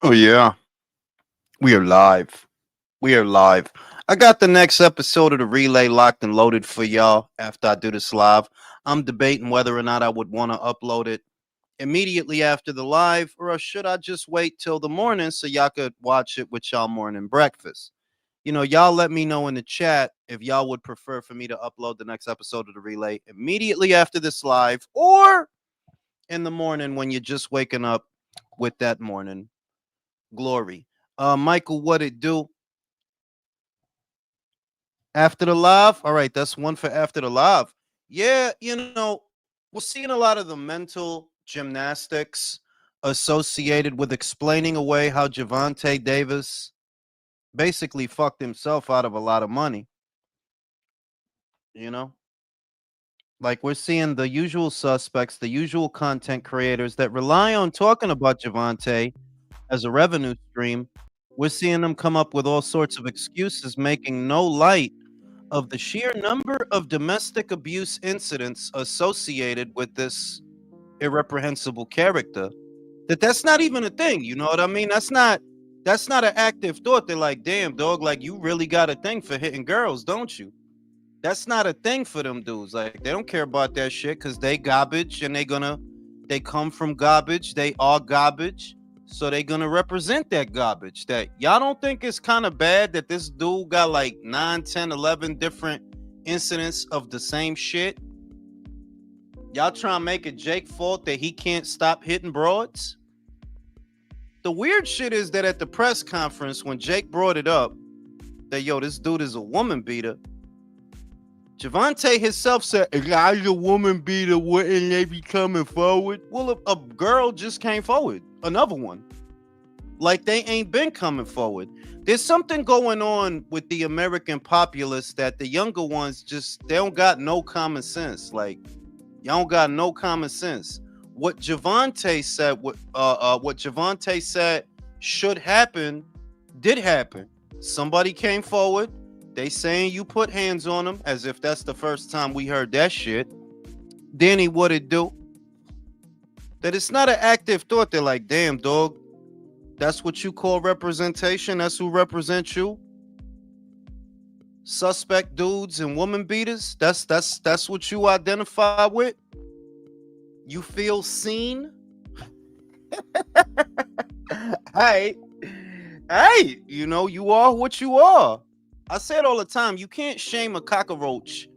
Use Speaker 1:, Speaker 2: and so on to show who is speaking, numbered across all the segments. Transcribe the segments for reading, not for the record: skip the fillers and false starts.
Speaker 1: Oh yeah, we are live. We are live. I got the next episode of the relay locked and loaded for y'all after I do this live. I'm debating whether or not I would want to upload it immediately after the live, or should I just wait till the morning so y'all could watch it with y'all morning breakfast. Y'all let me know in the chat if y'all would prefer for me to upload the next episode of the relay immediately after this live or in the morning when you're just waking up with that morning glory. Michael, what it do after the live? All right, that's one for after the live. Yeah, we're seeing a lot of the mental gymnastics associated with explaining away how Javante Davis basically fucked himself out of a lot of money. You know, like we're seeing the usual suspects, the usual content creators that rely on talking about Javante as a revenue stream. We're seeing them come up with all sorts of excuses, making no light of the sheer number of domestic abuse incidents associated with this irreprehensible character. That's not even a thing, you know what I mean? That's not an active thought. They're like, damn dog, like you really got a thing for hitting girls, don't you? That's not a thing for them dudes. Like they don't care about that shit because they garbage and they come from garbage. They are garbage. So they gonna represent that garbage. That y'all don't think it's kind of bad that this dude got like 9, 10, 11 different incidents of the same shit. Y'all trying to make it Jake fault that he can't stop hitting broads. The weird shit is that at the press conference when Jake brought it up that yo, this dude is a woman beater, Javante himself said, if I was a woman beater, wouldn't they be coming forward? Well, a girl just came forward. Another one. Like they ain't been coming forward. There's something going on with the American populace that the younger ones they don't got no common sense. Like, y'all don't got no common sense. What Javante said should happen, did happen. Somebody came forward. They saying you put hands on him as if that's the first time we heard that shit. Danny, what it do? That it's not an active thought. They're like, damn, dog, that's what you call representation? That's who represents you? Suspect dudes and woman beaters? That's what you identify with? You feel seen? Hey, you are what you are. I say it all the time. You can't shame a cockroach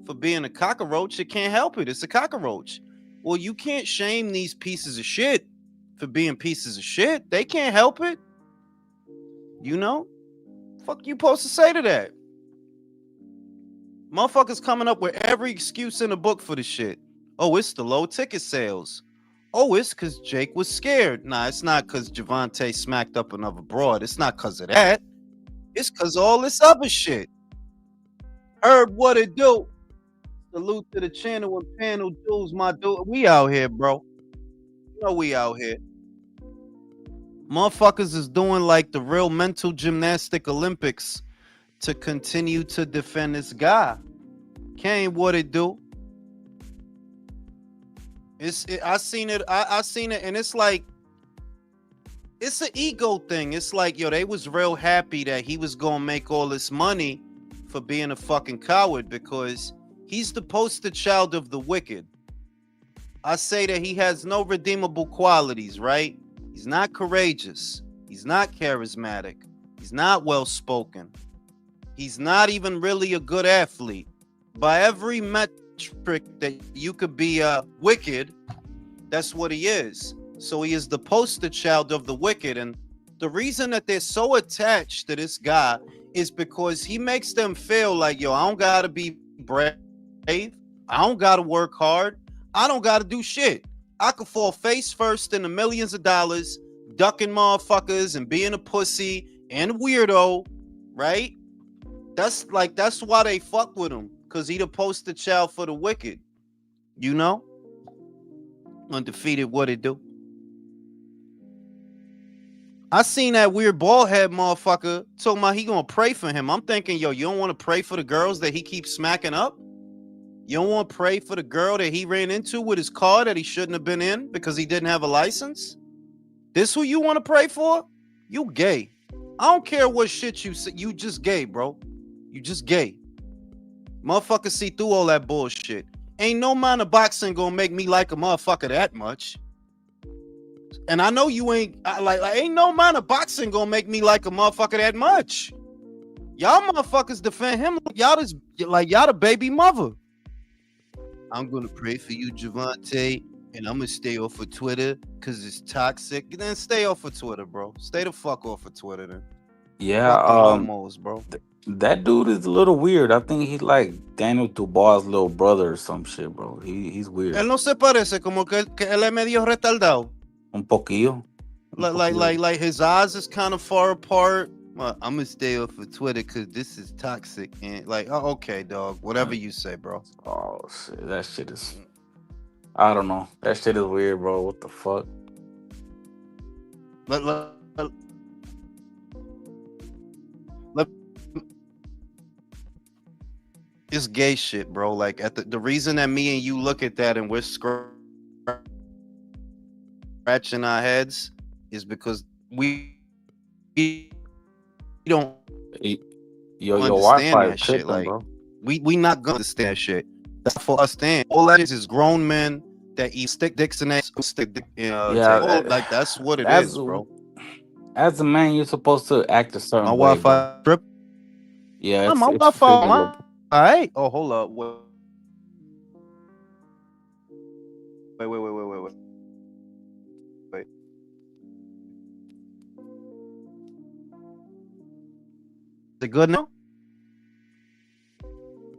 Speaker 1: for being a cockroach. It can't help it. It's a cockroach. Well, you can't shame these pieces of shit for being pieces of shit. They can't help it. You know? Fuck you supposed to say to that? Motherfuckers coming up with every excuse in the book for the shit. Oh, it's the low ticket sales. Oh, it's because Jake was scared. Nah, it's not because Javante smacked up another broad. It's not because of that. It's because all this other shit. Herb, what it do? Salute to the channel and panel dudes, my dude. We out here, bro. You know we out here. Motherfuckers is doing like the real mental gymnastic Olympics to continue to defend this guy. Kane, what it do? I seen it. I seen it, and it's like it's an ego thing. It's like, yo, they was real happy that he was gonna make all this money for being a fucking coward because he's the poster child of the wicked. I say that he has no redeemable qualities, right? He's not courageous. He's not charismatic. He's not well spoken. He's not even really a good athlete. By every metric that you could be wicked, that's what he is. So he is the poster child of the wicked. And the reason that they're so attached to this guy is because he makes them feel like, yo, I don't gotta be brave. I don't gotta work hard. I don't gotta do shit. I could fall face first in the millions of dollars, ducking motherfuckers and being a pussy and a weirdo, right? That's why they fuck with him, because he the poster child for the wicked. You know? Undefeated, what it do? I seen that weird bald head motherfucker talking about he gonna pray for him. I'm thinking, yo, you don't want to pray for the girls that he keeps smacking up? You don't want to pray for the girl that he ran into with his car that he shouldn't have been in because he didn't have a license? This who you want to pray for? You gay. I don't care what shit you say. You just gay, bro. You just gay. Motherfuckers see through all that bullshit. Ain't no amount of boxing gonna make me like a motherfucker that much. And I know you ain't like ain't no amount of boxing gonna make me like a motherfucker that much. Y'all motherfuckers defend him like y'all the baby mother. I'm gonna pray for you, Javante, and I'm gonna stay off of Twitter because it's toxic. Then stay off of Twitter, bro. Stay the fuck off of Twitter, then.
Speaker 2: Yeah,
Speaker 1: Fucking homos, bro.
Speaker 2: that dude is a little weird. I think he's like Daniel Dubois' little brother or some shit, bro. He's weird.
Speaker 1: Él no se parece como que él es medio retardado.
Speaker 2: Un poquillo. Un poquillo.
Speaker 1: Like his eyes is kind of far apart. Well, I'm gonna stay off of Twitter because this is toxic and like, oh, okay, dog. Whatever you say, bro.
Speaker 2: Oh shit, that shit is. I don't know. That shit is weird, bro. What the fuck?
Speaker 1: Let, let, let, it's gay shit, bro. Like at the reason that me and you look at that and we're scratching our heads is because we don't
Speaker 2: Y- Your
Speaker 1: understand
Speaker 2: Wi-Fi is
Speaker 1: that shit.
Speaker 2: tripping,
Speaker 1: Like
Speaker 2: bro.
Speaker 1: we not gonna understand that shit. That's for us. Stand. All that is grown men that eat stick dicks and they stick dick.
Speaker 2: Yeah,
Speaker 1: Like that's what it
Speaker 2: as
Speaker 1: is, bro.
Speaker 2: as a man, you're supposed to act a
Speaker 1: My
Speaker 2: certain way, bro.
Speaker 1: Wi-Fi trip.
Speaker 2: Yeah,
Speaker 1: My
Speaker 2: it's
Speaker 1: Wi-Fi.
Speaker 2: tripping a little.
Speaker 1: All right. Oh, hold up. Wait. Is it good now?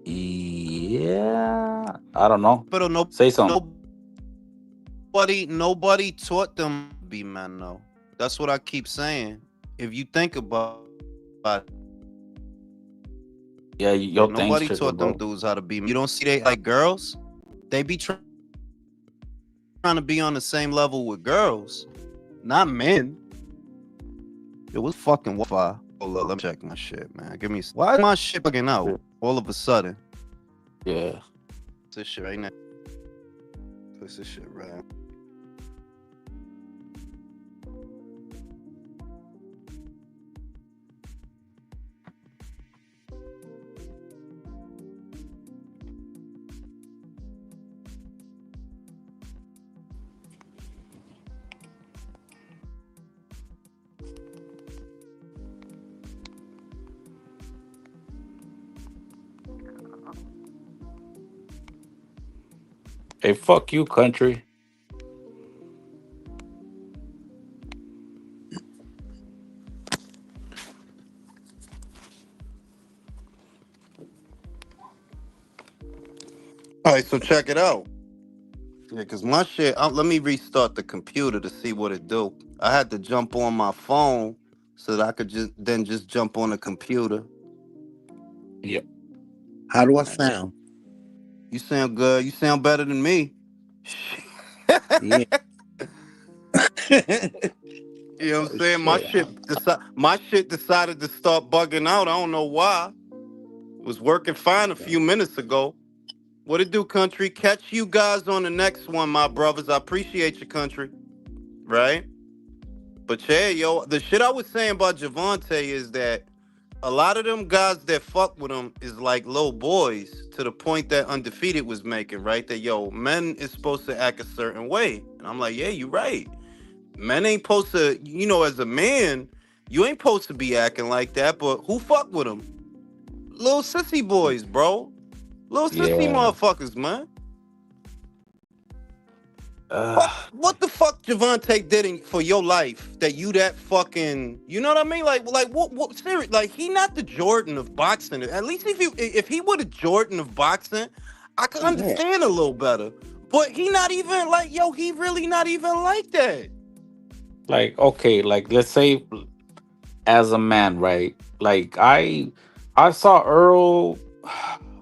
Speaker 2: Yeah, I don't know.
Speaker 1: But
Speaker 2: Say something.
Speaker 1: nobody taught them to be men. No, that's what I keep saying. If you think about it,
Speaker 2: Yeah,
Speaker 1: yeah,
Speaker 2: your thing's
Speaker 1: nobody
Speaker 2: tripping,
Speaker 1: taught them
Speaker 2: bro.
Speaker 1: dudes how to be. You don't see they like girls. They be trying to be on the same level with girls, not men. It was fucking Wi-Fi. Hold up, let me check my shit, man. Give me. Why is my shit bugging
Speaker 2: Yeah.
Speaker 1: out all of a sudden?
Speaker 2: Yeah.
Speaker 1: This shit right now. This shit right.
Speaker 2: Hey, fuck you, country.
Speaker 1: All right, so check it out. Yeah, cause my shit. Let me restart the computer to see what it do. I had to jump on my phone so that I could just jump on the computer.
Speaker 2: Yeah.
Speaker 3: How do I
Speaker 1: All right.
Speaker 3: sound?
Speaker 1: You sound good. You sound better than me.
Speaker 3: Yeah.
Speaker 1: You know what I'm
Speaker 3: Oh
Speaker 1: saying?
Speaker 3: shit.
Speaker 1: My shit decided to start bugging out. I don't know why. It was working fine a
Speaker 3: Okay.
Speaker 1: few minutes ago. What it do, country? Catch you guys on the next one, my brothers. I appreciate your country. Right? But yeah, yo, the shit I was saying about Javante is that a lot of them guys that fuck with him is like little boys to the point that Undefeated was making, right? That yo, men is supposed to act a certain way. And I'm like, yeah, you right. Men ain't supposed to, as a man, you ain't supposed to be acting like that, but who fuck with them? Little sissy boys, bro. Little sissy
Speaker 2: Yeah.
Speaker 1: motherfuckers, man.
Speaker 2: Uh,
Speaker 1: What the fuck Javante did for your life that you that fucking, you know what I mean? Like what serious, like he not the Jordan of boxing. At least if he were the Jordan of boxing, I could
Speaker 3: Yeah.
Speaker 1: understand a little better. But he not even like, yo, he really not even like that.
Speaker 2: like okay, like let's say as a man, right? Like I saw Earl.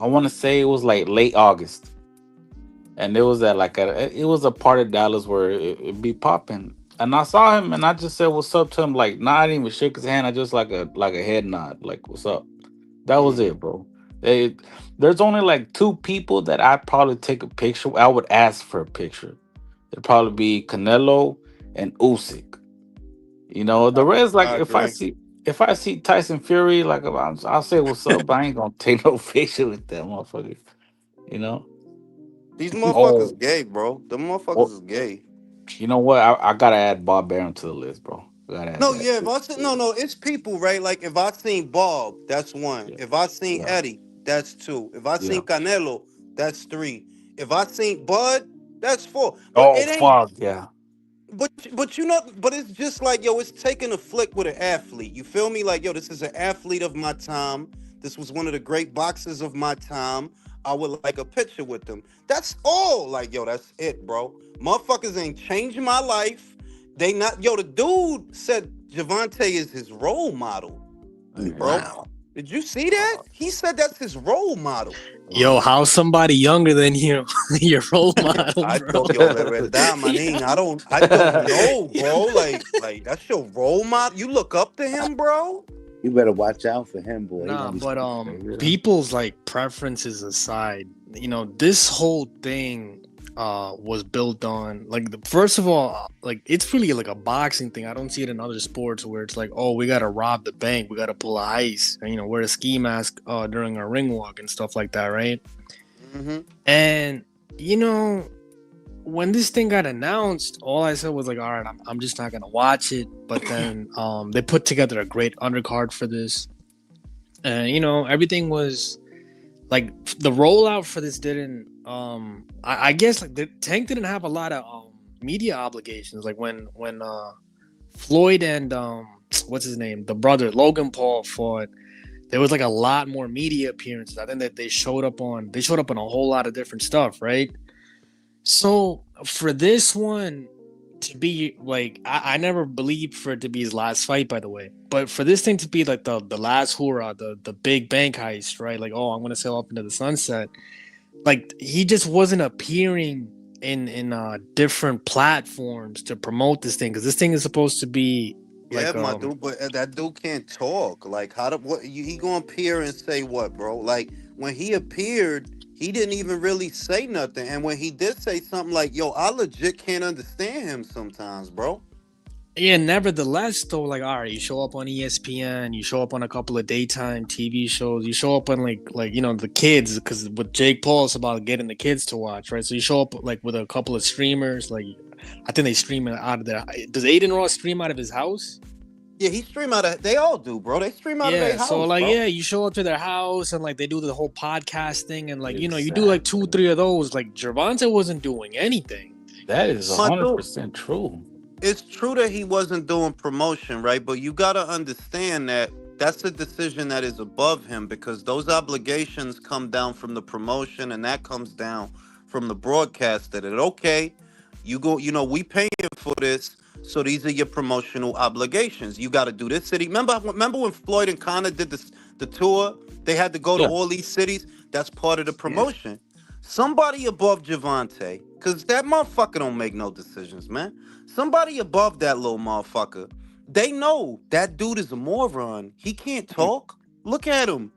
Speaker 2: I want to say it was like late August, and it was at like it was a part of Dallas where it be popping. And I saw him, and I just said what's up to him. Like, not I didn't even shake his hand. I just like a head nod, like what's up. That was
Speaker 1: Mm-hmm.
Speaker 2: it, bro. They, there's only like two people that I'd probably take a picture. I would ask for a picture. It'd probably be Canelo and Usyk. You know, the rest, like
Speaker 1: I agree.
Speaker 2: if I see Tyson Fury, like I'll say what's up, but I ain't gonna take no picture with that motherfucker. You know.
Speaker 1: These motherfuckers
Speaker 2: Oh,
Speaker 1: gay, bro. The motherfuckers
Speaker 2: well,
Speaker 1: is gay.
Speaker 2: you know what? I gotta add Bob Arum to the list, bro. I gotta add
Speaker 1: No,
Speaker 2: that.
Speaker 1: yeah, if I see, no, it's people, right? Like if I seen Bob, that's one.
Speaker 2: Yeah,
Speaker 1: If I seen
Speaker 2: yeah,
Speaker 1: Eddie, that's two. If I
Speaker 2: yeah.
Speaker 1: seen Canelo, that's three. If I seen Bud, that's four. But
Speaker 2: Oh
Speaker 1: it ain't.
Speaker 2: fuck, yeah.
Speaker 1: But you know, but it's just like yo, it's taking a flick with an athlete. You feel me? Like yo, this is an athlete of my time. This was one of the great boxers of my time. I would like a picture with them. That's all. Like yo, that's it, bro. Motherfuckers ain't changed my life. They not yo. The dude said Javante is his role model, bro.
Speaker 3: Wow.
Speaker 1: Did you see that? He said that's his role model.
Speaker 4: Yo, how somebody younger than you, your role model,
Speaker 1: I
Speaker 4: bro?
Speaker 1: don't, yo, de verdad, manín. I don't know, bro. Like that's your role model. You look up to him, bro.
Speaker 3: You better watch out for him, boy. He
Speaker 4: Nah,
Speaker 3: gonna be
Speaker 4: but
Speaker 2: Yeah.
Speaker 4: people's like preferences aside, this whole thing was built on like first of all, like it's really like a boxing thing. I don't see it in other sports where it's like, oh, we gotta rob the bank, we gotta pull a heist, and, wear a ski mask during our ring walk and stuff like that, right?
Speaker 1: Mm-hmm.
Speaker 4: And when this thing got announced, all I said was like, all right, I'm just not gonna watch it. But then they put together a great undercard for this, and everything was like the rollout for this didn't. I guess like the Tank didn't have a lot of media obligations. Like when Floyd and what's his name, the brother Logan Paul fought. There was like a lot more media appearances. I think that they showed up on a whole lot of different stuff, right? So for this one to be like, I never believed for it to be his last fight, by the way. But for this thing to be like the last hurrah, the big bank heist, right? Like, oh, I'm gonna sail up into the sunset. Like he just wasn't appearing in different platforms to promote this thing because this thing is supposed to be
Speaker 1: Yeah,
Speaker 4: like
Speaker 1: my dude, but that dude can't talk. Like, how do what he gonna appear and say what, bro? Like when he appeared, he didn't even really say nothing. And when he did say something like, "Yo, I legit can't understand him sometimes, bro."
Speaker 4: Yeah, nevertheless, though, like, all right, you show up on ESPN, you show up on a couple of daytime TV shows, you show up on like the kids, because with Jake Paul, it's about getting the kids to watch, right? So you show up like with a couple of streamers, like I think they stream it out of their. Does Aiden Ross stream out of his house?
Speaker 1: Yeah, he stream out of. They all do, bro. They stream out of their
Speaker 4: Yeah,
Speaker 1: house,
Speaker 4: so like
Speaker 1: bro.
Speaker 4: yeah, you show up to their house and like they do the whole podcast thing, and like you do like 2
Speaker 2: Exactly.
Speaker 4: 3 of those. Like Gervonta wasn't doing anything.
Speaker 2: That is
Speaker 1: My dude,
Speaker 2: 100% true.
Speaker 1: it's true that he wasn't doing promotion, right? But you got to understand that that's a decision that is above him because those obligations come down from the promotion and that comes down from the broadcaster. That okay, you go, we paying for this, so these are your promotional obligations. You got to do this city. Remember when Floyd and Connor did the tour? They had to go to
Speaker 2: Yeah,
Speaker 1: all these cities. That's part of the
Speaker 2: yeah.
Speaker 1: promotion. Somebody above Javante, because that motherfucker don't make no decisions, man. Somebody above that little motherfucker, they know that dude is a moron. He can't talk. Look at him.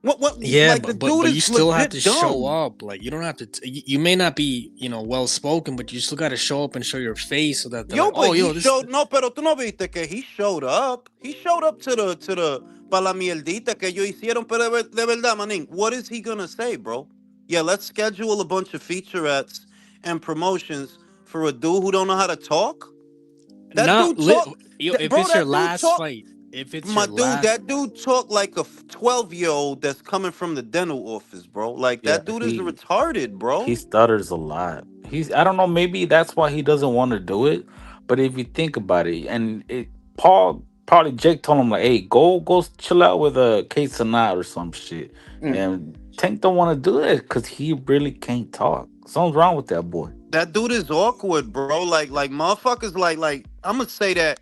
Speaker 1: What?
Speaker 4: Yeah,
Speaker 1: Like the
Speaker 4: but
Speaker 1: dude
Speaker 4: you
Speaker 1: is
Speaker 4: still have to
Speaker 1: legit
Speaker 4: show
Speaker 1: dumb.
Speaker 4: up. Like you don't have to. You may not be well spoken, but you still got to show up and show your face so that they're
Speaker 1: Yo,
Speaker 4: like,
Speaker 1: but
Speaker 4: oh,
Speaker 1: he
Speaker 4: yo, this.
Speaker 1: showed no, pero tú no viste que he showed up. He showed up to the para la mierdita que ellos hicieron, pero de verdad, manín, what is he gonna say, bro? Yeah, let's schedule a bunch of featurettes and promotions for a dude who don't know how to talk. That
Speaker 4: Not
Speaker 1: dude talk,
Speaker 4: if
Speaker 1: bro.
Speaker 4: it's your
Speaker 1: That dude
Speaker 4: last
Speaker 1: talk.
Speaker 4: fight, if it's
Speaker 1: My
Speaker 4: your
Speaker 1: dude,
Speaker 4: last.
Speaker 1: that dude talk like a 12-year-old that's coming from the dental office, bro. Like
Speaker 2: Yeah,
Speaker 1: that dude is
Speaker 2: he
Speaker 1: retarded,
Speaker 2: he
Speaker 1: bro.
Speaker 2: stutters a lot. I don't know, maybe that's why he doesn't want to do it. But if you think about it, and Paul probably Jake told him like, "Hey, go chill out with a case Sanat or some shit."
Speaker 3: Mm.
Speaker 2: And Tank don't want to do it because he really can't talk. Something's wrong with that boy.
Speaker 1: That dude is awkward, bro. Like motherfuckers, like I'm gonna say that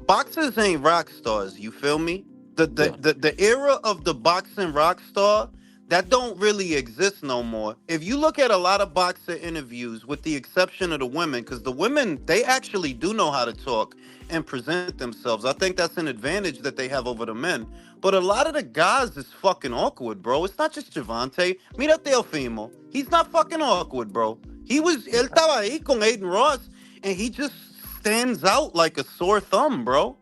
Speaker 1: boxers ain't rock stars. You feel me? The the
Speaker 2: Yeah,
Speaker 1: the, the era of the boxing rock star that don't really exist no more. If you look at a lot of boxer interviews, with the exception of the women, because the women they actually do know how to talk and present themselves. I think that's an advantage that they have over the men. But a lot of the guys is fucking awkward, bro. It's not just Javante. Mira Teofimo. He's not fucking awkward, bro. Él estaba ahí con Aiden Ross, and he just stands out like a sore thumb, bro.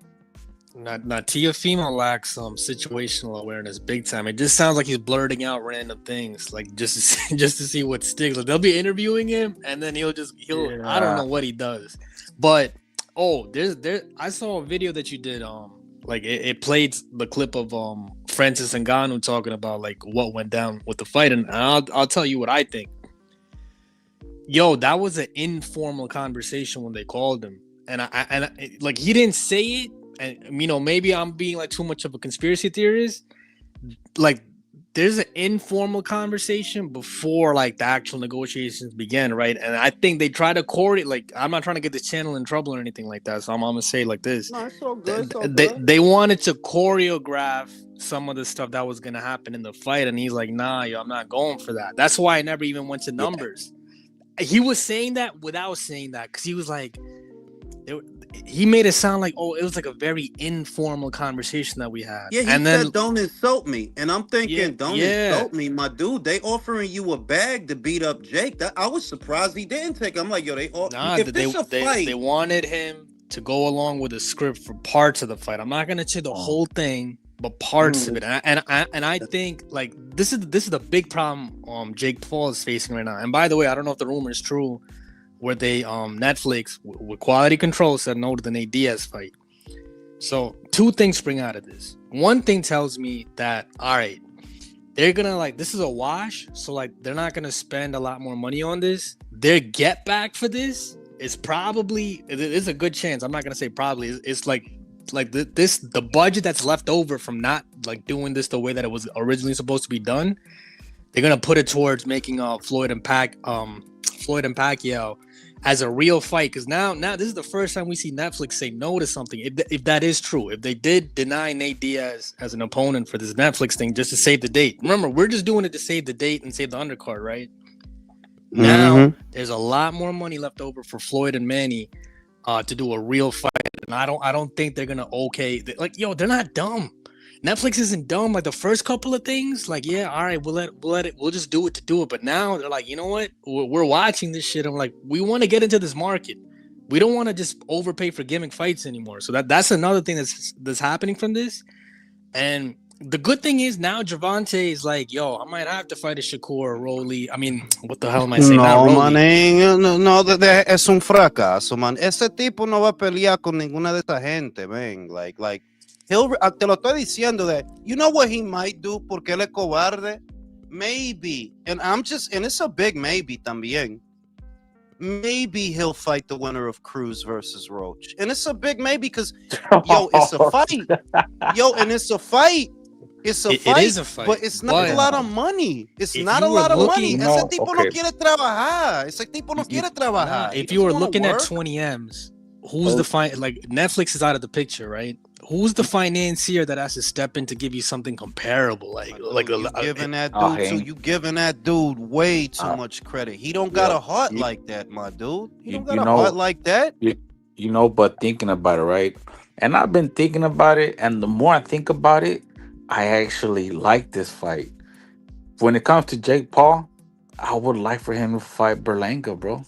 Speaker 4: Not Tiafimo lacks some situational awareness big time. It just sounds like he's blurting out random things, like just to see, just to see what sticks. Like they'll be interviewing him, and then he'll I don't know what he does, but I saw a video that you did. Like it played the clip of Francis Ngannou talking about like what went down with the fight, and I'll tell you what I think. Yo, that was an informal conversation when they called him, and I like he didn't say it. And you know, maybe I'm being like too much of a conspiracy theorist. Like, there's an informal conversation before like the actual negotiations began, right? And I think they try to coordinate. Like, I'm not trying to get this channel in trouble or anything like that, so I'm gonna say like this:
Speaker 1: No, it's all good. It's all
Speaker 4: they,
Speaker 1: good.
Speaker 4: they wanted to choreograph some of the stuff that was gonna happen in the fight, and he's like, "Nah, yo, I'm not going for that." That's why I never even went to numbers. He was saying that without saying that, because he was like. He made it sound like, it was like a very informal conversation that we had.
Speaker 1: Yeah, he
Speaker 4: and
Speaker 1: said,
Speaker 4: then
Speaker 1: "Don't insult me," and I'm thinking, "Don't
Speaker 4: yeah.
Speaker 1: insult me, my dude." They offering you a bag to beat up Jake. I was surprised he didn't take. I'm like, yo, if this a fight,
Speaker 4: they wanted him to go along with the script for parts of the fight. I'm not gonna say the whole thing, but parts of it. And I think like this is the big problem Jake Paul is facing right now. And by the way, I don't know if the rumor is true, where they Netflix with quality control said no to the Nate Diaz fight. So two things spring out of this. One thing tells me that all right, they're gonna like this is a wash, so like they're not gonna spend a lot more money on this. Their get back for this is probably it's a good chance. I'm not gonna say probably. It's like the budget that's left over from not like doing this the way that it was originally supposed to be done. They're gonna put it towards making Floyd and Pacquiao as a real fight, because now this is the first time we see Netflix say no to something. If that is true, if they did deny Nate Diaz as an opponent for this Netflix thing just to save the date. Remember, we're just doing it to save the date and save the undercard, right? Now there's a lot more money left over for Floyd and Manny to do a real fight, and I don't think they're gonna they're not dumb. Netflix isn't dumb. Like the first couple of things, like yeah, all right, we'll just do it to do it. But now they're like, you know what? We're watching this shit. I'm like, we want to get into this market. We don't want to just overpay for gimmick fights anymore. So that's another thing that's happening from this. And the good thing is now Gervonta is like, yo, I might have to fight a Shakur or Rolly. I mean, what the hell am I saying?
Speaker 1: No, man, es un fracaso, man. Ese tipo no va a pelear con ninguna de esta gente, man. Like, te lo estoy diciendo that, you know what he might do porque él es cobarde? Maybe, and it's a big maybe también. Maybe he'll fight the winner of Cruz versus Roach. And it's a big maybe because, yo, it's a fight. Yo, and it's a fight. It is a fight, but it's not a lot of money. It's not a lot of money. Ese tipo no quiere trabajar. Ese tipo no quiere trabajar.
Speaker 4: If you were looking at 20 M's, who's the like Netflix is out of the picture, right? Who's the financier that has to step in to give you something comparable? You giving that dude way too much credit. He don't got a heart like that, my dude. He don't got a heart like that.
Speaker 2: You know, but thinking about it, right? And I've been thinking about it, and the more I think about it, I actually like this fight. When it comes to Jake Paul, I would like for him to fight Berlanga, bro.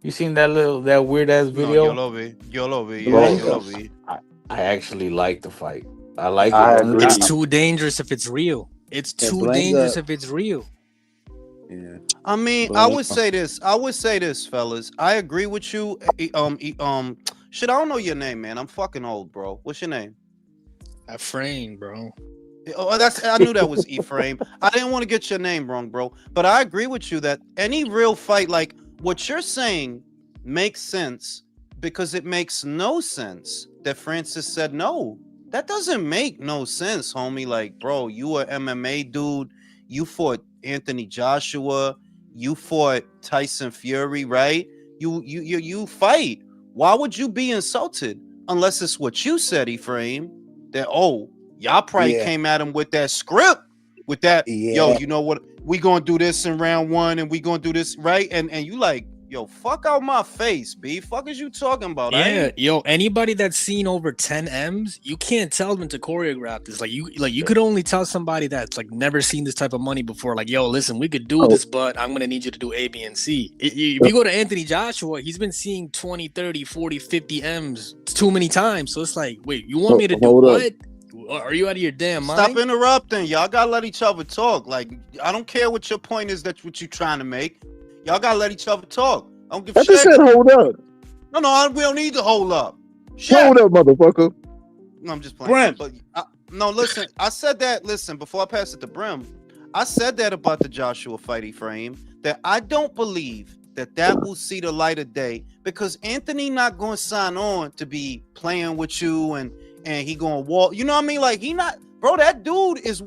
Speaker 2: You seen that weird ass video?
Speaker 1: No, yo lo vi.
Speaker 2: I actually like the fight. I like it.
Speaker 4: It's too dangerous if it's real. It's too dangerous if it's real.
Speaker 3: Yeah.
Speaker 1: I mean, I would say this, fellas. I agree with you. Shit, I don't know your name, man. I'm fucking old, bro. What's your name?
Speaker 4: Ephraim, bro.
Speaker 1: Oh, I knew that was Ephraim. I didn't want to get your name wrong, bro. But I agree with you that any real fight, like what you're saying, makes sense because it makes no sense that Francis said no. That doesn't make no sense, homie. Like, bro, you a MMA dude. You fought Anthony Joshua. You fought Tyson Fury, right? You fight. Why would you be insulted unless it's what you said, Ephraim? That y'all probably came at him with that script, with that yo, you know what? We gonna do this in round one, and we gonna do this right, and you like, Yo, fuck out my face, B. Fuck is you talking about? I
Speaker 4: Yeah,
Speaker 1: ain't,
Speaker 4: yo, anybody that's seen over 10 M's, you can't tell them to choreograph this. You could only tell somebody that's like never seen this type of money before, like, yo, listen, we could do
Speaker 5: Oh,
Speaker 4: this, but I'm gonna need you to do A, B, and C. If you go to Anthony Joshua, he's been seeing 20, 30, 40, 50 M's too many times. So it's like, wait, you want me to do
Speaker 5: hold up.
Speaker 4: what? Are you out of your damn
Speaker 1: stop
Speaker 4: mind?
Speaker 1: interrupting. Y'all gotta let each other talk. Like, I don't care what your point is. That's what you trying to make. Y'all gotta let each other talk. I don't give a
Speaker 5: I just
Speaker 1: shit.
Speaker 5: said hold up.
Speaker 1: No, we don't need to hold up. Shit.
Speaker 5: Hold up, motherfucker.
Speaker 1: No, I'm just playing.
Speaker 3: Brim.
Speaker 1: But no, listen. I said that. Listen, before I pass it to Brim, I said that about the Joshua fight frame. That I don't believe that will see the light of day because Anthony not going to sign on to be playing with you and he going to walk. You know what I mean? Like he not, bro. That dude is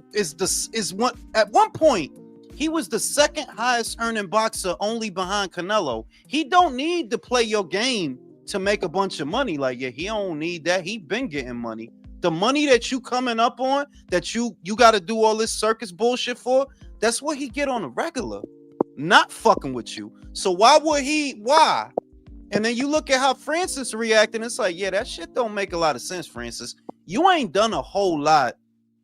Speaker 1: one at one point. He was the second highest earning boxer, only behind Canelo. He don't need to play your game to make a bunch of money. Like, yeah, he don't need that. He been getting money. The money that you coming up on, that you got to do all this circus bullshit for, that's what he get on a regular. Not fucking with you. So why would he? Why? And then you look at how Francis reacting. It's like, yeah, that shit don't make a lot of sense, Francis. You ain't done a whole lot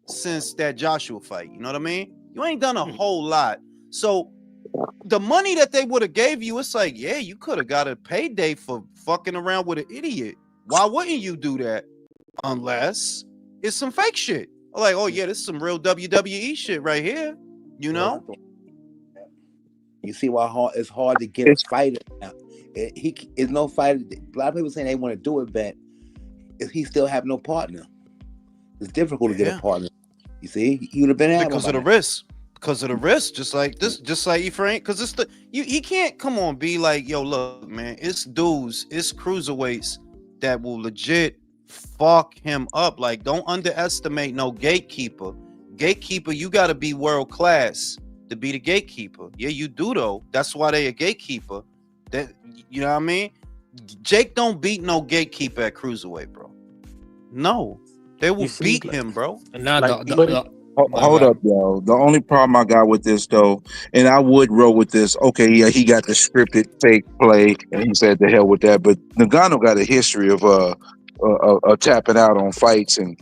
Speaker 1: since that Joshua fight. You know what I mean? You ain't done a whole lot. So the money that they would have gave you, it's like, yeah, you could have got a payday for fucking around with an idiot. Why wouldn't you do that? Unless it's some fake shit. Like, oh yeah, this is some real WWE shit right here. You know?
Speaker 3: You see why it's hard to get a fighter now. He is no fighter. A lot of people saying they want to do it, but he still have no partner. It's difficult to get a partner. You see, he would have been
Speaker 1: because of the risk. Because of the risk, just like this, just like Ephraim. Because it's he can't come on be like, yo, look, man, it's dudes, it's cruiserweights that will legit fuck him up. Like, don't underestimate no gatekeeper. Gatekeeper, you got to be world class to be the gatekeeper. Yeah, you do though. That's why they a gatekeeper. That, you know what I mean? Jake don't beat no gatekeeper at cruiserweight, bro. No, they will beat him, bro.
Speaker 5: Hold up, y'all. The only problem I got with this, though, and I would roll with this. Okay, yeah, he got the scripted fake play, and he said the hell with that. But Ngannou got a history of tapping out on fights and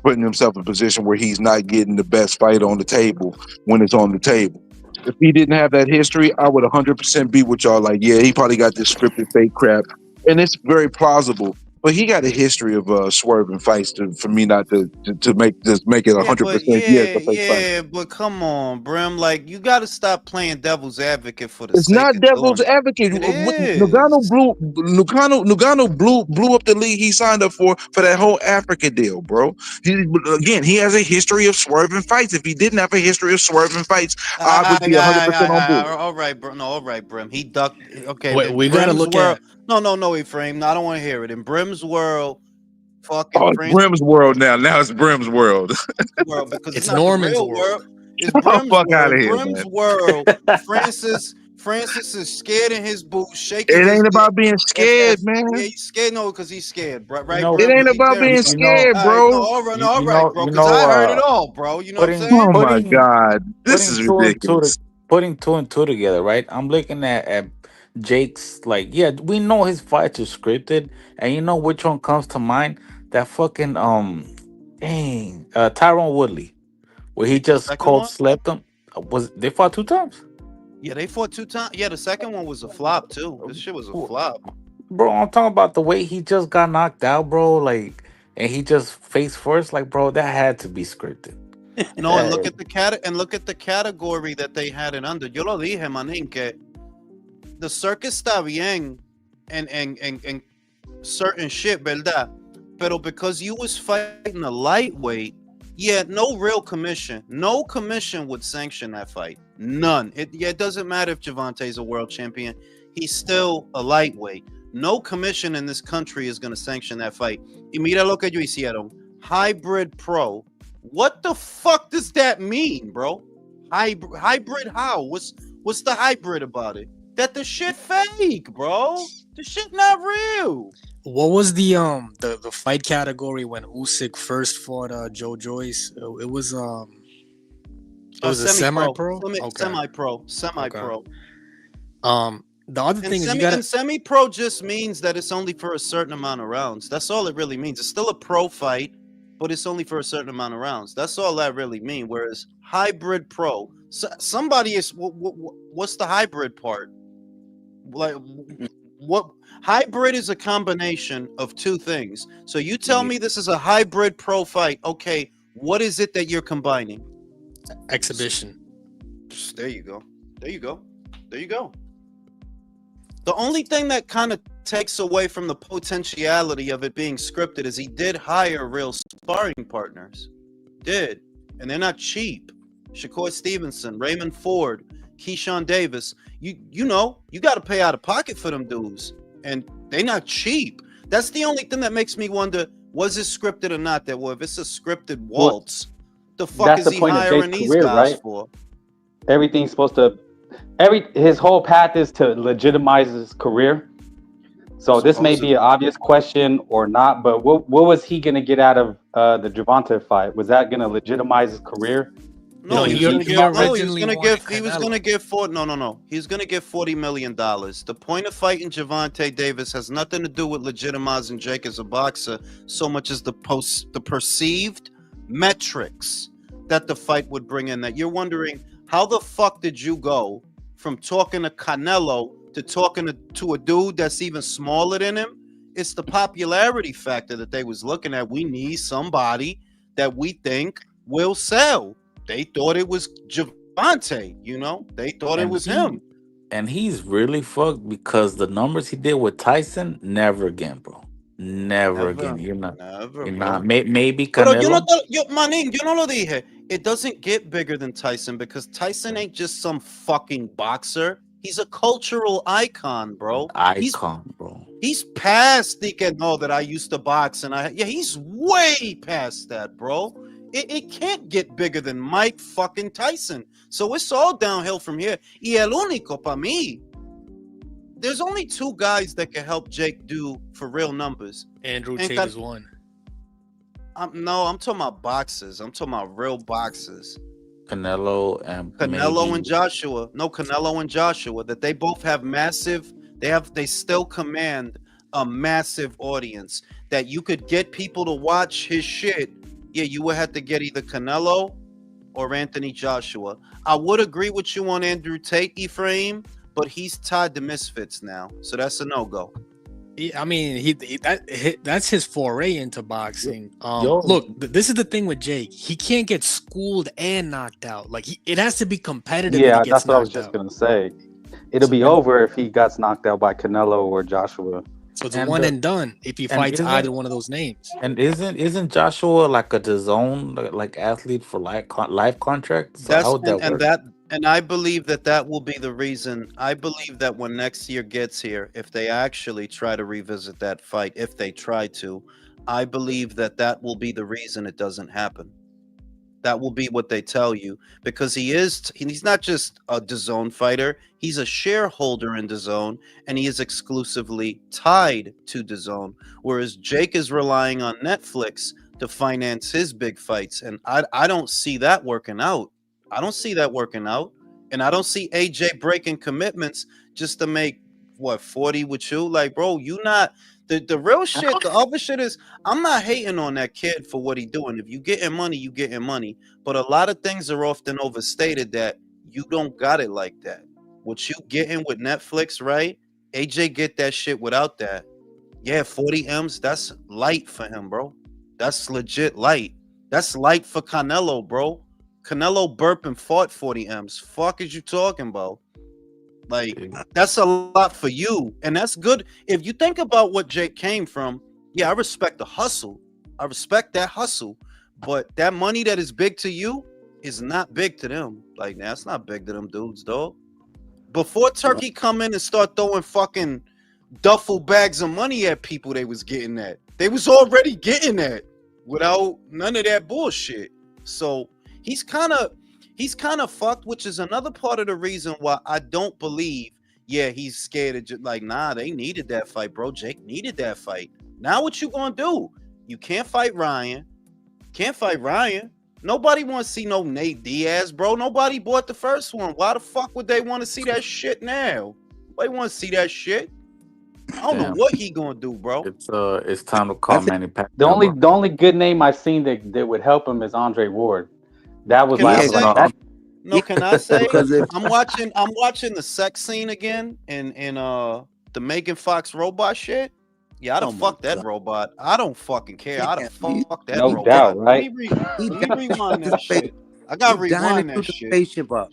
Speaker 5: putting himself in a position where he's not getting the best fight on the table when it's on the table. If he didn't have that history, I would 100% be with y'all. Like, yeah, he probably got this scripted fake crap, and it's very plausible. But he got a history of swerving fights for me not to make it 100%.
Speaker 1: Yeah, but come on, Brim. Like, you got to stop playing devil's advocate for the
Speaker 5: It's
Speaker 1: sake
Speaker 5: not
Speaker 1: of
Speaker 5: devil's
Speaker 1: doing
Speaker 5: advocate.
Speaker 1: it. It is.
Speaker 5: Ngannou blew up the league he signed up for that whole Africa deal, bro. He has a history of swerving fights. If he didn't have a history of swerving fights, I would be 100% on board.
Speaker 1: All right, bro. No, all right, Brim. He ducked. Okay,
Speaker 4: wait, we gotta look
Speaker 1: world.
Speaker 4: at.
Speaker 1: No, Ephraim. No, I don't want to hear it. In Brim's world, fucking
Speaker 5: it's Brim's world now. Now it's Brim's world.
Speaker 1: World, because
Speaker 4: it's
Speaker 1: not
Speaker 4: Norman's
Speaker 1: the real
Speaker 4: world.
Speaker 1: It's Brim's
Speaker 5: fuck
Speaker 1: world.
Speaker 5: out of here,
Speaker 1: Brim's
Speaker 5: man.
Speaker 1: world. Francis is scared in his boots, shaking.
Speaker 5: It
Speaker 1: his
Speaker 5: ain't about
Speaker 1: dick.
Speaker 5: being scared, man.
Speaker 1: Yeah, he's scared. No, because he's scared, bro. Right?
Speaker 2: know,
Speaker 5: It ain't about being scared, bro.
Speaker 1: All right, bro. Because I heard it all, bro. You know what I'm saying?
Speaker 5: Oh my God, this is ridiculous.
Speaker 2: Putting two and two together, right? I'm looking at Jake's, like, yeah, we know his fights are scripted, and you know which one comes to mind? That fucking Tyrone Woodley, where he just cold slept him. They fought 2 times?
Speaker 1: Yeah, they fought 2 times. Yeah, the second one was a flop too. This shit was a flop,
Speaker 2: bro. I'm talking about the way he just got knocked out, bro. Like, and he just face first, like, bro, that had to be scripted.
Speaker 1: No, and look at the category that they had it under. Yo lo dije, manín, que the circus está bien and certain shit, ¿verdad? Pero because you was fighting a lightweight, yeah, no real commission. No commission would sanction that fight. None. It doesn't matter if Javante's a world champion. He's still a lightweight. No commission in this country is going to sanction that fight. Y mira lo que yo hicieron. Hybrid Pro. What the fuck does that mean, bro? Hybrid how? What's the hybrid about it? That the shit fake, bro. The shit not real.
Speaker 4: What was the fight category when Usyk first fought Joe Joyce? It was a semi-pro.
Speaker 1: Semi-pro.
Speaker 4: Okay. the other
Speaker 1: And
Speaker 4: thing is you gotta.
Speaker 1: semi-pro just means that it's only for a certain amount of rounds. That's all it really means. It's still a pro fight, but it's only for a certain amount of rounds. That's all that really means. Whereas hybrid pro, somebody is what's the hybrid part? Like what hybrid is a combination of two things. So you tell
Speaker 3: Yeah.
Speaker 1: me this is a hybrid pro fight. Okay, what is it that you're combining?
Speaker 4: Exhibition.
Speaker 1: There you go. There you go. There you go. The only thing that kind of takes away from the potentiality of it being scripted is he did hire real sparring partners. Did. And they're not cheap. Shakur Stevenson, Raymond Ford, Keyshawn Davis. You know, you got to pay out of pocket for them dudes. And they're not cheap. That's the only thing that makes me wonder, was it scripted or not? That well, if it's a scripted waltz, the fuck
Speaker 6: that's
Speaker 1: is
Speaker 6: the
Speaker 1: he
Speaker 6: point of
Speaker 1: hiring
Speaker 6: Jake's
Speaker 1: these
Speaker 6: career,
Speaker 1: guys
Speaker 6: right?
Speaker 1: for?
Speaker 6: Everything's supposed to, his whole path is to legitimize his career. So this may be an obvious question or not, but what was he going to get out of the Gervonta fight? Was that going to legitimize his career?
Speaker 1: No,
Speaker 6: He
Speaker 1: he was
Speaker 4: he
Speaker 1: gonna
Speaker 4: originally wanted
Speaker 1: give. He was
Speaker 4: Canelo.
Speaker 1: gonna give No. He was gonna give $40 million. The point of fighting Gervonta Davis has nothing to do with legitimizing Jake as a boxer, so much as the perceived metrics that the fight would bring in. That you're wondering, how the fuck did you go from talking to Canelo to talking to a dude that's even smaller than him? It's the popularity factor that they was looking at. We need somebody that we think will sell. They thought it was Gervonta, you know? They thought it was him.
Speaker 2: And he's really fucked because the numbers he did with Tyson, never again, bro. Never again. You're not.
Speaker 1: Never,
Speaker 2: You're
Speaker 1: bro.
Speaker 2: not. Maybe
Speaker 1: Pero yo no,
Speaker 2: Canelo.
Speaker 1: manín, yo no lo dije. It doesn't get bigger than Tyson because Tyson ain't just some fucking boxer. He's a cultural icon, bro.
Speaker 2: Icon, bro.
Speaker 1: He's past thinking, no, that I used to box and he's way past that, bro. It can't get bigger than Mike fucking Tyson. So it's all downhill from here. Y el único pa mí, there's only two guys that can help Jake do for real numbers.
Speaker 4: Andrew
Speaker 1: And
Speaker 4: Tate is one.
Speaker 1: No, I'm talking about boxers. I'm talking about real boxers.
Speaker 2: Canelo and
Speaker 1: And Joshua. No, Canelo and Joshua. That they both have massive. They still command a massive audience. That you could get people to watch his shit. Yeah, you would have to get either Canelo or Anthony Joshua. I would agree with you on Andrew Tate, Ephraim, but he's tied to Misfits now, so that's a no-go.
Speaker 4: I mean, that's his foray into boxing.
Speaker 2: Yo.
Speaker 4: Look, this is the thing with Jake. He can't get schooled and knocked out. Like it has to be competitive.
Speaker 6: Yeah,
Speaker 4: if he gets
Speaker 6: that's what I was
Speaker 4: knocked
Speaker 6: just
Speaker 4: out.
Speaker 6: gonna say. It'll be over if he gets knocked out by Canelo or Joshua.
Speaker 4: So it's
Speaker 2: And
Speaker 4: one and done if he fights either one of those names.
Speaker 2: And isn't Joshua like a DAZN like athlete for life contract? So how would that work?
Speaker 1: And I believe that will be the reason. I believe that when next year gets here, if they actually try to revisit that fight, if they try to, I believe that will be the reason it doesn't happen. That will be what they tell you, because he's not just a DAZN fighter. He's a shareholder in DAZN, and he is exclusively tied to DAZN. Whereas Jake is relying on Netflix to finance his big fights, and I don't see that working out. I don't see that working out, and I don't see AJ breaking commitments just to make 40 with you. Like, bro, you not. The real shit, the other shit is, I'm not hating on that kid for what he doing. If you getting money, you getting money. But a lot of things are often overstated that you don't got it like that. What you getting with Netflix, right? AJ get that shit without that. Yeah, 40 M's, that's light for him, bro. That's legit light. That's light for Canelo, bro. Canelo burped and fought 40 M's. Fuck is you talking about? Like, that's a lot for you, and that's good. If you think about what Jake came from, yeah, I respect the hustle. I respect that hustle, but that money that is big to you is not big to them. Like, that's not big to them dudes, dog. Before Turkey come in and start throwing fucking duffel bags of money at people, they was getting that. They was already getting that without none of that bullshit. So he's kind of fucked, which is another part of the reason why I don't believe, yeah, he's scared of like, nah, they needed that fight, bro. Jake needed that fight. Now what you gonna do? You can't fight Ryan. Nobody wants to see no Nate Diaz, bro. Nobody bought the first one. Why the fuck would they want to see that shit now? I want to see that shit. I don't know
Speaker 2: Damn.
Speaker 1: what he gonna do, bro.
Speaker 2: It's time to call
Speaker 3: I think
Speaker 2: Manny Pacquiao.
Speaker 6: The only good name I've seen that would help him is Andre Ward. That was
Speaker 1: Can I
Speaker 6: like,
Speaker 3: yeah,
Speaker 6: like
Speaker 1: say?
Speaker 6: that.
Speaker 1: No, can I say?
Speaker 3: because if
Speaker 1: I'm watching the sex scene again in the Megan Fox robot shit. Yeah, I'd
Speaker 3: oh
Speaker 1: have
Speaker 3: my
Speaker 1: fucked that
Speaker 3: god,
Speaker 1: robot. I don't fucking care. I'd have
Speaker 3: damn,
Speaker 1: fucked that
Speaker 6: No
Speaker 3: damn,
Speaker 6: doubt,
Speaker 1: robot.
Speaker 6: right?
Speaker 3: he
Speaker 1: Let me
Speaker 3: dying to shoot
Speaker 1: rewind
Speaker 3: the
Speaker 1: that
Speaker 3: space.
Speaker 1: shit. I
Speaker 3: He
Speaker 1: gotta
Speaker 3: dying
Speaker 1: rewind
Speaker 3: to
Speaker 1: that
Speaker 3: shoot the
Speaker 1: shit.
Speaker 3: spaceship up.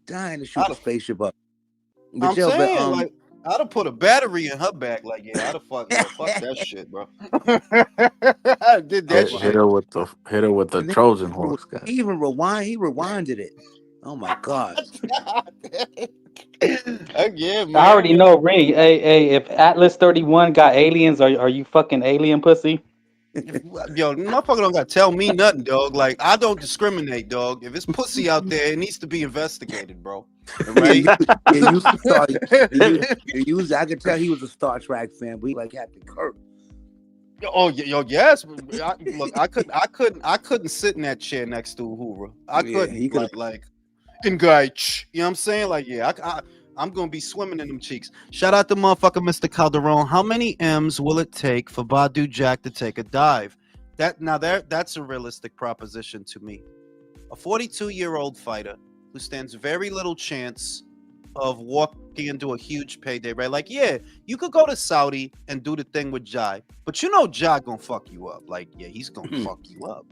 Speaker 3: Dying to shoot
Speaker 1: I'd
Speaker 3: the
Speaker 1: have,
Speaker 3: spaceship up. But
Speaker 1: I'm
Speaker 3: yo, but
Speaker 1: saying like I'd have put a battery in her back. Like yeah, I'd have fuck that shit, bro. I did that
Speaker 3: oh,
Speaker 2: Hit
Speaker 1: shit.
Speaker 2: her with the
Speaker 3: and then
Speaker 2: Trojan horse, guy.
Speaker 3: he even rewind. He rewinded it. Oh my god.
Speaker 1: Again,
Speaker 6: I already
Speaker 1: man.
Speaker 6: know, Ray. Hey, if Atlas 31 got aliens, are you fucking alien pussy?
Speaker 1: Yo, motherfucker don't gotta tell me nothing, dog. Like I don't discriminate, dog. If it's pussy out there, it needs to be investigated, bro. All
Speaker 3: Yeah,
Speaker 1: right.
Speaker 3: you saw I could tell he was a Star Trek fan, but he like Captain Kirk.
Speaker 1: Oh, yes. Look, I couldn't sit in that chair next to Uhura. I
Speaker 3: Yeah, he
Speaker 1: couldn't
Speaker 3: could have.
Speaker 1: like engage. You know what I'm saying? Like, yeah, I'm gonna be swimming in them cheeks. Shout out to motherfucker Mr. Calderon. How many M's will it take for Badu Jack to take a dive? That's a realistic proposition to me. A 42-year-old fighter who stands very little chance of walking into a huge payday, right? Like, yeah, you could go to Saudi and do the thing with Jai, but you know Jai gonna fuck you up. Like, yeah, he's gonna fuck you up.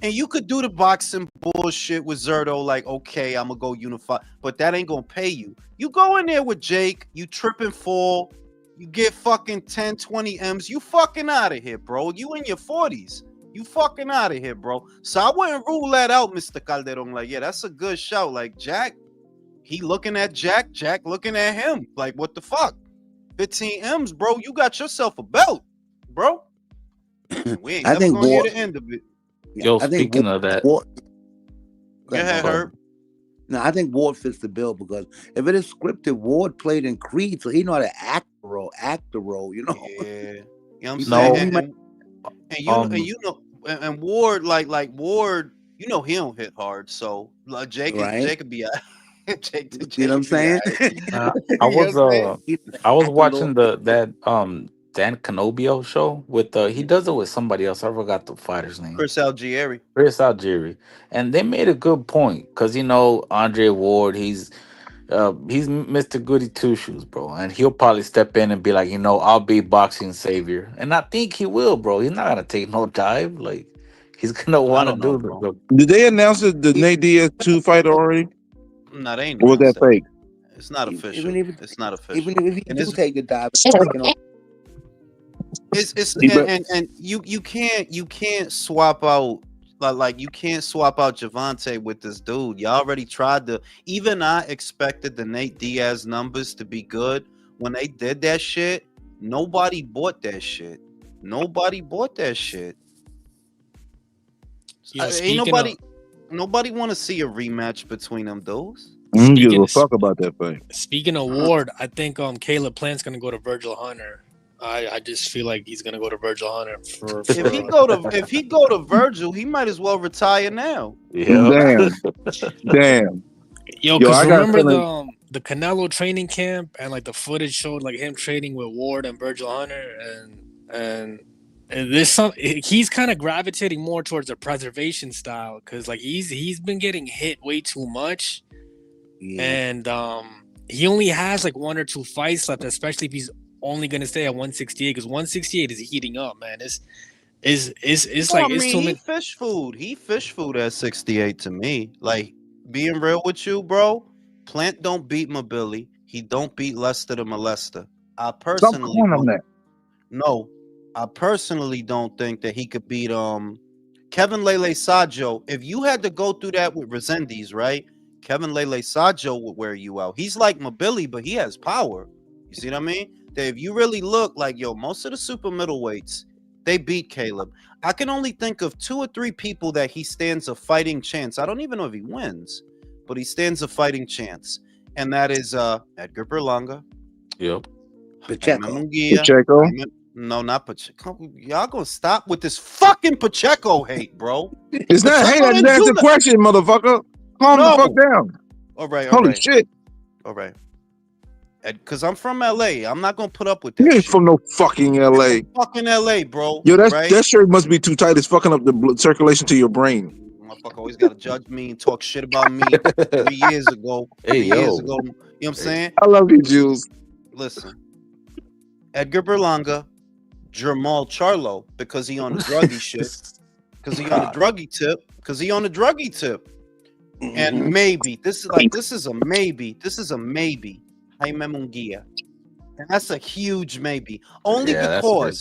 Speaker 1: And you could do the boxing bullshit with Zerto, like, okay, I'm gonna go unify, but that ain't gonna pay you. You go in there with Jake, you trip and fall, you get fucking 10, 20 M's, you fucking out of here, bro. You in your 40s. You fucking out of here, bro. So I wouldn't rule that out, Mr. Calderon. Like, yeah, that's a good shout. Like, Jack, he looking at Jack looking at him. Like, what the fuck? 15 M's, bro. You got yourself a belt, bro. We ain't
Speaker 3: I
Speaker 1: never
Speaker 3: think
Speaker 1: gonna hear
Speaker 3: Ward.
Speaker 1: the end of it.
Speaker 2: Yo,
Speaker 3: I think
Speaker 2: speaking of that,
Speaker 3: Ward.
Speaker 1: Go ahead, Herb.
Speaker 3: No, I think Ward fits the bill because if it is scripted, Ward played in Creed, so he know how to act the role, you know.
Speaker 1: Yeah. You know what I'm
Speaker 3: You
Speaker 1: saying?
Speaker 3: he might-
Speaker 1: And Ward, like Ward, you know he don't hit hard. So like Jake
Speaker 3: right?
Speaker 1: could be Jake
Speaker 3: You know what I'm saying?
Speaker 2: I
Speaker 1: You know what I'm saying?
Speaker 3: He
Speaker 2: I was
Speaker 3: act a little.
Speaker 2: watching that Dan Canobio show with he does it with somebody else. I forgot the fighter's name.
Speaker 1: Chris Algieri.
Speaker 2: Chris Algieri, and they made a good point because Andre Ward, he's Mr. Goody Two Shoes, bro, and he'll probably step in and be like, I'll be boxing savior, and I think he will, bro. He's not gonna take no dive, like he's gonna
Speaker 1: I
Speaker 2: want to
Speaker 1: don't know,
Speaker 2: do
Speaker 1: bro.
Speaker 5: Did they announce the Nate Diaz 2 fight already?
Speaker 1: No, they ain't
Speaker 5: Or was that
Speaker 1: announced that.
Speaker 5: fake?
Speaker 1: It's not official.
Speaker 3: Even if
Speaker 1: It's not official.
Speaker 3: even if he
Speaker 1: And
Speaker 3: do
Speaker 1: it's
Speaker 3: take the dive, it's taking off.
Speaker 1: it's
Speaker 5: He bet-
Speaker 1: and you can't swap out like you can't swap out Javante with this dude. You already tried to. Even I expected the Nate Diaz numbers to be good when they did that shit. Nobody bought that shit. Nobody bought that shit.
Speaker 4: Yo,
Speaker 1: Ain't
Speaker 4: speaking
Speaker 1: nobody want to see a rematch between them dudes.
Speaker 5: I don't give
Speaker 4: Speaking
Speaker 5: a
Speaker 4: of-
Speaker 5: fuck about that fight.
Speaker 4: Speaking of Ward, I think Caleb Plant's gonna go to Virgil Hunter. I just feel like he's gonna go to Virgil Hunter for
Speaker 1: If he go to Virgil, he might as well retire now.
Speaker 2: Yeah.
Speaker 5: Damn.
Speaker 4: Yo,
Speaker 5: Yo,
Speaker 4: because
Speaker 5: I got a
Speaker 4: remember
Speaker 5: feeling-
Speaker 4: the Canelo training camp and like the footage showed like him training with Ward and Virgil Hunter and there's he's kind of gravitating more towards a preservation style because like he's been getting hit way too much
Speaker 3: Yeah.
Speaker 4: and he only has like 1 or 2 fights left, especially if he's only gonna stay at 168 because 168 is heating up, man. It's like it's too
Speaker 1: he
Speaker 4: many.
Speaker 1: fish food. He fish food at 68 to me. Like being real with you, bro. Plant don't beat Mobili. He don't beat Lester the Molester. I
Speaker 5: Stop
Speaker 1: personally
Speaker 5: calling him that.
Speaker 1: no. I personally don't think that he could beat Kevin Lele Sajo. If you had to go through that with Resendiz, right? Kevin Lele Sajo would wear you out. He's like Mobili, but he has power. You see what I mean? That if you really look like most of the super middleweights, they beat Caleb. I can only think of 2 or 3 people that he stands a fighting chance. I don't even know if he wins, but he stands a fighting chance. And that is Edgar Berlanga.
Speaker 2: Yep.
Speaker 3: Pacheco.
Speaker 1: Jaime Munguia.
Speaker 5: Pacheco?
Speaker 1: No, not Pacheco. Y'all gonna stop with this fucking Pacheco hate, bro.
Speaker 5: It's not
Speaker 1: Pacheco
Speaker 5: hate. I
Speaker 1: didn't
Speaker 5: just asked
Speaker 1: do
Speaker 5: the question, motherfucker. Calm the
Speaker 1: No.
Speaker 5: fuck down.
Speaker 1: All right,
Speaker 5: Holy shit.
Speaker 1: all right. Because I'm from LA. I'm not gonna put up with
Speaker 5: You
Speaker 1: that
Speaker 5: ain't
Speaker 1: shit.
Speaker 5: from no fucking
Speaker 1: I'm
Speaker 5: LA.
Speaker 1: from fucking LA, bro.
Speaker 5: Yo,
Speaker 1: Right?
Speaker 5: that shirt must be too tight. It's fucking up the blood circulation to your brain.
Speaker 1: Motherfucker always gotta judge me and talk shit about me 3 years ago.
Speaker 2: Hey,
Speaker 1: 3 years
Speaker 2: yo.
Speaker 1: ago. You know what I'm
Speaker 2: Hey.
Speaker 1: saying?
Speaker 5: I love you, Jules.
Speaker 1: Listen, Edgar Berlanga, Jamal Charlo, because he on the druggy shit. Because he on the
Speaker 2: God.
Speaker 1: druggy tip. Because he on the druggy tip. And
Speaker 3: Mhm.
Speaker 1: maybe this is a maybe. This is a maybe. Jaime Munguia. And that's a huge maybe.
Speaker 2: Yeah, that's big.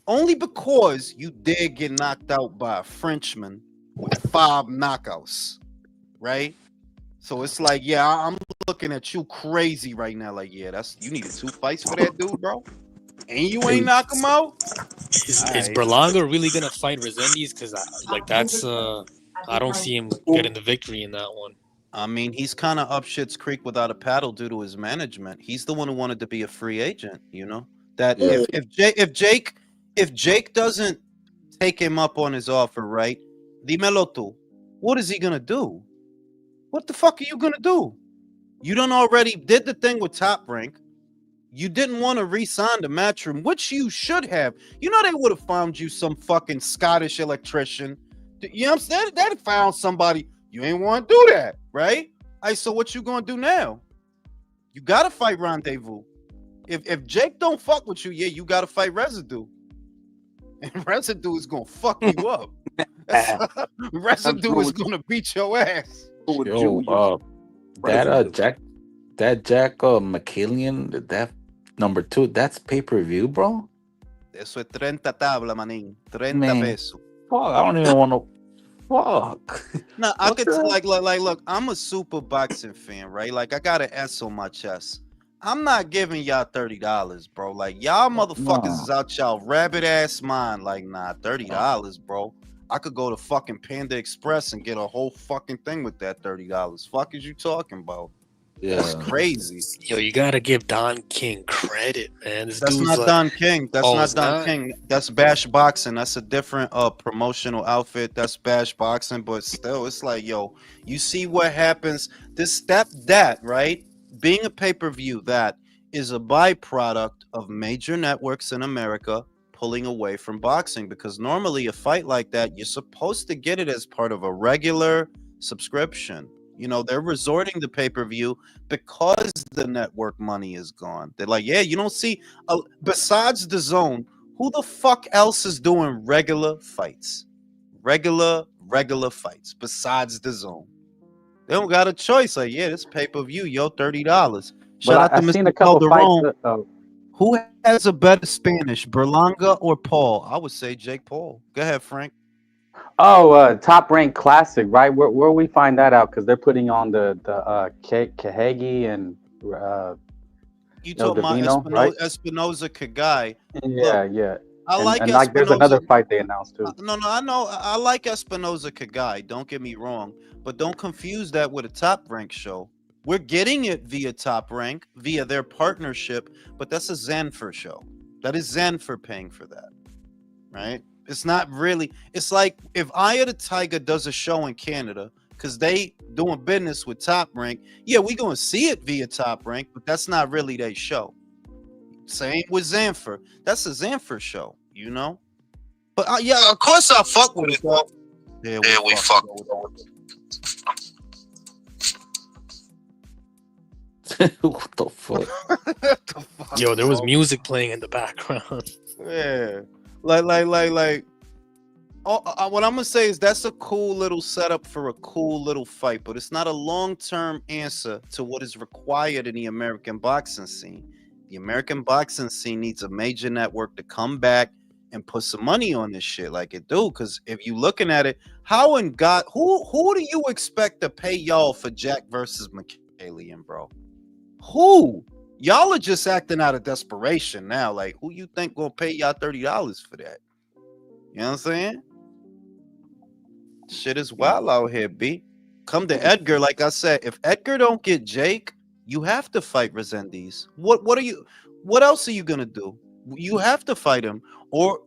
Speaker 1: Only because you did get knocked out by a Frenchman with 5 knockouts, right? So it's like, yeah, I'm looking at you crazy right now. Like, yeah, you needed 2 fights for that dude, bro, and you ain't knock him out.
Speaker 4: Is
Speaker 1: Alright.
Speaker 4: Berlanga really gonna fight Resendiz? Because I don't see him getting the victory in that one.
Speaker 1: I mean, he's kind of up shit's creek without a paddle due to his management. He's the one who wanted to be a free agent. You know that
Speaker 2: Yeah.
Speaker 1: if Jake doesn't take him up on his offer, right? Dímelo tú. What is he gonna do? What the fuck are you gonna do? You done already did the thing with Top Rank. You didn't want to re-sign the Matchroom, which you should have. You know they would have found you some fucking Scottish electrician. You know what I'm saying? They'd found somebody. You ain't want to do that, right? So what you gonna do now? You gotta fight Rendezvous. If Jake don't fuck with you, yeah, you gotta fight Residue. And Residue is gonna fuck you up. Residue is gonna beat your ass.
Speaker 2: Yo, Jack McKillian, that number 2, that's pay-per-view, bro.
Speaker 1: Eso es 30 tabla, manín. 30
Speaker 2: Man.
Speaker 1: pesos.
Speaker 2: Fuck, I don't even want to. Fuck.
Speaker 1: No, I
Speaker 2: What
Speaker 1: could
Speaker 2: the-
Speaker 1: look, I'm a super boxing fan, right? Like I got an S on my chest. I'm not giving y'all $30, bro. Like y'all motherfuckers is out y'all rabbit ass mind. Like, nah, $30, bro. I could go to fucking Panda Express and get a whole fucking thing with that $30. Fuck is you talking about? That's
Speaker 2: Yeah.
Speaker 1: crazy.
Speaker 4: Yo, you gotta give Don King credit, man. This
Speaker 1: That's
Speaker 4: dude's
Speaker 1: not
Speaker 4: like,
Speaker 1: Don King. That's
Speaker 4: Oh,
Speaker 1: not
Speaker 4: it's
Speaker 1: Don
Speaker 4: not?
Speaker 1: King. That's Bash Boxing. That's a different promotional outfit. That's Bash Boxing, but still, it's like, yo, you see what happens. That right, being a pay-per-view, that is a byproduct of major networks in America pulling away from boxing, because normally a fight like that, you're supposed to get it as part of a regular subscription. You know, they're resorting to pay-per-view because the network money is gone. They're like, yeah, you don't see besides the zone, who the fuck else is doing regular fights? Regular fights besides the zone. They don't got a choice. Like, yeah, this pay-per-view, yo, $30. Shout out to
Speaker 6: I've seen
Speaker 1: Mr.
Speaker 6: a couple fights.
Speaker 1: Calderon. Who has a better Spanish, Berlanga or Paul? I would say Jake Paul. Go ahead, Frank.
Speaker 6: Top Rank Classic, right? Where we find that out? Because they're putting on the Kahegi and
Speaker 1: You
Speaker 6: El
Speaker 1: talking about
Speaker 6: Davino, right?
Speaker 1: Espinoza Kagai.
Speaker 6: Yeah,
Speaker 1: Look,
Speaker 6: yeah.
Speaker 1: I like
Speaker 6: And like there's
Speaker 1: Espinoza.
Speaker 6: another fight they announced too.
Speaker 1: No, I know. I like Espinoza Kagai. Don't get me wrong, but don't confuse that with a Top Rank show. We're getting it via Top Rank, via their partnership, but that's a Zanfer show. That is Zanfer paying for that, right? It's not really. It's like if Eye of the Tiger does a show in Canada because they doing business with Top Rank. Yeah, we gonna see it via Top Rank, but that's not really their show. Same with Zanfer. That's a Zanfer show, you know. But yeah, of course I fuck with it. Though. Yeah, we fuck with it.
Speaker 2: What the fuck?
Speaker 1: What the fuck,
Speaker 4: Yo, there was
Speaker 1: bro?
Speaker 4: music playing in the background.
Speaker 1: Yeah, like. Oh, what I'm gonna say is that's a cool little setup for a cool little fight, but it's not a long-term answer to what is required in the American boxing scene. The American boxing scene needs a major network to come back and put some money on this shit like it do. Because if you looking at it, how in God, who do you expect to pay y'all for Jack versus McKallian, bro? Who? Y'all are just acting out of desperation now. Like, who you think gonna pay y'all $30 for that? You know what I'm saying? Shit is wild out here, B. Come to Edgar, like I said. If Edgar don't get Jake, you have to fight Resendiz. What else are you gonna do? You have to fight him. Or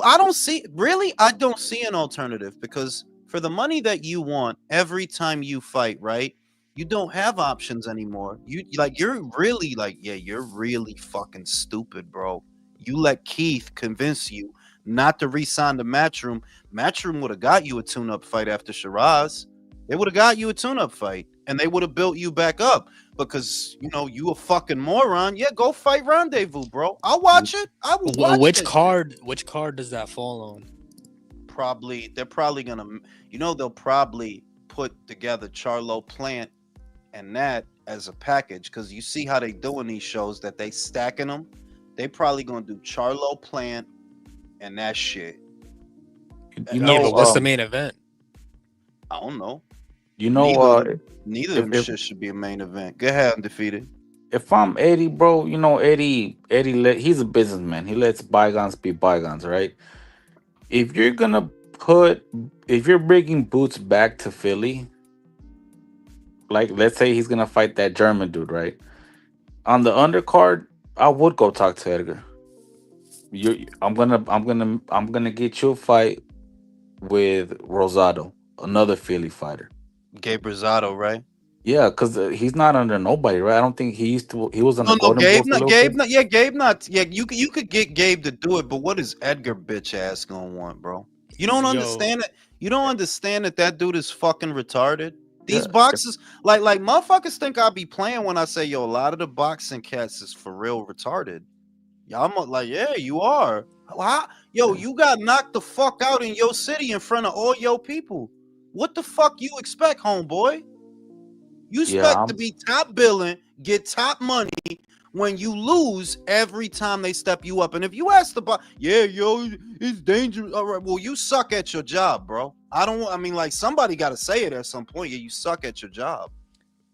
Speaker 1: I don't see an alternative, because for the money that you want every time you fight, right? You don't have options anymore. You're really you're really fucking stupid, bro. You let Keith convince you not to re-sign the Matchroom. Matchroom would have got you a tune-up fight after Shiraz. They would have got you a tune-up fight, and they would have built you back up because you a fucking moron. Yeah, go fight Rendezvous, bro. I'll watch it. I will watch
Speaker 4: Which
Speaker 1: it.
Speaker 4: card? Which card does that fall on?
Speaker 1: They're probably gonna, they'll probably put together Charlo Plant and that as a package because you see how they doing these shows that they stacking them. They probably gonna do Charlo Plant and that shit.
Speaker 2: You
Speaker 4: Yeah,
Speaker 2: know,
Speaker 4: but what's the main event?
Speaker 1: I don't know.
Speaker 2: you know,
Speaker 1: Neither of them shit should be a main event. Go ahead, Undefeated.
Speaker 2: if I'm Eddie, bro, Eddie, he's a businessman. He lets bygones be bygones, right? If you're bringing Boots back to Philly, like let's say he's gonna fight that German dude, right? On the undercard, I would go talk to Edgar. I'm gonna get you a fight with Rosado, another Philly fighter.
Speaker 1: Gabe Rosado, right?
Speaker 2: Yeah, because he's not under nobody, right? I don't think he used to. He was on the
Speaker 1: No,
Speaker 2: Golden
Speaker 1: Gabe,
Speaker 2: Boy for a little
Speaker 1: Gabe,
Speaker 2: bit.
Speaker 1: yeah, Gabe, not, yeah. You could get Gabe to do it, but what is Edgar bitch ass gonna want, bro? You don't understand it. You don't understand that dude is fucking retarded. These
Speaker 2: Yeah.
Speaker 1: boxes, like motherfuckers think I be playing when I say, yo, a lot of the boxing cats is for real retarded. Yeah, I'm like, yeah, you are. Yo, you got knocked the fuck out in your city in front of all your people. What the fuck you expect, homeboy? You expect to be top billing, get top money when you lose every time they step you up. And if you ask the boss, yeah, yo, it's dangerous. All right, well, you suck at your job, bro. Somebody got to say it at some point. Yeah, you suck at your job.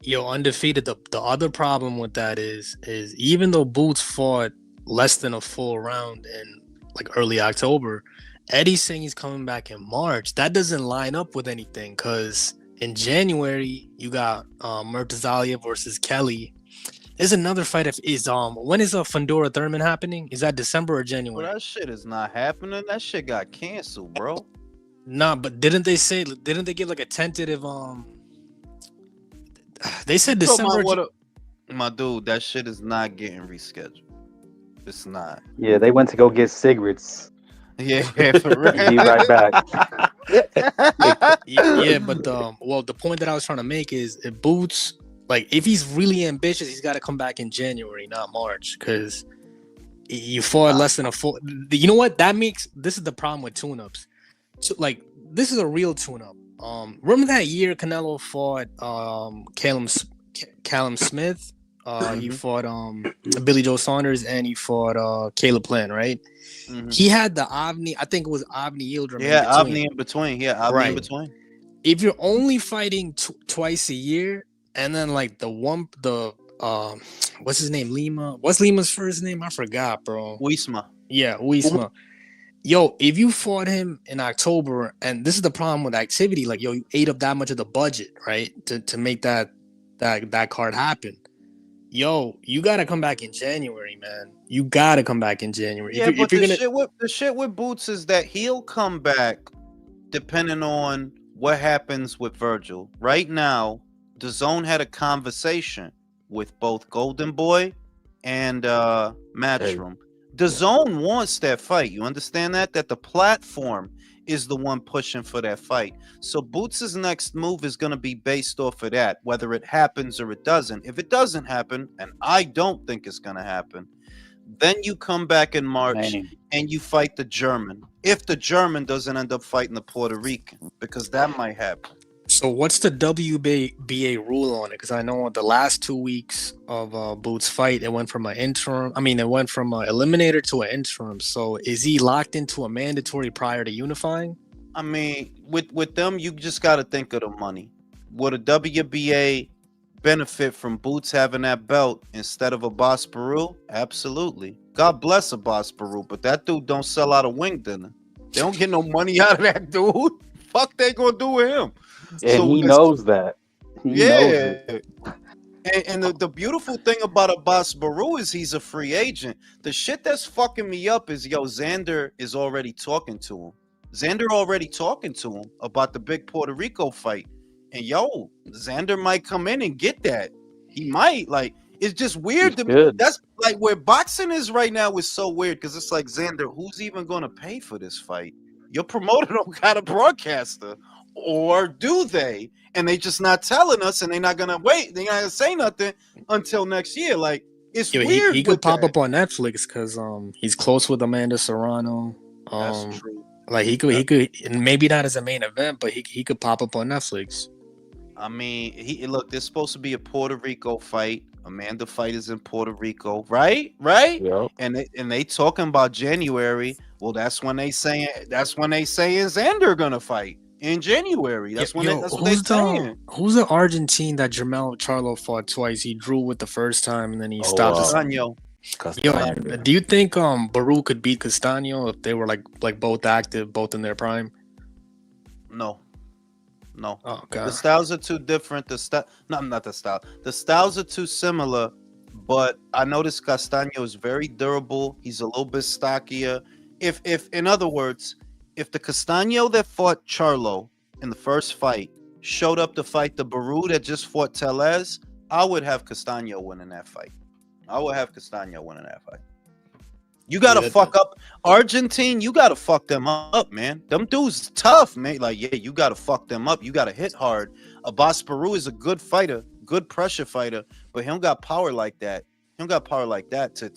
Speaker 4: Yo, Undefeated. The other problem with that is even though Boots fought less than a full round in like early October, Eddie's saying he's coming back in March. That doesn't line up with anything because in January you got Murtazalia versus Kelly. There's another fight. When is Fundora Thurman happening? Is that December or January?
Speaker 1: Well, that shit is not happening. That shit got canceled, bro.
Speaker 4: Nah, but didn't they give like a tentative they said December.
Speaker 1: My dude, that shit is not getting rescheduled. It's not.
Speaker 6: Yeah, they went to go get cigarettes.
Speaker 1: Yeah, for real.
Speaker 6: Be right back.
Speaker 4: Yeah, but the point that I was trying to make is if Boots, like, if he's really ambitious, he's got to come back in January, not March, because you fought less than a full. You know what? This is the problem with tune-ups. So, like, this is a real tune-up. Remember that year Canelo fought Callum Smith? He fought Billy Joe Saunders and he fought Caleb Plant, right? He had the Avni, I think it was Avni Yildirim.
Speaker 1: Yeah, Avni in between. Yeah, Avni in between.
Speaker 4: If you're only fighting twice a year, and then like what's his name? Lima. What's Lima's first name? I forgot, bro.
Speaker 1: Wisma.
Speaker 4: Yeah, Wisma. Yo, if you fought him in October, and this is the problem with activity, like, yo, you ate up that much of the budget, right, to make that card happen. Yo, you gotta come back in January, man. You gotta come back in January.
Speaker 1: Yeah, but the shit with Boots is that he'll come back depending on what happens with Virgil. Right now, DAZN had a conversation with both Golden Boy and Matchroom. DAZN wants that fight. You understand that? That the platform is the one pushing for that fight. So Boots' next move is going to be based off of that, whether it happens or it doesn't. If it doesn't happen, and I don't think it's going to happen, then you come back in March and you fight the German. If the German doesn't end up fighting the Puerto Rican, because that might happen.
Speaker 4: So what's the WBA rule on it? Because I know the last 2 weeks of Boots' fight, it went from an eliminator to an interim. So is he locked into a mandatory prior to unifying?
Speaker 1: I mean, with them, you just got to think of the money. Would a WBA benefit from Boots having that belt instead of a Boss Peru? Absolutely. God bless a Boss Peru, but that dude don't sell out a wing dinner. They don't get no money out of that dude. Fuck they gonna do with him?
Speaker 6: And so he knows that. He knows it.
Speaker 1: And the beautiful thing about a Boss Baru is he's a free agent. The shit that's fucking me up is, Xander is already talking to him. Xander already talking to him about the big Puerto Rico fight. And Xander might come in and get that. He might. Like, it's just weird to me.
Speaker 6: Good.
Speaker 1: That's like where boxing is right now is so weird because it's like, Xander, who's even going to pay for this fight? Your promoter don't got a broadcaster, or do they? And they just not telling us, and they're not gonna wait. They're not gonna say nothing until next year. Like, it's
Speaker 4: Yo,
Speaker 1: weird.
Speaker 4: he could
Speaker 1: with
Speaker 4: pop
Speaker 1: that.
Speaker 4: up on Netflix because he's close with Amanda Serrano.
Speaker 1: That's true.
Speaker 4: Like he could, and maybe not as a main event, but he could pop up on Netflix.
Speaker 1: I mean, look. There's supposed to be a Puerto Rico fight. Amanda fight is in Puerto Rico, right?
Speaker 2: Yep.
Speaker 1: And they talking about January. Well, that's when they saying Xander gonna fight in January. That's when that's what they saying.
Speaker 4: Who's the Argentine that Jermell Charlo fought twice? He drew with the first time and then he stopped.
Speaker 1: Castaño.
Speaker 4: Yo, do you think Baru could beat Castaño if they were like both active, both in their prime?
Speaker 1: No.
Speaker 4: Oh god.
Speaker 1: The styles are too different. Not the style. The styles are too similar, but I noticed Castaño is very durable. He's a little bit stockier. If in other words, if the Castaño that fought Charlo in the first fight showed up to fight the Baru that just fought Tellez, I would have Castaño winning that fight. You gotta fuck up Argentine. You gotta fuck them up, man. Them dudes tough, man. Like, yeah, you gotta fuck them up. You gotta hit hard. Abbas Peru is a good fighter, good pressure fighter, but he don't got power like that. He don't got power like that to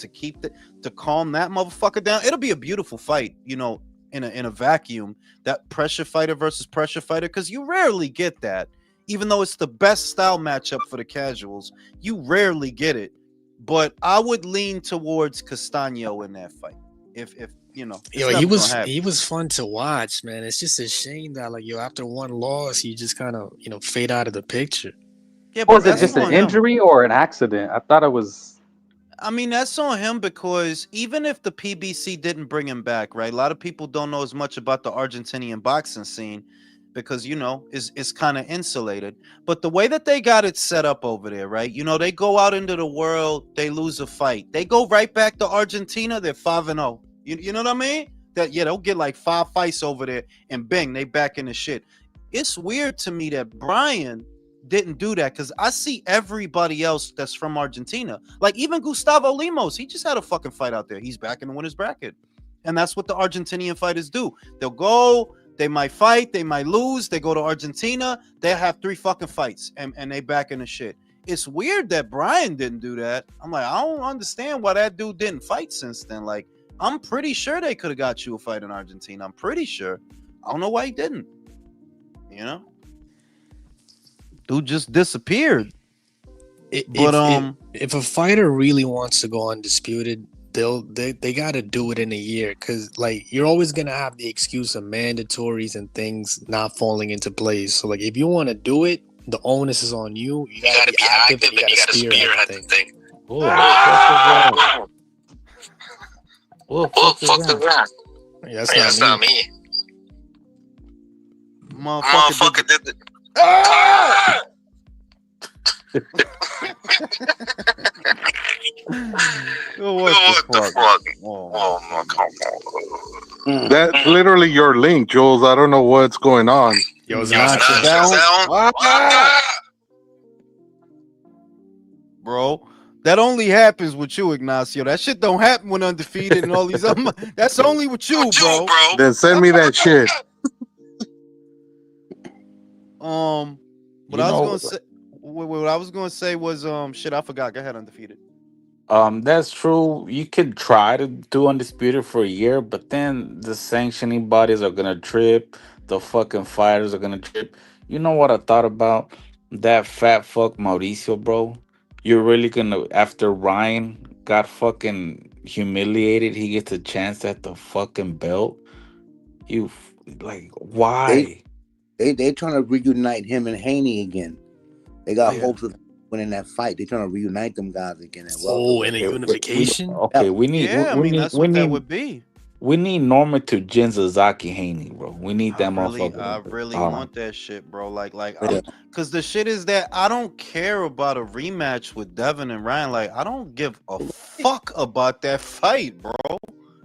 Speaker 1: calm that motherfucker down. It'll be a beautiful fight, in a vacuum. That pressure fighter versus pressure fighter, because you rarely get that. Even though it's the best style matchup for the casuals, you rarely get it. But I would lean towards Castaño in that fight. If
Speaker 4: he was fun to watch, man. It's just a shame that after one loss, he just kind of fade out of the picture.
Speaker 1: Yeah, but
Speaker 6: was it just an injury or an accident? I thought it was.
Speaker 1: I mean, that's on him because even if the PBC didn't bring him back, right? A lot of people don't know as much about the Argentinian boxing scene because it's kind of insulated. But the way that they got it set up over there, right? They go out into the world, they lose a fight, they go right back to Argentina, they're 5-0. You know what I mean? They'll get like 5 fights over there, and bang, they back in the shit. It's weird to me that Brian didn't do that because I see everybody else that's from Argentina, like even Gustavo Limos, he just had a fucking fight out there. He's back in the winner's bracket, and that's what the Argentinian fighters do. They'll go. They might fight, they might lose, they go to Argentina, they have 3 fucking fights and they back in the shit. It's weird that Brian didn't do that. I'm like, I don't understand why that dude didn't fight since then. Like, I'm pretty sure they could have got you a fight in Argentina. I'm pretty sure. I don't know why he didn't. Dude just disappeared.
Speaker 4: If a fighter really wants to go undisputed, they gotta do it in a year, because you're always gonna have the excuse of mandatories and things not falling into place. So if you want to do it, the onus is on you. You gotta be active and you gotta spearhead the thing.
Speaker 2: What the fuck is that?
Speaker 4: Yeah, that's not me.
Speaker 1: Motherfucker did the... What the fuck? Oh my God.
Speaker 7: That's literally your link, Jules. I don't know what's going on.
Speaker 4: Yo, it's not
Speaker 1: bro. That only happens with you, Ignacio. That shit don't happen when undefeated and all these other. That's only with you, bro.
Speaker 7: Then send me that shit.
Speaker 1: What I was gonna say was shit. I forgot. Go ahead, undefeated.
Speaker 2: That's true. You could try to do undisputed for a year, but then the sanctioning bodies are gonna trip. The fucking fighters are gonna trip. You know what I thought about? That fat fuck Mauricio, bro. You're really gonna, after Ryan got fucking humiliated, he gets a chance at the fucking belt. Why?
Speaker 3: They trying to reunite him and Haney again. They got hopes of winning that fight. They trying to reunite them guys again as well.
Speaker 4: In a unification.
Speaker 2: We need.
Speaker 1: That's what that would be.
Speaker 2: We need Norman to Jin Sasaki Haney, bro. We need that motherfucker.
Speaker 1: I really want that shit, bro. Because the shit is that I don't care about a rematch with Devin and Ryan. Like, I don't give a fuck about that fight, bro.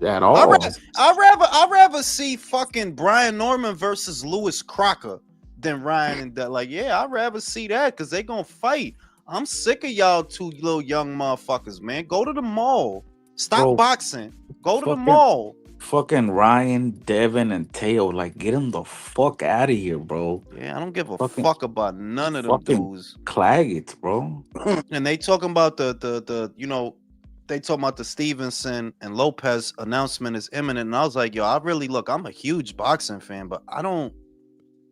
Speaker 2: At all.
Speaker 1: I'd rather see fucking Brian Norman versus Lewis Crocker than Ryan and that. Like, yeah, I'd rather see that because they gonna fight. I'm sick of y'all two little young motherfuckers, man. Go to the mall. Stop
Speaker 2: Bro,
Speaker 1: boxing. Go to the
Speaker 2: fucking
Speaker 1: mall.
Speaker 2: fucking Ryan, Devin, and Teo, like get them the fuck out of here, bro.
Speaker 1: Yeah, I don't give a
Speaker 2: Fucking
Speaker 1: fuck about none of them
Speaker 2: fucking
Speaker 1: dudes.
Speaker 2: Claggett, bro.
Speaker 1: And they talking about the they talking about the Stevenson and Lopez announcement is imminent. And I was like, yo, I really look, I'm a huge boxing fan, but I don't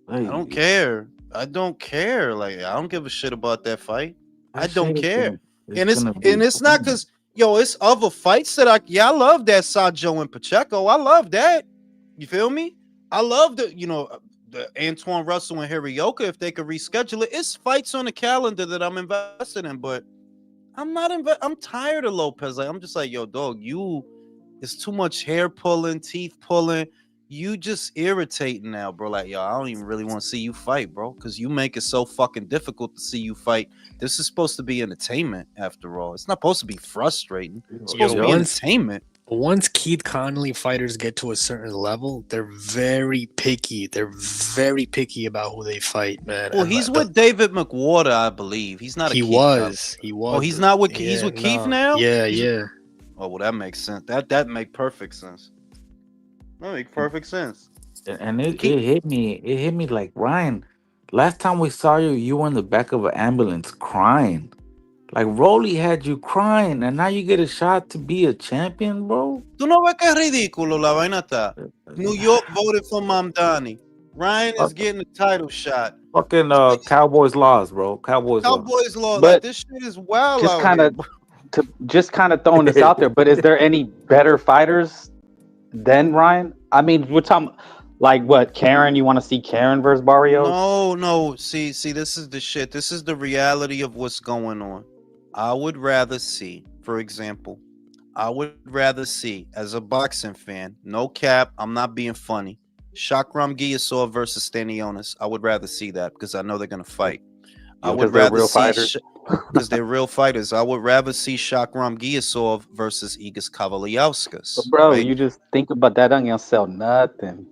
Speaker 2: Like,
Speaker 1: care. I don't care. Like, I don't give a shit about that fight.
Speaker 2: that
Speaker 1: I don't
Speaker 2: shit is
Speaker 1: care.
Speaker 2: it's
Speaker 1: And
Speaker 2: gonna be
Speaker 1: it's not
Speaker 2: boom.
Speaker 1: because it's other fights that I love that Sajo and Pacheco. I love that. You feel me? I love the Antoine Russell and Hirioka if they could reschedule it. It's fights on the calendar that I'm invested in, but I'm tired of Lopez. Like, I'm just like, yo, dog, it's too much hair pulling, teeth pulling. You just irritating now, bro. Like, yo, I don't even really want to see you fight, bro, because you make it so fucking difficult to see you fight. This is supposed to be entertainment, after all. It's not supposed to be frustrating. It's supposed to be entertainment.
Speaker 4: Once Keith Connolly fighters get to a certain level, they're very picky. They're very picky about who they fight, man.
Speaker 1: Well, he's with David McWater, I believe. He's not.
Speaker 4: He was.
Speaker 1: Oh, he's not with. He's with Keith now.
Speaker 4: Yeah.
Speaker 1: Oh, well, that makes sense. That make perfect sense. That makes perfect sense.
Speaker 2: And it hit me. It hit me like, Ryan, last time we saw you, you were in the back of an ambulance crying. Like, Rolly had you crying, and now you get a shot to be a champion, bro.
Speaker 1: Tú no ves que es ridículo la vaina está. New York voted for Mamdani. Ryan is getting a title shot.
Speaker 2: Fucking Cowboys laws, bro. Cowboys
Speaker 1: law.
Speaker 6: But
Speaker 1: like, this shit is wild.
Speaker 6: Just kind of throwing this out there. But is there any better fighters than Ryan? I mean, we're talking like what? Karen? You want to see Karen versus Barrios?
Speaker 1: No. See, this is the shit. This is the reality of what's going on. I would rather see, for example, as a boxing fan, no cap, I'm not being funny, Shakram Giyasov versus Stanionis. I would rather see that because I know they're going to fight. I would rather see, because they're real fighters. I would rather see Shakram Giyasov versus Igis Kavaliauskas.
Speaker 6: Bro, right? You just think about that, ain't gonna sell nothing.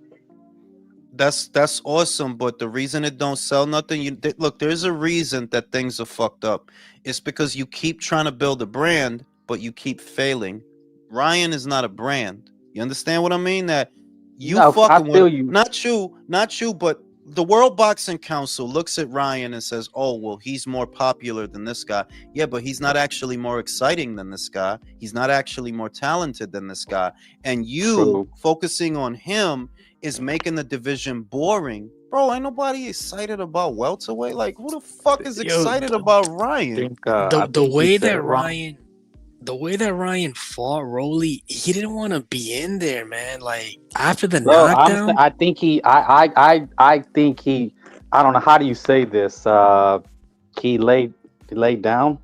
Speaker 1: That's awesome, but the reason it don't sell nothing, look, there's a reason that things are fucked up. It's because you keep trying to build a brand, but you keep failing. Ryan is not a brand. You understand what I mean? That you fucking with you. Not you, but the World Boxing Council looks at Ryan and says, oh, well, he's more popular than this guy. Yeah, but he's not actually more exciting than this guy. He's not actually more talented than this guy. And you focusing on him is making the division boring. Bro, ain't nobody excited about welterweight. Like, who the fuck is excited about Ryan?
Speaker 4: The way that Ryan fought Rolly, he didn't want to be in there, man. Like, after the knockdown,
Speaker 6: honestly, I think he I don't know, how do you say this? He laid down.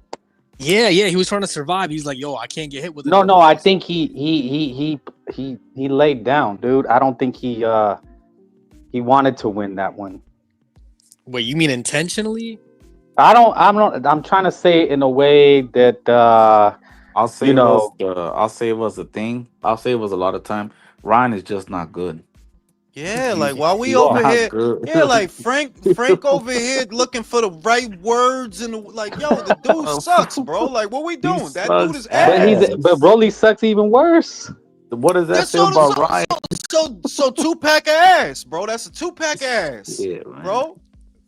Speaker 4: Yeah, he was trying to survive. He's like, yo, I can't get hit with it.
Speaker 6: No, I think he laid down, dude. I don't think he wanted to win that one.
Speaker 4: Wait, you mean intentionally?
Speaker 6: I'm trying to say it in a way that
Speaker 2: I'll say it was a thing. I'll say it was a lot of time. Ryan is just not good.
Speaker 1: Yeah, like while we over here, yeah, like Frank over here looking for the right words and like, yo, the dude sucks, bro. Like, what we doing? That dude is ass.
Speaker 6: But Rolly sucks even worse.
Speaker 2: What does that say about Ryan?
Speaker 1: So 2-pack of ass, bro. That's a 2-pack of ass, bro.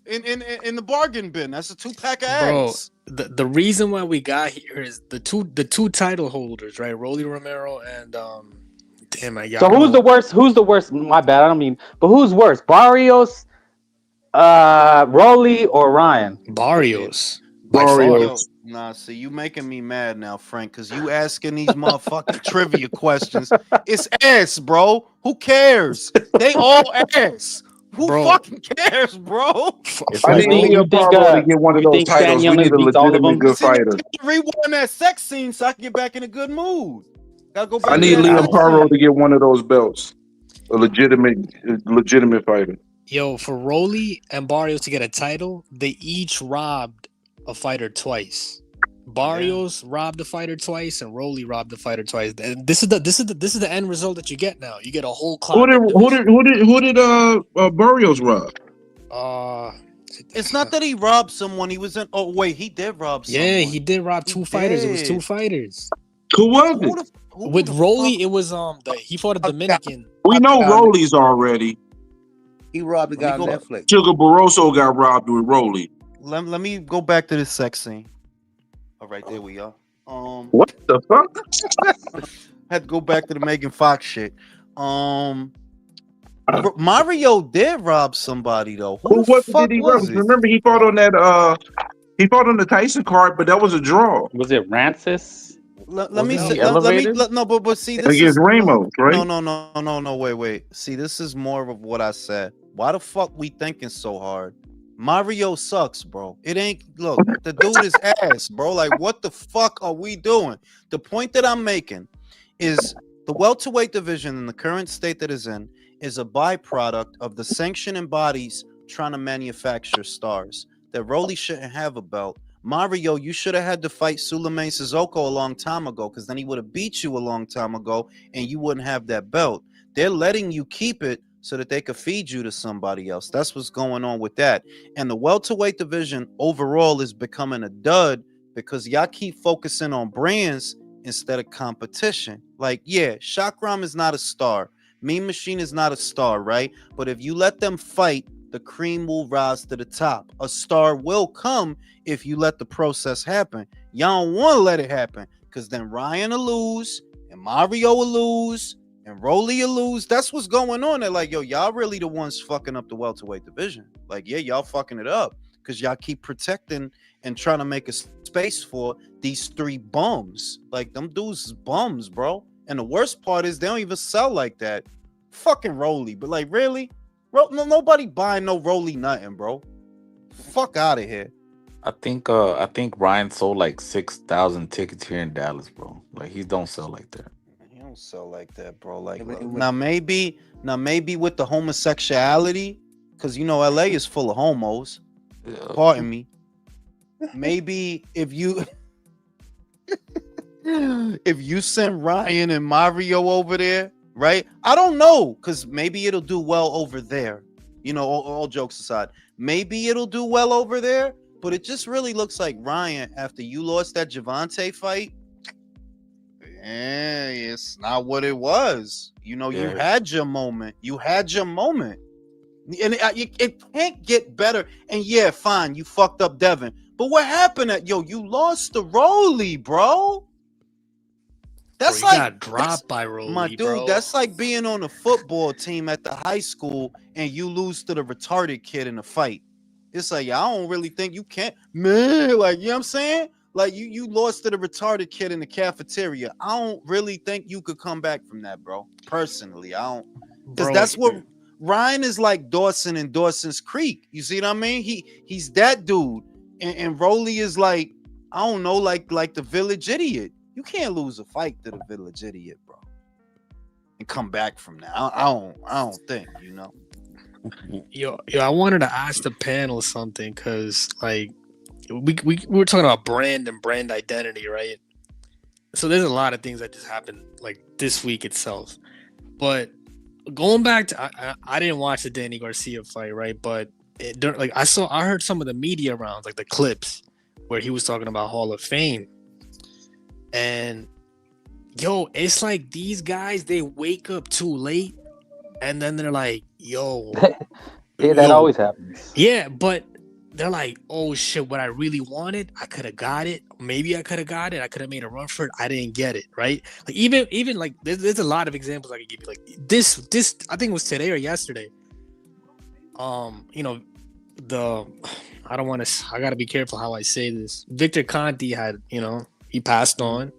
Speaker 1: In the bargain bin, that's a 2-pack of ass.
Speaker 4: Bro, the reason why we got here is the two title holders, right? Rolly Romero and
Speaker 6: So who's the worst? Who's the worst? My bad. I don't mean. But who's worse? Barrios, Rolly, or Ryan?
Speaker 4: Barrios.
Speaker 1: Nah, see, you making me mad now, Frank, because you asking these motherfucking trivia questions. It's ass, bro. Who cares? They all ass. Who fucking cares, bro?
Speaker 5: I need Liam Bravo to get one of those titles. We need a legitimate good fighter.
Speaker 1: Rewind that sex scene so I can get back in a good mood. Gotta go back.
Speaker 5: I need Liam Bravo to get one of those belts. A legitimate fighter.
Speaker 4: Yo, for Rolly and Barrios to get a title, they each robbed a fighter twice. Barrios robbed the fighter twice, and Rolly robbed the fighter twice. And this is the end result that you get now. You get a whole clock.
Speaker 5: Who did Barrios rob?
Speaker 1: It's not that he robbed someone. He was in. Oh wait, he did rob someone.
Speaker 4: Yeah, he did rob two fighters. It was two fighters.
Speaker 5: Who was
Speaker 1: Who
Speaker 5: it?
Speaker 4: With
Speaker 1: the
Speaker 4: Rolly,
Speaker 1: fuck?
Speaker 4: it was he fought a Dominican.
Speaker 5: We know Rolly's already.
Speaker 3: He robbed the
Speaker 1: Let me
Speaker 3: guy on
Speaker 1: go-
Speaker 3: Netflix.
Speaker 5: Sugar Barroso got robbed with Rolly.
Speaker 1: Let me go back to this sex scene. All right, there we are.
Speaker 5: What the fuck?
Speaker 1: Had to go back to the Megan Fox shit. Mario did rob somebody though. Who the
Speaker 5: What
Speaker 1: fuck
Speaker 5: did he
Speaker 1: was
Speaker 5: rob?
Speaker 1: it?
Speaker 5: Remember he fought on that he fought on the Tyson card, but that was a draw
Speaker 6: Was it Rancis?
Speaker 1: Let
Speaker 6: Was
Speaker 1: me
Speaker 6: it
Speaker 1: say.
Speaker 6: the elevator?
Speaker 1: No, but see, this
Speaker 5: against
Speaker 1: is
Speaker 5: Ramos, right?
Speaker 1: no. Wait. See, this is more of what I said. Why the fuck we thinking so hard? Mario sucks, bro. It ain't. Look, the dude is ass, bro. Like, what the fuck are we doing? The point that I'm making is the welterweight division in the current state that is in is a byproduct of the sanctioning bodies trying to manufacture stars. That Rolly shouldn't have a belt. Mario, you should have had to fight Suleiman Sissoko a long time ago, because then he would have beat you a long time ago and you wouldn't have that belt. They're letting you keep it so that they could feed you to somebody else. That's what's going on with that. And the welterweight division overall is becoming a dud because y'all keep focusing on brands instead of competition. Like, yeah, Shakram is not a star. Mean Machine is not a star, right? But if you let them fight, the cream will rise to the top. A star will come if you let the process happen. Y'all don't want to let it happen because then Ryan will lose and Mario will lose and Rolly will lose. That's what's going on. They're like, yo, y'all really the ones fucking up the welterweight division. Like, yeah, y'all fucking it up because y'all keep protecting and trying to make a space for these three bums. Like, them dudes is bums, bro. And the worst part is they don't even sell like that. Fucking Rolly. But like, really? Nobody buying no Rolly nothing, bro. Fuck out of here.
Speaker 2: I think Ryan sold like 6,000 tickets here in Dallas, bro. Like he don't sell like that.
Speaker 1: He don't sell like that, bro. Like
Speaker 3: Yeah, but it
Speaker 1: now maybe with the homosexuality, because you know LA is full of homos.
Speaker 2: Yeah.
Speaker 1: Pardon me. Maybe if you send Ryan and Mario over there, right? I don't know, because maybe it'll do well over there. You know, all jokes aside, maybe it'll do well over there. But it just really looks like Ryan, after you lost that Javante fight, yeah, it's not what it was. You know, you had your moment. You had your moment. And it can't get better. And yeah, fine, you fucked up Devin. But what happened you lost to Rolly, bro. That's
Speaker 4: Bro, you
Speaker 1: like
Speaker 4: got dropped by Rolly,
Speaker 1: my dude,
Speaker 4: bro.
Speaker 1: that's like being on a football team at the high school and you lose to the retarded kid in a fight. It's like, I don't really think you can, man. Like, you know what I'm saying? Like, you lost to the retarded kid in the cafeteria. I don't really think you could come back from that, bro. Personally, I don't. Because that's what Ryan is like Dawson and Dawson's Creek. You see what I mean? He's that dude. And Rolly is like, I don't know, like the village idiot. You can't lose a fight to the village idiot, bro. And come back from that. I don't think, you know.
Speaker 4: Yo, I wanted to ask the panel something because, like, we were talking about brand and brand identity, right? So there's a lot of things that just happened, like, this week itself. But going back to, I didn't watch the Danny Garcia fight, right? But I heard some of the media rounds, like the clips where he was talking about Hall of Fame, and yo, it's like these guys, they wake up too late. And then they're like, yo.
Speaker 6: Yeah, that always happens.
Speaker 4: Yeah, but they're like, oh shit, what I really wanted, I could have got it. Maybe I could have got it. I could have made a run for it. I didn't get it, right? Like even like there's a lot of examples I could give you. Like this I think it was today or yesterday. You know, I gotta be careful how I say this. Victor Conti had, you know, he passed on.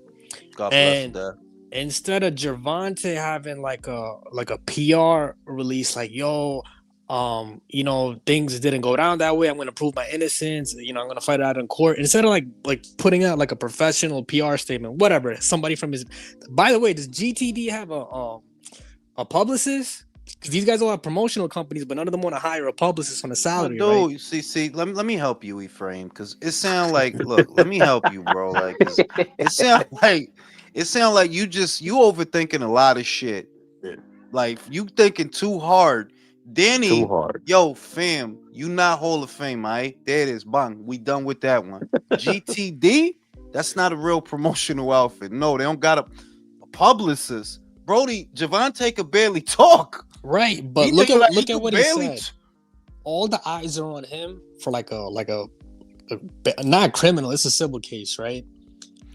Speaker 1: God bless that.
Speaker 4: Instead of Gervonta having like a PR release, like, yo, you know, things didn't go down that way. I'm gonna prove my innocence. You know, I'm gonna fight it out in court. Instead of like putting out like a professional PR statement, whatever. Somebody from his. By the way, does GTD have a publicist? Because these guys all have promotional companies, but none of them want to hire a publicist on a salary.
Speaker 1: Dude,
Speaker 4: right?
Speaker 1: see, let me help you, Ephraim, because it sounds like, look, let me help you, bro. Like, it sounds like you overthinking a lot of shit. Like, you thinking too hard. Danny,
Speaker 2: Too hard.
Speaker 1: yo, fam, you not Hall of Fame, all right? There it is. Bang. We done with that one. GTD, that's not a real promotional outfit. No, they don't got a publicist. Brody, Javante could barely talk.
Speaker 4: Right, but
Speaker 1: He
Speaker 4: look
Speaker 1: could-
Speaker 4: at
Speaker 1: he
Speaker 4: look at
Speaker 1: could
Speaker 4: what he
Speaker 1: barely
Speaker 4: said. All the eyes are on him for like a not a criminal. It's a civil case, right?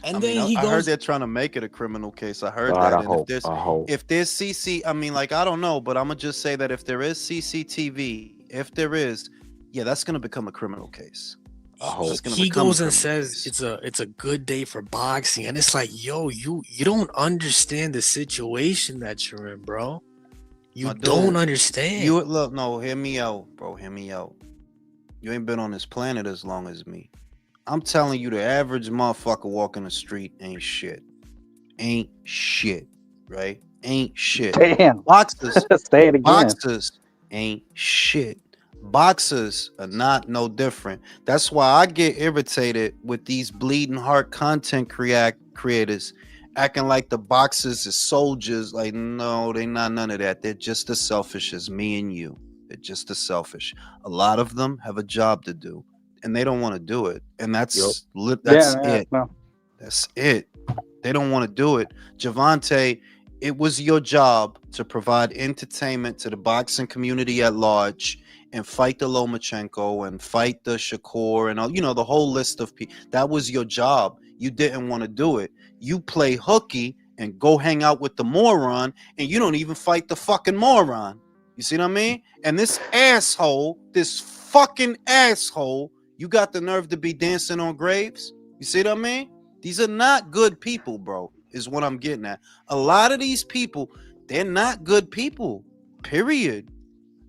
Speaker 4: And
Speaker 1: I
Speaker 4: then
Speaker 1: mean,
Speaker 4: he
Speaker 1: I heard
Speaker 4: goes.
Speaker 1: they're trying to make it a criminal case. I heard
Speaker 2: God,
Speaker 1: that.
Speaker 2: I
Speaker 1: And
Speaker 2: hope. I hope.
Speaker 1: if there's CC, I mean, like, I don't know, but I'm gonna just say that if there is CCTV, if there is, yeah, that's gonna become a criminal case.
Speaker 2: I hope.
Speaker 1: That's gonna
Speaker 4: He
Speaker 1: become a
Speaker 4: goes and
Speaker 1: criminal
Speaker 4: says
Speaker 1: case.
Speaker 4: it's a good day for boxing, and it's like, yo, you don't understand the situation that you're in, bro. You
Speaker 1: My dude,
Speaker 4: don't understand.
Speaker 1: You look, no, hear me out, bro. Hear me out. You ain't been on this planet as long as me. I'm telling you, the average motherfucker walking the street ain't shit. Ain't shit, right? Ain't shit.
Speaker 6: Damn.
Speaker 1: Boxers,
Speaker 6: Say it again.
Speaker 1: boxers ain't shit. Boxers are not no different. That's why I get irritated with these bleeding heart content creators acting like the boxers is soldiers. Like, no, they not none of that. They're just as selfish as me and you. They're just as selfish. A lot of them have a job to do, and they don't want to do it. And that's that's it.
Speaker 6: No.
Speaker 1: That's it. They don't want to do it. Javante, it was your job to provide entertainment to the boxing community at large and fight the Lomachenko and fight the Shakur and all, you know, the whole list of people. That was your job. You didn't want to do it. You play hooky and go hang out with the moron, and you don't even fight the fucking moron. You see what I mean? And this fucking asshole, you got the nerve to be dancing on graves? You see what I mean? These are not good people, bro, is what I'm getting at. A lot of these people, they're not good people, period.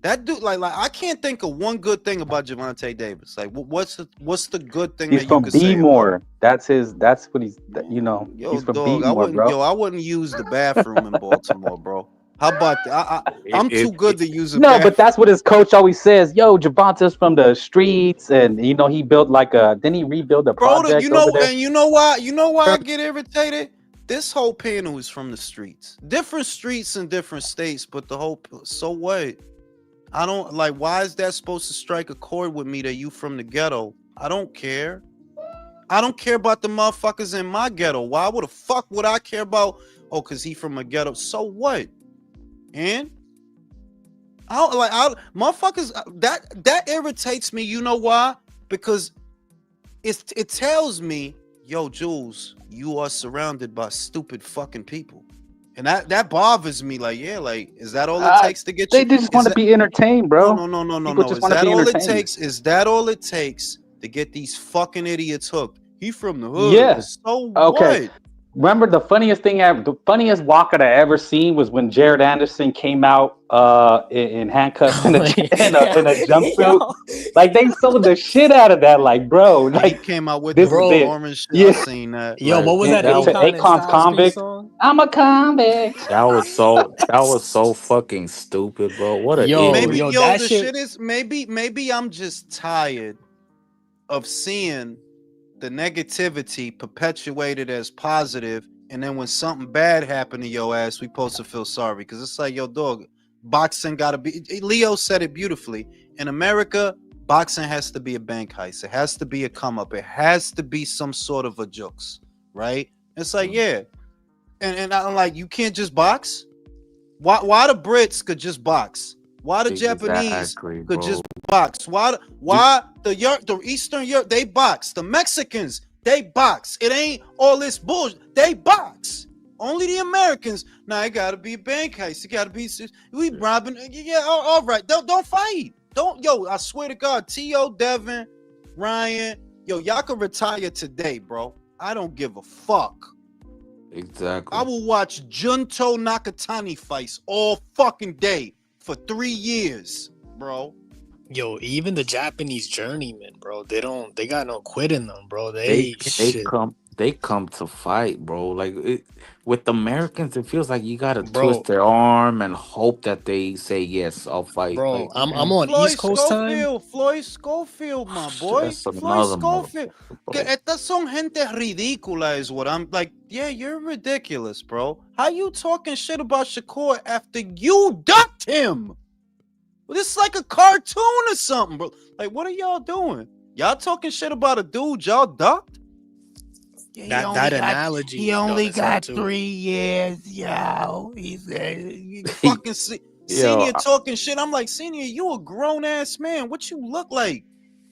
Speaker 1: That dude, like I can't think of one good thing about Javante Davis. Like, what's the good thing
Speaker 6: He's
Speaker 1: that you
Speaker 6: from
Speaker 1: could say?
Speaker 6: B-more. That's what he's, you know,
Speaker 1: Yo,
Speaker 6: he's from
Speaker 1: dog,
Speaker 6: B-more, bro.
Speaker 1: I wouldn't use the bathroom in Baltimore, bro. How about that? I'm too good to use a
Speaker 6: No,
Speaker 1: bathroom.
Speaker 6: but that's what his coach always says. Yo, Javante's from the streets, and you know he built didn't he rebuild the
Speaker 1: Bro,
Speaker 6: project
Speaker 1: you
Speaker 6: over
Speaker 1: know,
Speaker 6: there?
Speaker 1: and you know why I get irritated? This whole panel is from the streets. Different streets in different states, but so what? I don't like, why is that supposed to strike a chord with me that you from the ghetto? I don't care. I don't care about the motherfuckers in my ghetto. Why would the fuck would I care about, cause he from a ghetto? So what? And motherfuckers, that irritates me. You know why? Because it tells me, yo, Jules, you are surrounded by stupid fucking people. And that bothers me. Like, yeah, like, is that all it takes to get
Speaker 6: They
Speaker 1: you?
Speaker 6: just want to be entertained, bro.
Speaker 1: No.
Speaker 6: Just
Speaker 1: Is
Speaker 6: want to
Speaker 1: that
Speaker 6: be
Speaker 1: all it
Speaker 6: entertained.
Speaker 1: takes? Is that all it takes to get these fucking idiots hooked? He from the hood.
Speaker 6: Yeah.
Speaker 1: So
Speaker 6: Okay.
Speaker 1: what?
Speaker 6: Remember the funniest walkout I ever seen was when Jared Anderson came out in handcuffs in a jumpsuit.
Speaker 4: Yo.
Speaker 6: Like they sold the shit out of that. Like, bro,
Speaker 1: Yeah, he
Speaker 6: like
Speaker 1: came out with
Speaker 6: this
Speaker 1: the
Speaker 6: is it.
Speaker 1: orange shit.
Speaker 6: Yeah.
Speaker 1: I seen that.
Speaker 4: Yo, what was that
Speaker 2: That
Speaker 6: to
Speaker 4: Akon and
Speaker 6: Akon's
Speaker 4: Styles P
Speaker 6: convict.
Speaker 4: song?
Speaker 6: I'm a convict.
Speaker 2: that was so fucking stupid, bro. What an
Speaker 4: Yo,
Speaker 2: idiot.
Speaker 1: Maybe
Speaker 4: that
Speaker 1: the
Speaker 4: shit.
Speaker 1: shit is maybe I'm just tired of seeing the negativity perpetuated as positive, and then when something bad happened to your ass, we supposed to feel sorry, because it's like, yo, dog, boxing gotta be. Leo said it beautifully. In America, boxing has to be a bank heist. It has to be a come up. It has to be some sort of a jokes, right? It's like, yeah, and I'm like, you can't just box. Why the Brits could just box? Why the Japanese
Speaker 2: Exactly,
Speaker 1: could
Speaker 2: bro.
Speaker 1: just box? Why the Eastern Europe, they box? The Mexicans, they box. It ain't all this bullshit. They box. Only the Americans. Now it gotta be a bank heist. It gotta be we robbing. Yeah, all right. Don't fight. Yo, I swear to God, T.O. Devin, Ryan, yo, y'all can retire today, bro. I don't give a fuck.
Speaker 2: Exactly.
Speaker 1: I will watch Junto Nakatani fights all fucking day for 3 years, bro.
Speaker 4: Yo, even the Japanese journeymen, bro, they got no quit in them, bro.
Speaker 2: They
Speaker 4: Shit.
Speaker 2: come to fight, bro. Like with Americans, it feels like you gotta
Speaker 4: Bro.
Speaker 2: twist their arm and hope that they say yes, I'll fight.
Speaker 4: Bro,
Speaker 2: Like,
Speaker 4: I'm
Speaker 2: man,
Speaker 4: on East Coast time.
Speaker 1: Floyd Schofield, my boy.
Speaker 2: that's
Speaker 1: Floyd
Speaker 2: another
Speaker 1: Schofield.
Speaker 2: motherfucker,
Speaker 1: Que
Speaker 2: bro.
Speaker 1: estas son gente ridícula is what I'm like. Yeah, you're ridiculous, bro. How you talking shit about Shakur after you ducked him? Well, this is like a cartoon or something, bro. Like, what are y'all doing? Y'all talking shit about a dude y'all ducked? Yeah,
Speaker 4: That analogy.
Speaker 1: he only
Speaker 4: that's hard
Speaker 1: got
Speaker 4: too.
Speaker 1: 3 years, yo. He said, you fucking
Speaker 2: Yo,
Speaker 1: senior talking shit. I'm like, senior, you a grown ass man. What you look like?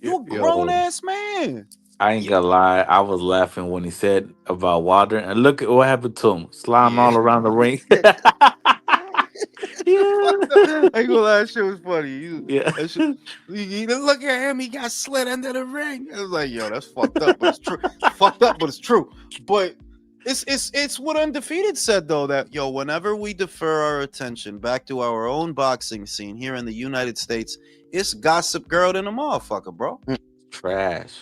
Speaker 1: You a grown
Speaker 2: yo,
Speaker 1: ass man.
Speaker 2: I ain't gonna lie. I was laughing when he said about water, and look at what happened to him, sliding
Speaker 1: Yeah.
Speaker 2: all around the ring.
Speaker 1: Fucked up.
Speaker 2: Yeah,
Speaker 1: I ain't gonna lie, that shit was funny.
Speaker 2: yeah.
Speaker 1: That shit, look at him, he got slid under the ring. I was like, yo, that's fucked up, but it's true. It's fucked up, but it's true. But it's what Undefeated said though, that yo, whenever we defer our attention back to our own boxing scene here in the United States, it's gossip girl than a motherfucker, bro.
Speaker 2: Trash.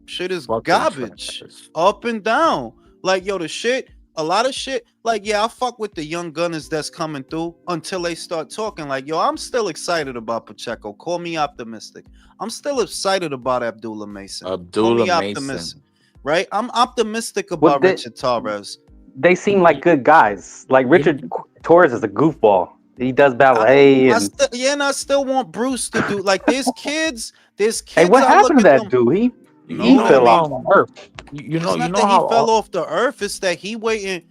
Speaker 1: Shit is
Speaker 2: Fucking
Speaker 1: garbage,
Speaker 2: trash.
Speaker 1: up and down. Like yo, the shit, a lot of shit. Like yeah, I fuck with the young gunners that's coming through until they start talking. Like yo, I'm still excited about Pacheco. Call me optimistic. I'm still excited about Abdullah Mason. Call
Speaker 2: Abdullah
Speaker 1: me
Speaker 2: Mason.
Speaker 1: optimistic. Right? I'm optimistic
Speaker 6: Well,
Speaker 1: about Richard Torres.
Speaker 6: they seem like good guys. Like Richard Torres is a goofball. He does ballet and
Speaker 1: And I still want Bruce to do like there's kids. There's
Speaker 6: hey,
Speaker 1: kids.
Speaker 6: what
Speaker 1: I look
Speaker 6: happened to
Speaker 1: at
Speaker 6: that
Speaker 1: them.
Speaker 6: dude? He
Speaker 1: No,
Speaker 6: fell
Speaker 1: I
Speaker 6: off
Speaker 1: mean,
Speaker 6: the earth.
Speaker 1: it's
Speaker 2: You
Speaker 1: not
Speaker 2: know
Speaker 1: that he
Speaker 2: how
Speaker 1: fell off the earth. It's that he waiting.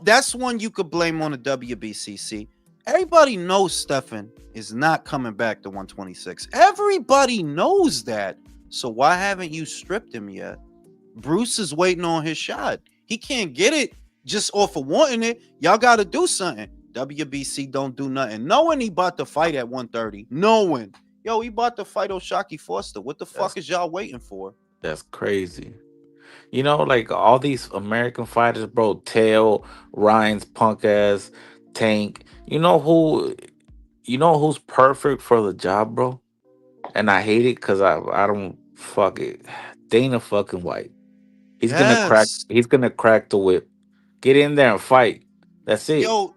Speaker 1: That's one you could blame on the WBCC. Everybody knows Stefan is not coming back to 126. Everybody knows that. So why haven't you stripped him yet? Bruce is waiting on his shot. He can't get it just off of wanting it. Y'all got to do something. WBC don't do nothing. Knowing he about to fight at 130. Knowing. Yo, he about to fight Oshaki Foster. What the fuck is y'all waiting for?
Speaker 2: That's crazy. You know, like all these American fighters, bro. Tail, Ryan's punk ass, Tank. You know who's perfect for the job, bro? And I hate it because I don't fuck it. Dana fucking White.
Speaker 1: Yes.
Speaker 2: He's gonna crack the whip. Get in there and fight. That's it.
Speaker 1: Yo,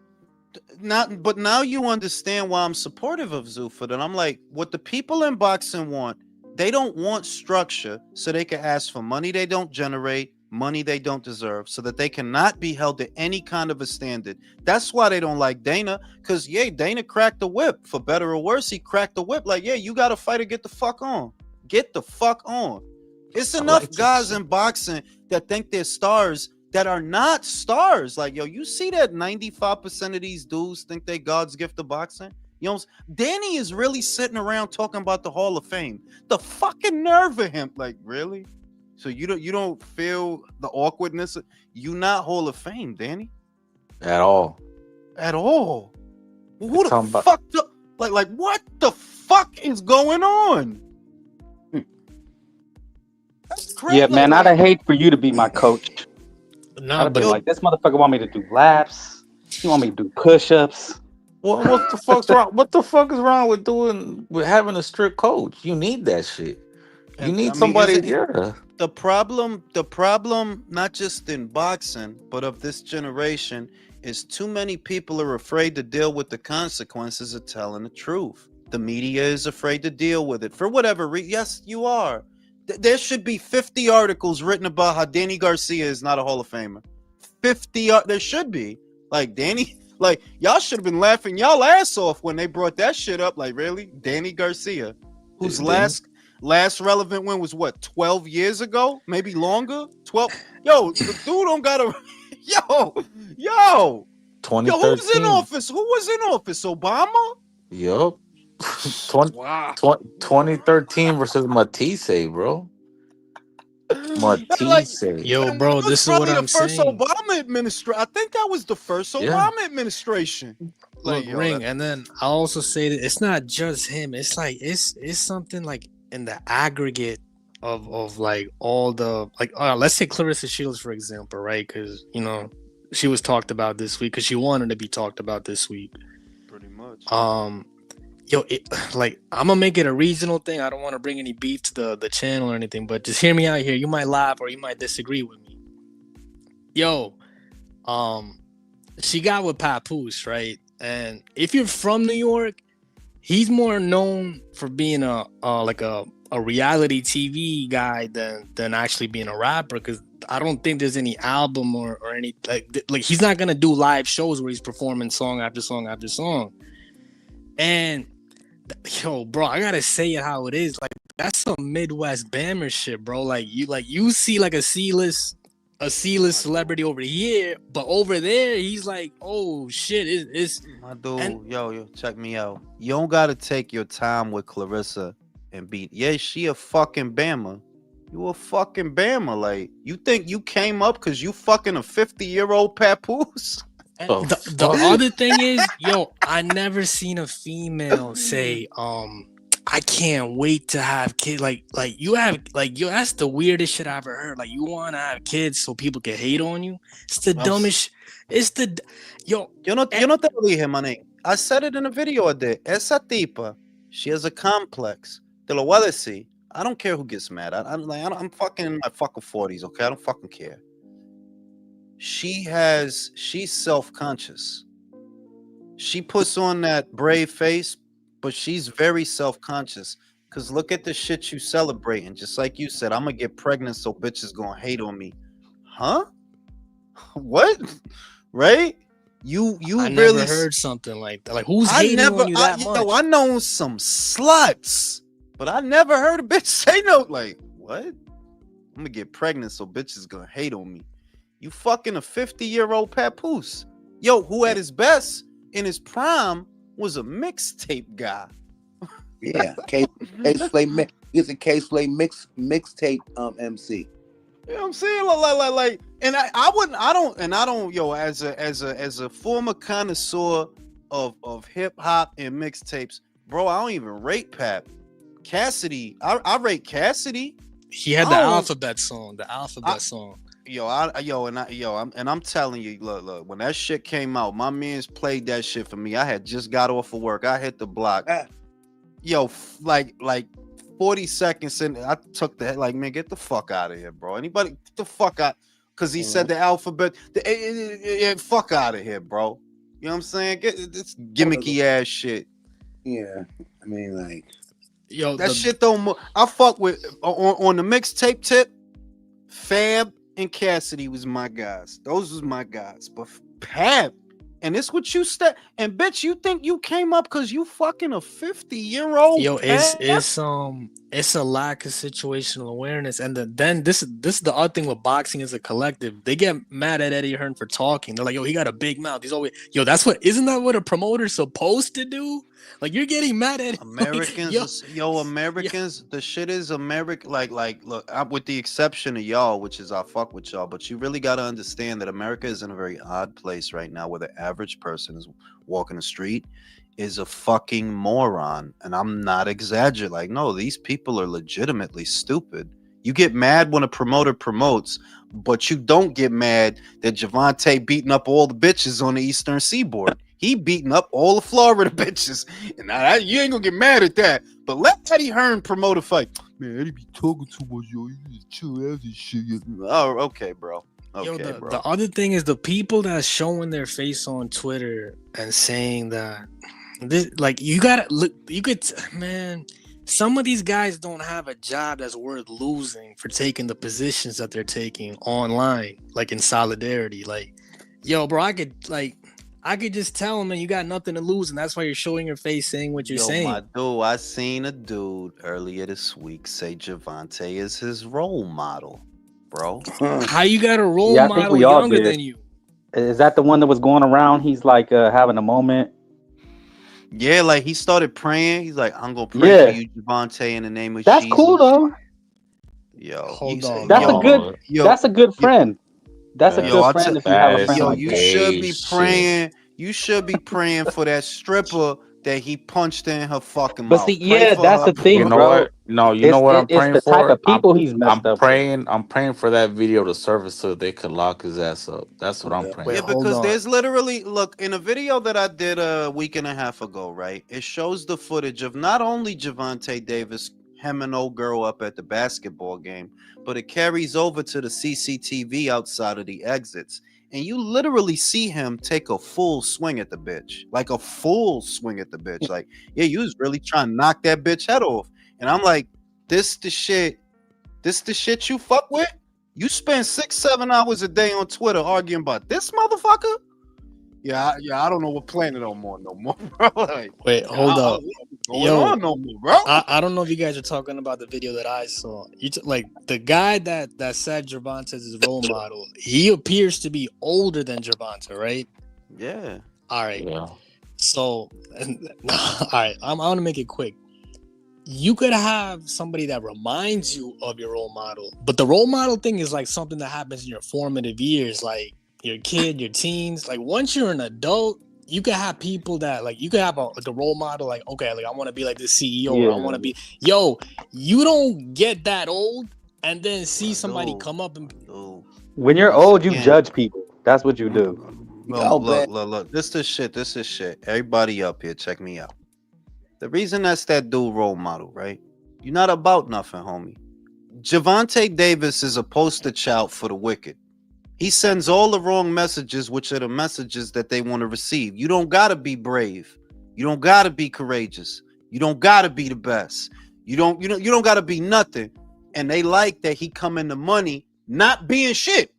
Speaker 1: but now you understand why I'm supportive of Zuford. And I'm like, what the people in boxing want, they don't want structure so they can ask for money they don't generate, money they don't deserve, so that they cannot be held to any kind of a standard. That's why they don't like Dana, because yeah, Dana cracked the whip. For better or worse, he cracked the whip. Like, yeah, you got to fight or get the fuck on. Get the fuck on. It's
Speaker 2: I
Speaker 1: enough
Speaker 2: like this
Speaker 1: guys
Speaker 2: shit.
Speaker 1: in boxing that think they're stars that are not stars. Like, yo, you see that 95% of these dudes think they God's gift to boxing? You know, Danny is really sitting around talking about the Hall of Fame. The fucking nerve of him. Like, really? So you don't feel the awkwardness? You not Hall of Fame, Danny?
Speaker 2: At all.
Speaker 1: At all. Well, who
Speaker 2: They're
Speaker 1: the
Speaker 2: talking about-
Speaker 1: fuck like what the fuck is going on? That's crazy.
Speaker 6: Yeah, man, I'd hate for you to be my coach. I'd
Speaker 4: No,
Speaker 6: have been
Speaker 4: but
Speaker 6: like, this motherfucker want me to do laps. He want me to do push-ups.
Speaker 2: what the fuck's wrong? What the fuck is wrong with having a strict coach? You need that shit. You
Speaker 1: I
Speaker 2: need
Speaker 1: mean,
Speaker 2: somebody.
Speaker 1: is it-
Speaker 2: Yeah.
Speaker 1: the problem not just in boxing but of this generation is too many people are afraid to deal with the consequences of telling the truth. The media is afraid to deal with it for whatever reason. Yes, you are. There should be 50 articles written about how Danny Garcia is not a Hall of Famer. 50 there should be. Like Danny, like y'all should have been laughing y'all ass off when they brought that shit up. Like, really? Danny Garcia, whose
Speaker 2: Danny-
Speaker 1: last relevant win was what, 12 years ago? Maybe longer? 12. Yo, the dude don't got a yo, who's in
Speaker 2: 2013.
Speaker 1: office? Who was in office? Obama?
Speaker 2: Yup. 20,
Speaker 4: wow.
Speaker 2: 2013 versus Matisse, bro.
Speaker 1: Like,
Speaker 2: Matisse.
Speaker 4: Yo,
Speaker 1: and
Speaker 4: bro,
Speaker 1: that was
Speaker 4: this is what
Speaker 1: probably the
Speaker 4: I'm
Speaker 1: first
Speaker 4: saying.
Speaker 1: Obama administration. I think that was the first
Speaker 2: Yeah.
Speaker 1: Obama administration.
Speaker 4: Look,
Speaker 1: yo,
Speaker 4: Ring,
Speaker 1: that-
Speaker 4: and then I'll also say that it's not just him. It's like it's something like in the aggregate of like all the like. Let's take Clarissa Shields for example, right? Because she was talked about this week because she wanted to be talked about this week.
Speaker 1: pretty much.
Speaker 4: Like I'm gonna make it a regional thing. I don't want to bring any beef to the channel or anything, but just hear me out here. You might laugh or you might disagree with me. She got with Papoose, right? And if you're from New York, he's more known for being a reality TV guy than actually being a rapper. Because I don't think there's any album or any like he's not gonna do live shows where he's performing song after song after song. And Yo, bro, I gotta say it how it is. Like that's some Midwest Bammer shit, bro. Like you see like a C-list celebrity over here, but over there he's like, oh shit, it's
Speaker 1: My dude,
Speaker 4: and-
Speaker 1: yo, check me out. You don't gotta take your time with Clarissa and beat. Yeah, she a fucking Bama. You a fucking Bama. Like, you think you came up because you fucking a 50-year-old papoose?
Speaker 2: Oh,
Speaker 4: the other thing is, yo, I never seen a female say, I can't wait to have kids. Like you have, like, yo, that's the weirdest shit I ever heard. Like, you want to have kids so people can hate on you? It's the dumbest. It's the, yo.
Speaker 1: Yo no te lo dije, manín. I said it in a video I did. Esa tipa, she has a complex. Te lo voy a decir. I don't care who gets mad. I'm fucking in my fucking 40s, okay? I don't fucking care. She's self-conscious. She puts on that brave face, but she's very self-conscious. Cause look at the shit you celebrating. Just like you said, I'm gonna get pregnant so bitches gonna hate on me. Huh? What? Right? You
Speaker 4: I
Speaker 1: really
Speaker 4: never heard something like that. Like, who's hating on you that much?
Speaker 1: Yo, I know some sluts, but I never heard a bitch say no. Like, what? I'm gonna get pregnant so bitches gonna hate on me. You fucking a 50-year-old papoose. Yo, who at his best in his prime was a mixtape guy.
Speaker 3: Yeah, K-Slay. He's a K-Slay mixtape MC.
Speaker 1: You know what I'm saying? Like, and I don't, yo, as a former connoisseur of hip hop and mixtapes, bro, I don't even rate Pap. Cassidy, I rate Cassidy.
Speaker 4: He had the alphabet song.
Speaker 1: I'm telling you, look, when that shit came out, my mans played that shit for me. I had just got off of work. I hit the block. Yo, like 40 seconds in, I took the head, like, man, get the fuck out of here, bro. Anybody, get the fuck out, because he said the alphabet. Fuck out of here, bro. You know what I'm saying? Get this gimmicky ass shit.
Speaker 3: Yeah, I mean, like,
Speaker 1: yo, that shit don't. I fuck with on the mixtape tip. Fab and Cassidy was my guys. Those was my guys. But Pap, and it's what you and bitch, you think you came up because you fucking a 50-year-old?
Speaker 4: Yo, it's a lack of situational awareness, and then this is the other thing with boxing as a collective. They get mad at Eddie Hearn for talking. They're like, yo, he got a big mouth. He's always, yo, isn't that what a promoter's supposed to do? Like, you're getting mad at
Speaker 1: Americans. Like, Americans. The shit is American. Like, look, with the exception of y'all, which is I fuck with y'all, but you really got to understand that America is in a very odd place right now, where the average person is walking the street is a fucking moron, and I'm not exaggerating. Like, no, these people are legitimately stupid. You get mad when a promoter promotes, but you don't get mad that Javante beating up all the bitches on the Eastern Seaboard. He beating up all the Florida bitches, and you ain't gonna get mad at that. But let Eddie Hearn promote a fight. Man, Eddie be talking too much, yo. You just chill out and shit. Oh, okay, bro. Okay, bro.
Speaker 4: The other thing is the people that's showing their face on Twitter and saying that this, like, you gotta look. You could, man. Some of these guys don't have a job that's worth losing for taking the positions that they're taking online, like in solidarity. Like, yo, bro, I could just tell him, man, you got nothing to lose, and that's why you're showing your face saying what you're saying.
Speaker 1: My dude, I seen a dude earlier this week say Javante is his role model, bro.
Speaker 4: How you got a role model younger than you?
Speaker 6: Is that the one that was going around? He's like having a moment.
Speaker 1: Yeah, like he started praying. He's like, I'm gonna pray for you, Javante, in the name of Jesus.
Speaker 6: That's cool though.
Speaker 1: Yo,
Speaker 4: hold on.
Speaker 6: That's a good friend. That's a good friend if you have a friend like
Speaker 1: you
Speaker 6: that.
Speaker 1: should be praying. You should be praying for that stripper that he punched in her fucking mouth.
Speaker 6: But see, that's the thing,
Speaker 2: you know
Speaker 6: bro.
Speaker 2: what? No, you know what I'm praying for?
Speaker 6: It's the type of people he's messed up.
Speaker 2: I'm praying for that video to surface so they could lock his ass up. That's what I'm praying.
Speaker 1: Yeah, because there's literally, look, in a video that I did a week and a half ago, right? It shows the footage of not only Javante Davis hemming old girl up at the basketball game, but it carries over to the CCTV outside of the exits. And you literally see him take a full swing at the bitch. Like a full swing at the bitch. Like, yeah, you was really trying to knock that bitch head off. And I'm like, this the shit you fuck with? You spend 6-7 hours a day on Twitter arguing about this motherfucker? Yeah, I don't know what planet I'm on no more, bro. Like,
Speaker 4: wait, hold up.
Speaker 1: going on no more, bro.
Speaker 4: I don't know if you guys are talking about the video that I saw. Like the guy that said Gervonta is his role model. He appears to be older than Gervonta, right?
Speaker 1: Yeah.
Speaker 4: All right.
Speaker 2: Yeah.
Speaker 4: So, all right. I want to make it quick. You could have somebody that reminds you of your role model, but the role model thing is like something that happens in your formative years, like your kid, your teens. Like once you're an adult, you can have people that like you can have like a role model, like okay, like I want to be like this CEO, or I want to be. Yo, you don't get that old and then see somebody come up and.
Speaker 6: When you're old, you judge people. That's what you do.
Speaker 1: Look. This is shit. Everybody up here, check me out. The reason that's that dude role model, right? You're not about nothing, homie. Javante Davis is a poster child for the wicked. He sends all the wrong messages, which are the messages that they want to receive. You don't gotta be brave. You don't gotta be courageous. You don't gotta be the best. You don't gotta be nothing. And they like that he come into money, not being shit,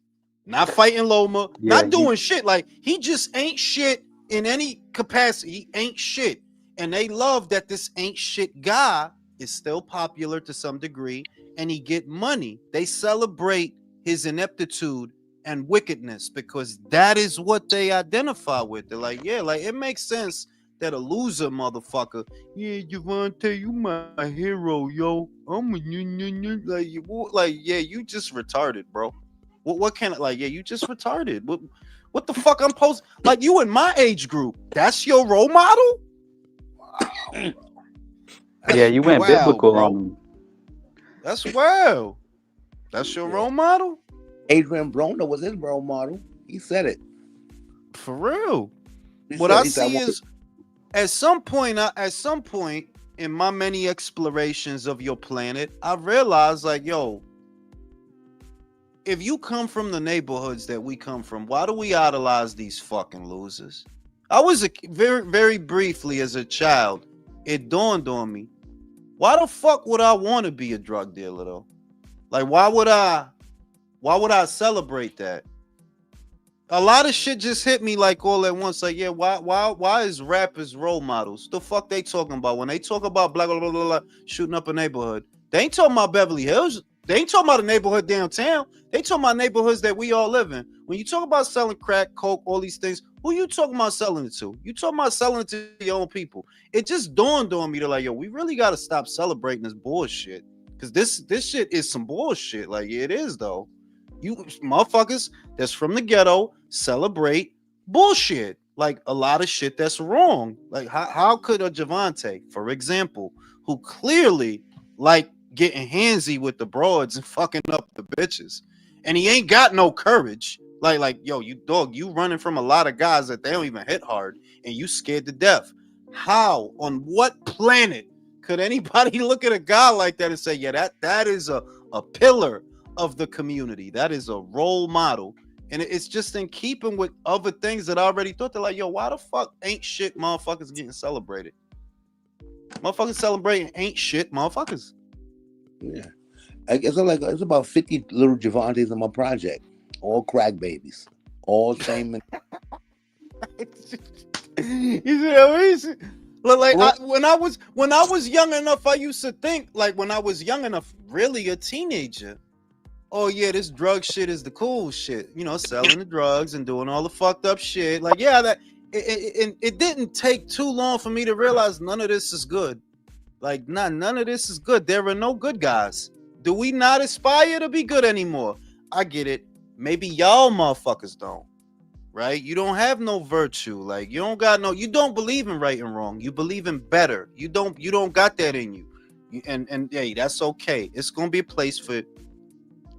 Speaker 1: not fighting Loma, not doing shit. Like he just ain't shit in any capacity. He ain't shit. And they love that this ain't shit guy is still popular to some degree, and he get money. They celebrate his ineptitude and wickedness because that is what they identify with. They're like, yeah, like it makes sense that a loser motherfucker, yeah, Javante, you my hero, yo. I'm like, yeah, you just retarded, bro. What kind of like, yeah, you just retarded. What the fuck I'm post like you in my age group? That's your role model? Wow.
Speaker 6: Yeah, you went biblical
Speaker 1: bro.
Speaker 6: on him.
Speaker 1: That's wow. That's your role model?
Speaker 3: Adrian Broner was his role model. He said it.
Speaker 1: For real. What I see is at some point in my many explorations of your planet, I realized like, yo, if you come from the neighborhoods that we come from, why do we idolize these fucking losers? I was very, very briefly as a child, it dawned on me. Why the fuck would I want to be a drug dealer though? Like, why would I celebrate that? A lot of shit just hit me like all at once. Like, yeah, why is rappers role models? The fuck they talking about when they talk about blah blah blah blah, blah shooting up a neighborhood? They ain't talking about Beverly Hills. They ain't talking about a neighborhood downtown. They talking about neighborhoods that we all live in. When you talk about selling crack, coke, all these things, who you talking about selling it to? You talking about selling it to your own people. It just dawned on me to like, yo, we really got to stop celebrating this bullshit. Because this shit is some bullshit. Like, yeah, it is, though. You motherfuckers that's from the ghetto celebrate bullshit. Like, a lot of shit that's wrong. Like, how could a Javante, for example, who clearly, like, getting handsy with the broads and fucking up the bitches, and he ain't got no courage. Like, yo, you dog, you running from a lot of guys that they don't even hit hard, and you scared to death. How, on what planet could anybody look at a guy like that and say, yeah, that is a pillar of the community. That is a role model. And it's just in keeping with other things that I already thought. They're like, yo, why the fuck ain't shit motherfuckers getting celebrated? Motherfuckers celebrating ain't shit motherfuckers.
Speaker 3: Yeah. It's about 50 little Javantes in my project. All crack babies. All same.
Speaker 1: When I was young enough, I used to think, like, when I was young enough, really a teenager, oh yeah, this drug shit is the cool shit, you know, selling the drugs and doing all the fucked up shit. Like, yeah, that it didn't take too long for me to realize none of this is good. Like, none of this is good. There are no good guys. Do we not aspire to be good anymore? I get it. Maybe y'all motherfuckers don't. Right? You don't have no virtue. Like, you don't believe in right and wrong. You believe in better. You don't got that in you. And hey, that's okay. It's gonna be a place for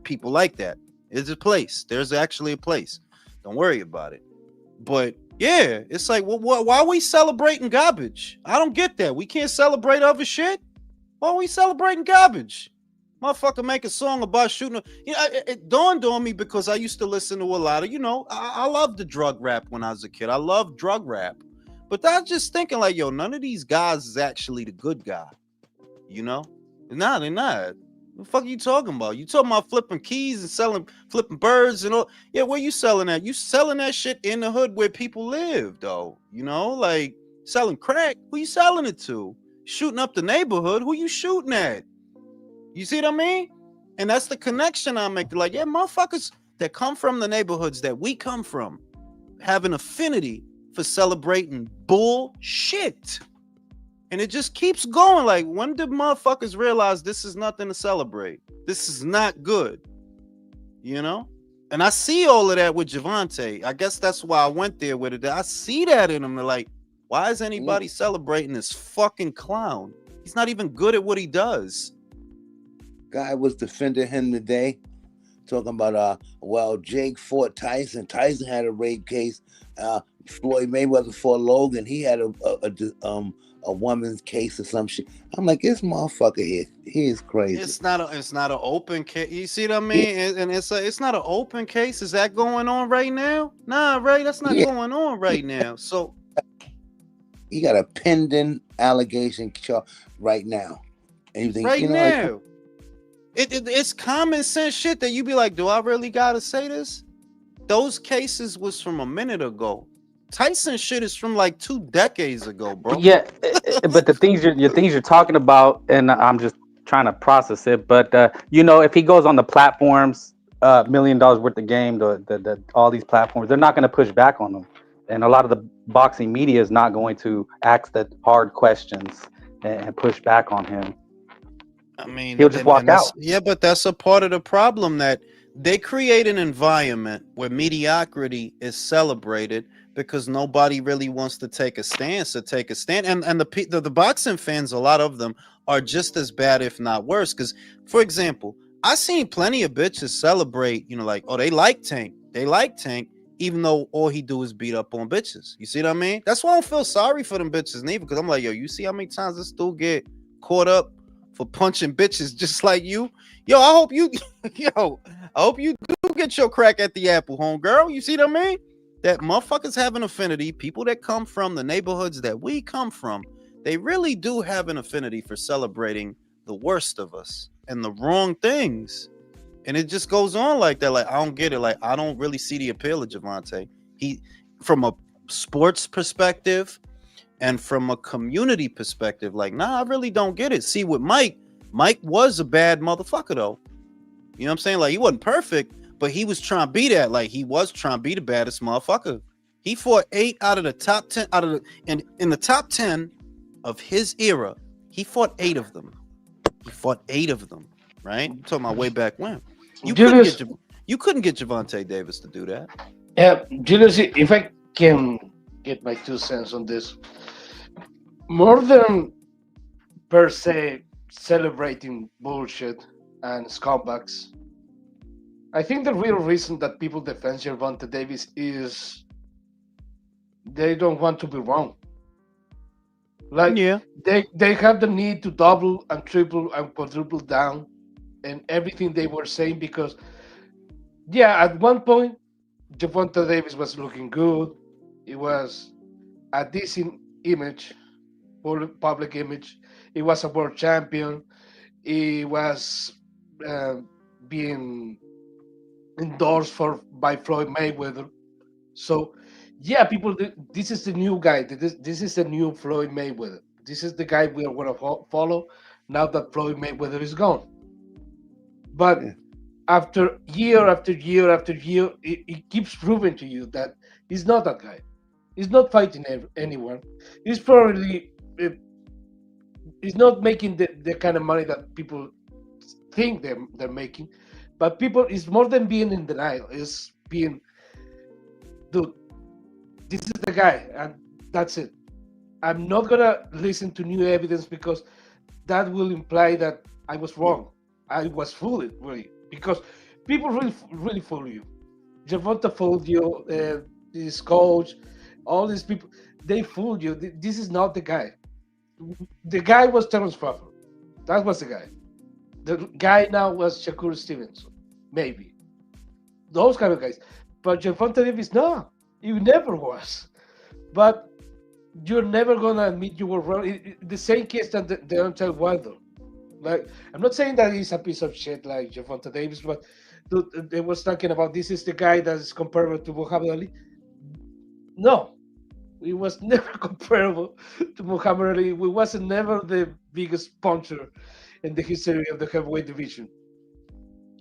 Speaker 1: people like that. It's a place. There's actually a place. Don't worry about it. But yeah, it's like, why are we celebrating garbage? I don't get that. We can't celebrate other shit. Why are we celebrating garbage? Motherfucker make a song about shooting. You know, it dawned on me because I used to listen to a lot of, you know, I loved the drug rap when I was a kid. I loved drug rap. But I was just thinking like, yo, none of these guys is actually the good guy. You know? Nah, they're not. What the fuck are you talking about? You talking about flipping keys and flipping birds and all? Yeah, where you selling that? You selling that shit in the hood where people live, though. You know, like selling crack. Who you selling it to? shooting up the neighborhood. Who you shooting at? You see what I mean? And that's the connection I make. Like, yeah, motherfuckers that come from the neighborhoods that we come from have an affinity for celebrating bullshit. And it just keeps going. Like, when did motherfuckers realize this is nothing to celebrate? This is not good. You know? And I see all of that with Javante. I guess that's why I went there with it. I see that in him. They're like, why is anybody celebrating this fucking clown? He's not even good at what he does.
Speaker 3: Guy was defending him today, talking about well, Jake fought Tyson. Tyson had a rape case. Floyd Mayweather fought Logan. He had a woman's case or some shit. I'm like, this motherfucker here, he is crazy.
Speaker 1: It's not an open case. You see what I mean? And it's not an open case. Is that going on right now? Nah, Ray, that's not going on right now. So
Speaker 3: he got a pending allegation right now. And you think,
Speaker 1: right now. It's common sense shit that you be like, do I really gotta say this? Those cases was from a minute ago. Tyson shit is from like 2 decades ago, bro.
Speaker 6: Yeah, but the things you're talking about, and I'm just trying to process it. But if he goes on the platforms, $1 million worth of game, the all these platforms, they're not going to push back on him, and a lot of the boxing media is not going to ask the hard questions and push back on him.
Speaker 1: I mean,
Speaker 6: he'll just walk out.
Speaker 1: Yeah, but that's a part of the problem, that they create an environment where mediocrity is celebrated because nobody really wants to take a stance or take a stand. And the boxing fans, a lot of them are just as bad, if not worse. Because, for example, I seen plenty of bitches celebrate, like, oh, they like Tank. They like Tank, even though all he do is beat up on bitches. You see what I mean? That's why I don't feel sorry for them bitches neither, because I'm like, yo, you see how many times this dude get caught up for punching bitches just like you? Yo, I hope you do get your crack at the apple, homegirl. You see what I mean? That motherfuckers have an affinity. People that come from the neighborhoods that we come from, they really do have an affinity for celebrating the worst of us and the wrong things. And it just goes on like that. Like, I don't get it. Like, I don't really see the appeal of Javante. He, from a sports perspective and from a community perspective, like, nah, I really don't get it. See, with Mike was a bad motherfucker, though. You know what I'm saying? Like, he wasn't perfect, but he was trying to be that. Like, he was trying to be the baddest motherfucker. He fought 8 out of the top 10 in the top 10 of his era. He fought 8 of them. Right? I'm talking about way back when. You couldn't get Javante Davis to do that.
Speaker 8: Yeah, Julius, if I can get my 2 cents on this, more than per se celebrating bullshit and scumbags, I think the real reason that people defend Gervonta Davis is they don't want to be wrong. Like, they have the need to double and triple and quadruple down and everything they were saying, because at one point Gervonta Davis was looking good. It was a decent image, public image. It was a world champion. It was being endorsed by Floyd Mayweather. So people, this is the new guy. This is the new Floyd Mayweather. This is the guy we are going to follow now that Floyd Mayweather is gone. But after year after year after year, it keeps proving to you that he's not that guy. He's not fighting anyone. He's probably he's not making the kind of money that people think they're making. But people, it's more than being in denial. It's being, dude, this is the guy, and that's it. I'm not gonna listen to new evidence, because that will imply that I was wrong. I was fooled, really, because people really fool you. Gervonta fooled you. This coach, all these people, they fooled you. This is not the guy. The guy was Terrence Crawford. That was the guy. The guy now was Shakur Stevenson, maybe. Those kind of guys. But Gervonta Davis, no, he never was. But you're never gonna admit you were wrong. The same case that Deontay Wilder. Like, I'm not saying that he's a piece of shit like Gervonta Davis, but they was talking about this is the guy that is comparable to Muhammad Ali. No, He was never comparable to Muhammad Ali. He wasn't never the biggest puncher in the history of the heavyweight division.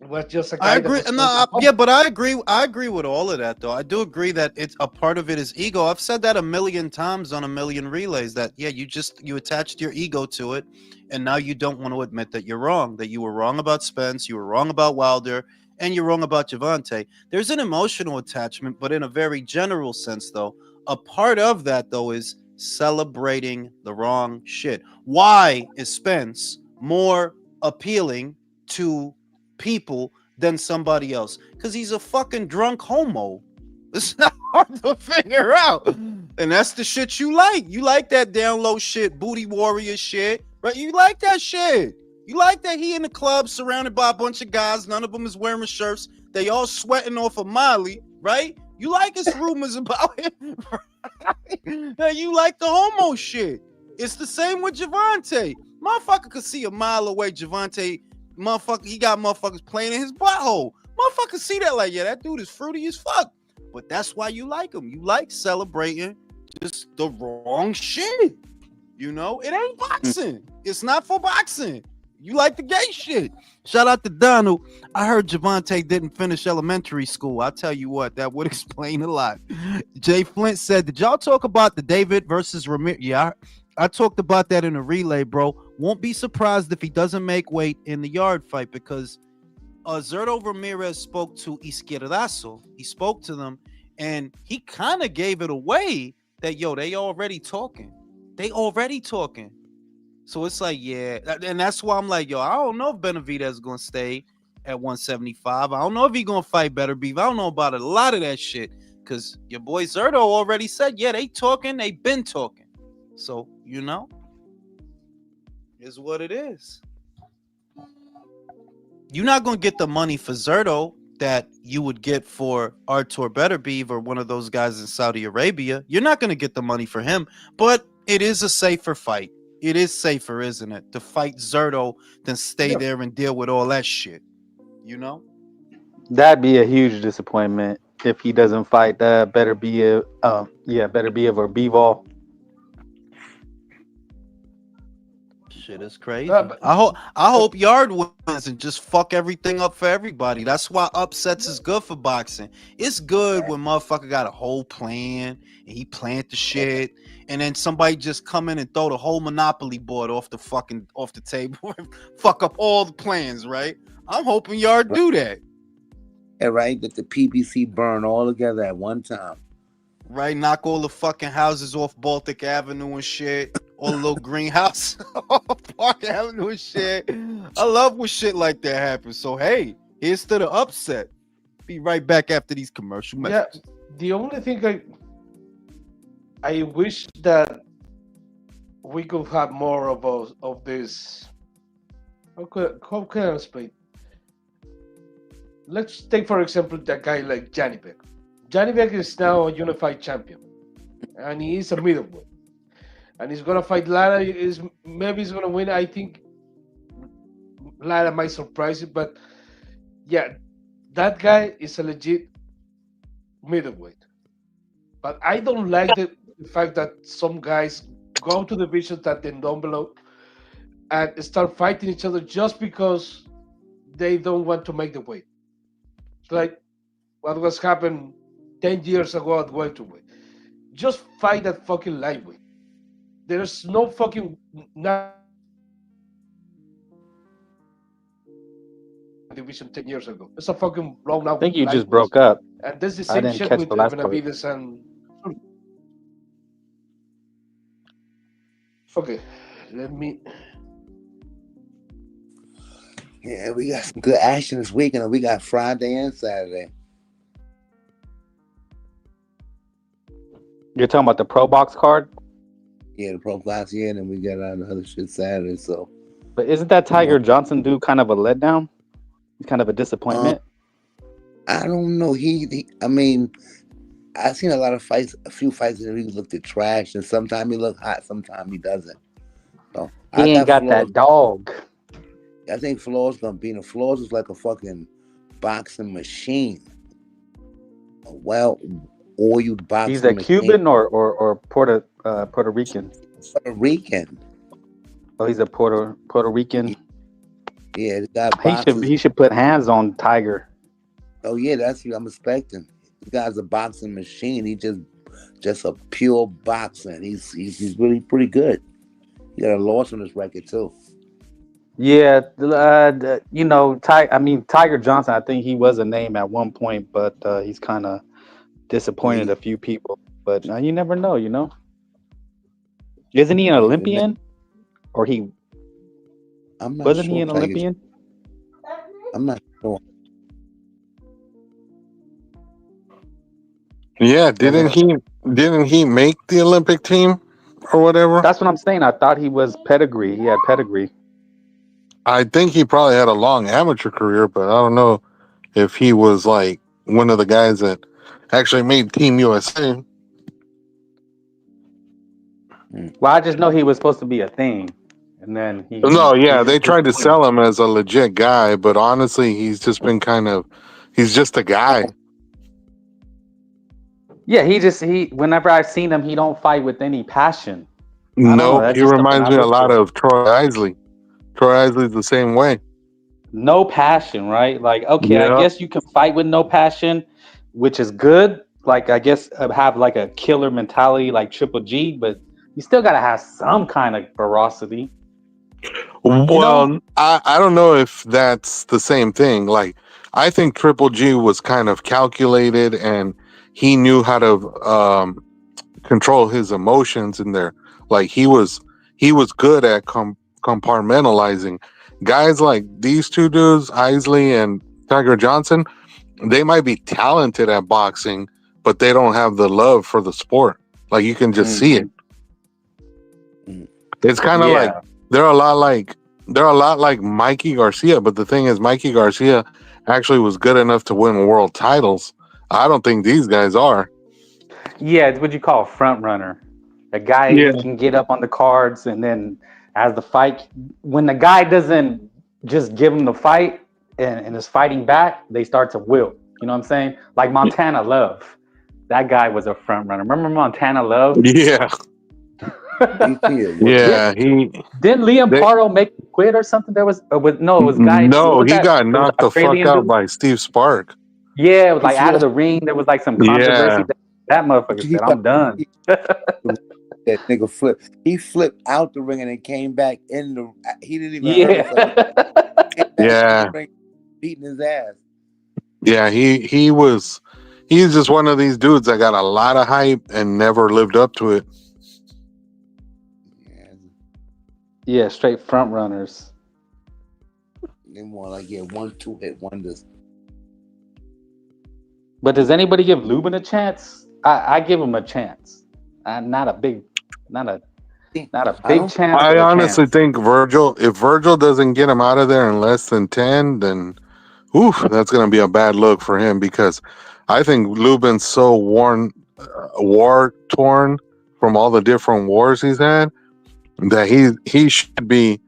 Speaker 8: It was just a
Speaker 1: I
Speaker 8: guy that
Speaker 1: agree.
Speaker 8: was
Speaker 1: No,
Speaker 8: going to pump.
Speaker 1: yeah, but I agree. I agree with all of that, though. I do agree that it's a part of it is ego. I've said that a million times on a million relays. That yeah, you attached your ego to it, and now you don't want to admit that you're wrong. That you were wrong about Spence, you were wrong about Wilder, and you're wrong about Javante. There's an emotional attachment, but in a very general sense, though, a part of that though is celebrating the wrong shit. Why is Spence more appealing to people than somebody else? Because he's a fucking drunk homo. It's not hard to figure out. And that's the shit you like. You like that down low shit, booty warrior shit, right? You like that shit. You like that he in the club surrounded by a bunch of guys. None of them is wearing shirts. They all sweating off of Miley, right? You like his rumors about him. Right? You like the homo shit. It's the same with Javante. Motherfucker could see a mile away Javante. Motherfucker, he got motherfuckers playing in his butthole. Motherfuckers see that like, yeah, that dude is fruity as fuck. But that's why you like him. You like celebrating just the wrong shit. You know, it ain't boxing. It's not for boxing. You like the gay shit. Shout out to Donald. I heard Javante didn't finish elementary school. I'll tell you what, that would explain a lot. Jay Flint said, did y'all talk about the David versus Ramirez? Yeah, I talked about that in a relay, bro. Won't be surprised if he doesn't make weight in the yard fight because Zerto Ramirez spoke to Izquierdazo. He spoke to them, and he kind of gave it away that, yo, they already talking. They already talking. So it's like, yeah. And that's why I'm like, yo, I don't know if Benavidez is going to stay at 175. I don't know if he's going to fight Better Beef. I don't know about a lot of that shit because your boy Zerto already said, yeah, they talking. They been talking. So, you know, is what it is. You're not going to get the money for Zerto that you would get for Artur Beterbiev or one of those guys in Saudi Arabia. You're not going to get the money for him, but it is a safer fight. It is safer, isn't it, to fight Zerto than stay there and deal with all that shit, you know?
Speaker 6: That'd be a huge disappointment if he doesn't fight. Better be or Bivol.
Speaker 1: Shit is crazy. I hope Yard wins and just fuck everything up for everybody. That's why upsets is good for boxing. It's good when motherfucker got a whole plan and he planned the shit, and then somebody just come in and throw the whole monopoly board off the table and fuck up all the plans, right? I'm hoping Yard do that.
Speaker 3: Yeah, right. That the PBC burn all together at one time.
Speaker 1: Right, knock all the fucking houses off Baltic Avenue and shit. All the little greenhouse off Park Avenue and shit. I love when shit like that happens. So hey, here's to the upset. Be right back after these commercial messages.
Speaker 8: Yeah, the only thing I wish that we could have more of this. How can I explain? Let's take for example that guy like Janibek. Janibek is now a unified champion, and he is a middleweight, and he's gonna fight Lara. Maybe he's gonna win. I think Lara might surprise you, but yeah, that guy is a legit middleweight. But I don't like the fact that some guys go to divisions that they don't belong and start fighting each other just because they don't want to make the weight. It's like what was happened 10 years ago at welterweight. Just fight that fucking lightweight. There's no fucking division 10 years ago. It's a fucking blown out.
Speaker 6: I think you just broke up.
Speaker 8: And that's the
Speaker 6: I
Speaker 8: same
Speaker 6: didn't
Speaker 8: shit
Speaker 6: catch
Speaker 8: with
Speaker 6: the last part.
Speaker 8: Benavidez and. Okay, let me.
Speaker 3: Yeah, we got some good action this weekend. We got Friday and Saturday.
Speaker 6: You're talking about the Pro Box card?
Speaker 3: Yeah, the Pro Class, yeah, and then we got the other shit Saturday. So,
Speaker 6: but isn't that Tiger Johnson dude kind of a letdown? He's kind of a disappointment.
Speaker 3: I don't know. I mean, I've seen a lot of fights, a few fights that he looked at trash, and sometimes he look hot, sometimes he doesn't. So
Speaker 6: he ain't got that dog.
Speaker 3: I think Flores gonna beat him. Flores is like a fucking boxing machine. oiled
Speaker 6: He's
Speaker 3: boxing
Speaker 6: a
Speaker 3: machine.
Speaker 6: Cuban or Puerto Rican.
Speaker 3: Puerto Rican.
Speaker 6: Oh, he's a Puerto Rican.
Speaker 3: Yeah, the guy
Speaker 6: He should
Speaker 3: boxes.
Speaker 6: he should put hands on Tiger.
Speaker 3: Oh yeah, that's what I'm expecting. The guy's a boxing machine. He just a pure boxer. And he's really pretty good. He got a loss on his record too.
Speaker 6: Yeah, Tiger Johnson. I think he was a name at one point, but he's kind of disappointed
Speaker 3: Yeah,
Speaker 6: a few people. But you never know, Isn't he an
Speaker 3: yeah.
Speaker 6: Olympian? Or he
Speaker 3: I'm not
Speaker 6: wasn't he
Speaker 3: sure,
Speaker 6: an
Speaker 3: Tiger.
Speaker 6: Olympian?
Speaker 3: I'm not sure.
Speaker 7: Yeah,
Speaker 3: Go ahead.
Speaker 7: didn't he make the Olympic team or whatever?
Speaker 6: That's what I'm saying. I thought he was pedigree. He had pedigree.
Speaker 7: I think he probably had a long amateur career, but I don't know if he was like one of the guys that actually made Team USA.
Speaker 6: Well, I just know he was supposed to be a thing, and then
Speaker 7: No,
Speaker 6: he
Speaker 7: yeah,
Speaker 6: just
Speaker 7: they tried to
Speaker 6: disappointed.
Speaker 7: sell him as a legit guy, but honestly, he's just been he's just a guy.
Speaker 6: Yeah, he. Whenever I've seen him, he don't fight with any passion. I don't know.
Speaker 7: Nope,
Speaker 6: That's
Speaker 7: he
Speaker 6: just something
Speaker 7: reminds
Speaker 6: I
Speaker 7: me a
Speaker 6: look
Speaker 7: lot
Speaker 6: for.
Speaker 7: of Troy Isley. Troy Isley's the same way.
Speaker 6: No passion, right? Like, okay, I
Speaker 7: Yeah.
Speaker 6: guess you can fight with no passion, which is good. Like, I guess have like a killer mentality, like Triple G, but you still gotta have some kind of ferocity.
Speaker 7: Well, I don't know if that's the same thing. Like, I think Triple G was kind of calculated and he knew how to control his emotions in there. Like he was good at compartmentalizing. Guys like these two dudes, Isley and Tiger Johnson, they might be talented at boxing, but they don't have the love for the sport. Like you can just see it. It's kind of like
Speaker 6: Yeah.
Speaker 7: they're a lot like they're a lot like Mikey Garcia, but the thing is, Mikey Garcia actually was good enough to win world titles. I don't think these guys are.
Speaker 6: Yeah, it's what you call a front runner. A guy
Speaker 7: Yeah.
Speaker 6: he can get up on the cards, and then as the fight, when the guy doesn't just give him the fight and is fighting back, they start to wilt. You know what I'm saying? Like Montana Love, that guy was a front runner. Remember Montana Love?
Speaker 7: Yeah,
Speaker 6: Did
Speaker 7: yeah.
Speaker 6: didn't Liam
Speaker 7: They,
Speaker 6: Paro make him quit or something? There was no, it was guy. What
Speaker 7: no,
Speaker 6: was
Speaker 7: he
Speaker 6: that?
Speaker 7: got
Speaker 6: It was
Speaker 7: knocked
Speaker 6: an
Speaker 7: the fuck
Speaker 6: Australian
Speaker 7: out
Speaker 6: dude.
Speaker 7: by Steve Spark.
Speaker 6: Yeah, it was
Speaker 3: He
Speaker 6: like out of
Speaker 3: flipped.
Speaker 6: the ring. There was like some controversy.
Speaker 7: Yeah,
Speaker 6: That motherfucker
Speaker 3: He
Speaker 6: said, "I'm done."
Speaker 3: that nigga flipped. He flipped out the ring and then came back in the. He didn't even hurt
Speaker 6: Yeah.
Speaker 3: himself. He came back in the
Speaker 7: yeah,
Speaker 3: ring, beating his ass.
Speaker 7: yeah. He's just one of these dudes that got a lot of hype and never lived up to it.
Speaker 3: Yeah,
Speaker 6: Yeah, straight front runners.
Speaker 3: they more like 1-2 hit wonders.
Speaker 6: But does anybody give Lubin a chance? I give him a chance. Not a big, not a
Speaker 3: I don't.
Speaker 6: chance,
Speaker 7: I
Speaker 6: but a
Speaker 7: honestly
Speaker 6: chance.
Speaker 7: think if Virgil doesn't get him out of there in less than 10, then oof, that's going to be a bad look for him because I think Lubin's so war torn from all the different wars he's had that he should be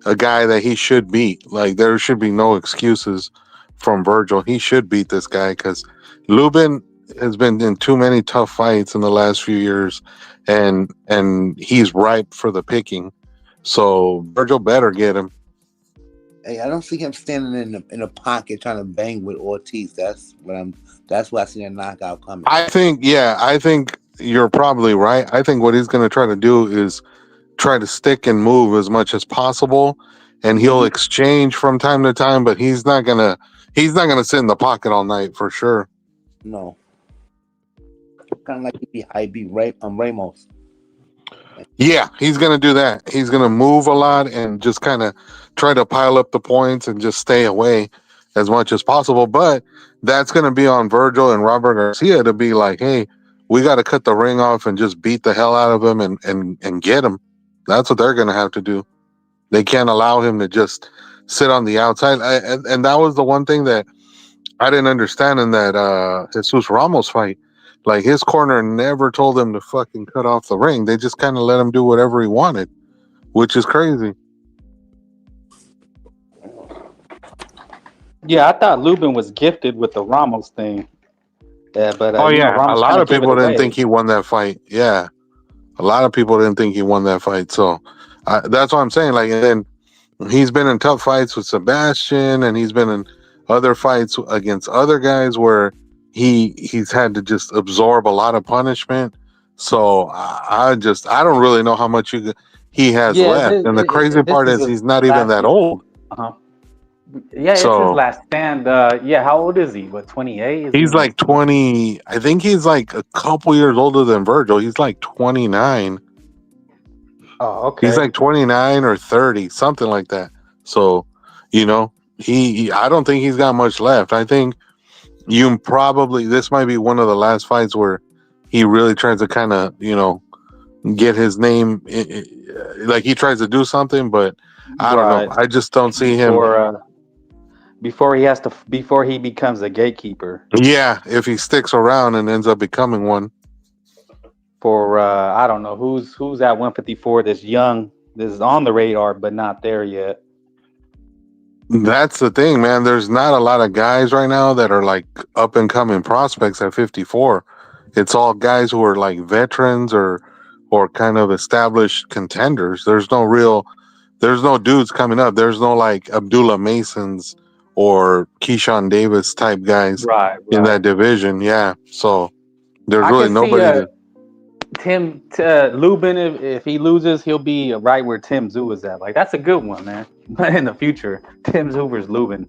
Speaker 7: a guy that he should beat. Like there should be no excuses from Virgil. He should beat this guy because Lubin has been in too many tough fights in the last few years, and he's ripe for the picking. So Virgil better get him.
Speaker 3: Hey, I don't see him standing in the pocket trying to bang with Ortiz. That's why I see a knockout coming.
Speaker 7: I think you're probably right. I think what he's going to try to do is try to stick and move as much as possible, and he'll exchange from time to time, but he's not gonna sit in the pocket all night for sure.
Speaker 3: No, kind of like he beat Ramos.
Speaker 7: Yeah, he's gonna do that. He's gonna move a lot and just kind of try to pile up the points and just stay away as much as possible. But that's gonna be on Virgil and Robert Garcia to be like, hey, we got to cut the ring off and just beat the hell out of him and get him. That's what they're gonna have to do. They can't allow him to just sit on the outside. And that was the one thing that I didn't understand in that Jesus Ramos fight. Like his corner never told him to fucking cut off the ring. They just kind of let him do whatever he wanted, which is crazy.
Speaker 6: Yeah, I thought Lubin was gifted with the Ramos thing. But
Speaker 7: Oh
Speaker 6: you know,
Speaker 7: yeah, a
Speaker 6: Ramos kind
Speaker 7: lot
Speaker 6: of
Speaker 7: of
Speaker 6: gave it
Speaker 7: people didn't
Speaker 6: away.
Speaker 7: think he won that fight. Yeah, a lot of people didn't think he won that fight. So that's what I'm saying. Like, and then he's been in tough fights with Sebastian, and he's been in other fights against other guys where he's had to just absorb a lot of punishment. So I don't really know how much he has
Speaker 6: Yeah,
Speaker 7: left. And the crazy
Speaker 6: this
Speaker 7: part
Speaker 6: is
Speaker 7: is
Speaker 6: his
Speaker 7: he's not even
Speaker 6: last
Speaker 7: that
Speaker 6: year.
Speaker 7: old.
Speaker 6: Uh-huh. Yeah, it's his
Speaker 7: So
Speaker 6: last stand. Yeah, how old is he? What, 28? Is he
Speaker 7: he's
Speaker 6: in his
Speaker 7: like 20. I think he's like a couple years older than Virgil. He's like 29.
Speaker 6: Oh,
Speaker 7: He's
Speaker 6: okay.
Speaker 7: like 29 or 30, something like that. So, you know, I don't think he's got much left. I think this might be one of the last fights where he really tries to kind of, get his name, like he tries to do something, but I don't know.
Speaker 6: Right.
Speaker 7: I just don't see him.
Speaker 6: Before he becomes a gatekeeper
Speaker 7: Yeah, if he sticks around and ends up becoming one.
Speaker 6: for I don't know who's at 154 that's young, this is on the radar but not there yet.
Speaker 7: That's the thing, man. There's not a lot of guys right now that are like up and coming prospects at 54. It's all guys who are like veterans or kind of established contenders. There's no dudes coming up. There's no like Abdullah Masons or Keyshawn Davis type guys in
Speaker 6: Right.
Speaker 7: that division. Yeah. So there's
Speaker 6: I
Speaker 7: really
Speaker 6: can see
Speaker 7: nobody to.
Speaker 6: Tim Lubin, if he loses, he'll be right where Tim Zoo is at. Like that's a good one, man. In the future, Tim Zoo versus Lubin,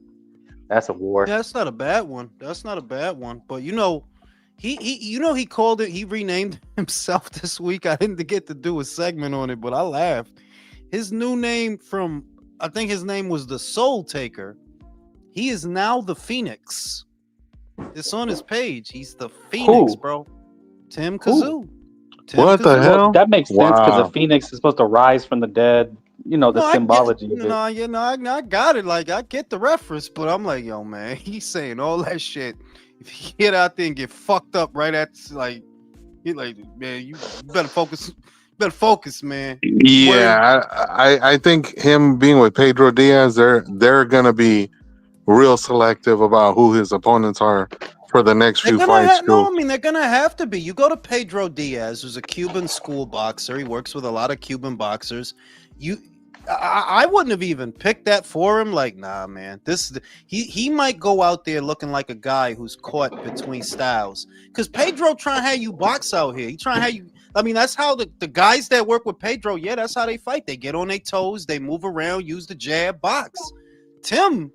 Speaker 6: that's a war.
Speaker 1: Yeah, that's not a bad one. That's not a bad one. But he called it. He renamed himself this week. I didn't get to do a segment on it, but I laughed. His new name I think his name was the Soul Taker. He is now the Phoenix. It's on his page. He's the Phoenix,
Speaker 6: Who?
Speaker 1: bro. Tim
Speaker 6: Who?
Speaker 1: Kazoo.
Speaker 7: What the
Speaker 1: Kazoo.
Speaker 6: Well,
Speaker 7: hell?
Speaker 6: that makes sense because the
Speaker 7: Wow.
Speaker 6: Phoenix is supposed to rise from the dead. You know the
Speaker 1: No, I get
Speaker 6: symbology of it.
Speaker 1: I got it. Like I get the reference, but I'm like, yo, man, he's saying all that shit. If he get out there and get fucked up right at like, he like, man, you better focus. Better focus, man.
Speaker 7: Yeah, I think him being with Pedro Diaz, they're gonna be real selective about who his opponents are for the next
Speaker 1: They're
Speaker 7: few
Speaker 1: gonna
Speaker 7: fights
Speaker 1: have no.
Speaker 7: too.
Speaker 1: I mean, they're gonna have to be. You go to Pedro Diaz, who's a Cuban school boxer. He works with a lot of Cuban boxers. I wouldn't have even picked that for him. Like, nah, man. He might go out there looking like a guy who's caught between styles. Because Pedro trying to have you box out here. He trying to have you. I mean, that's how the guys that work with Pedro. Yeah, that's how they fight. They get on their toes. They move around. Use the jab. Box. Tim,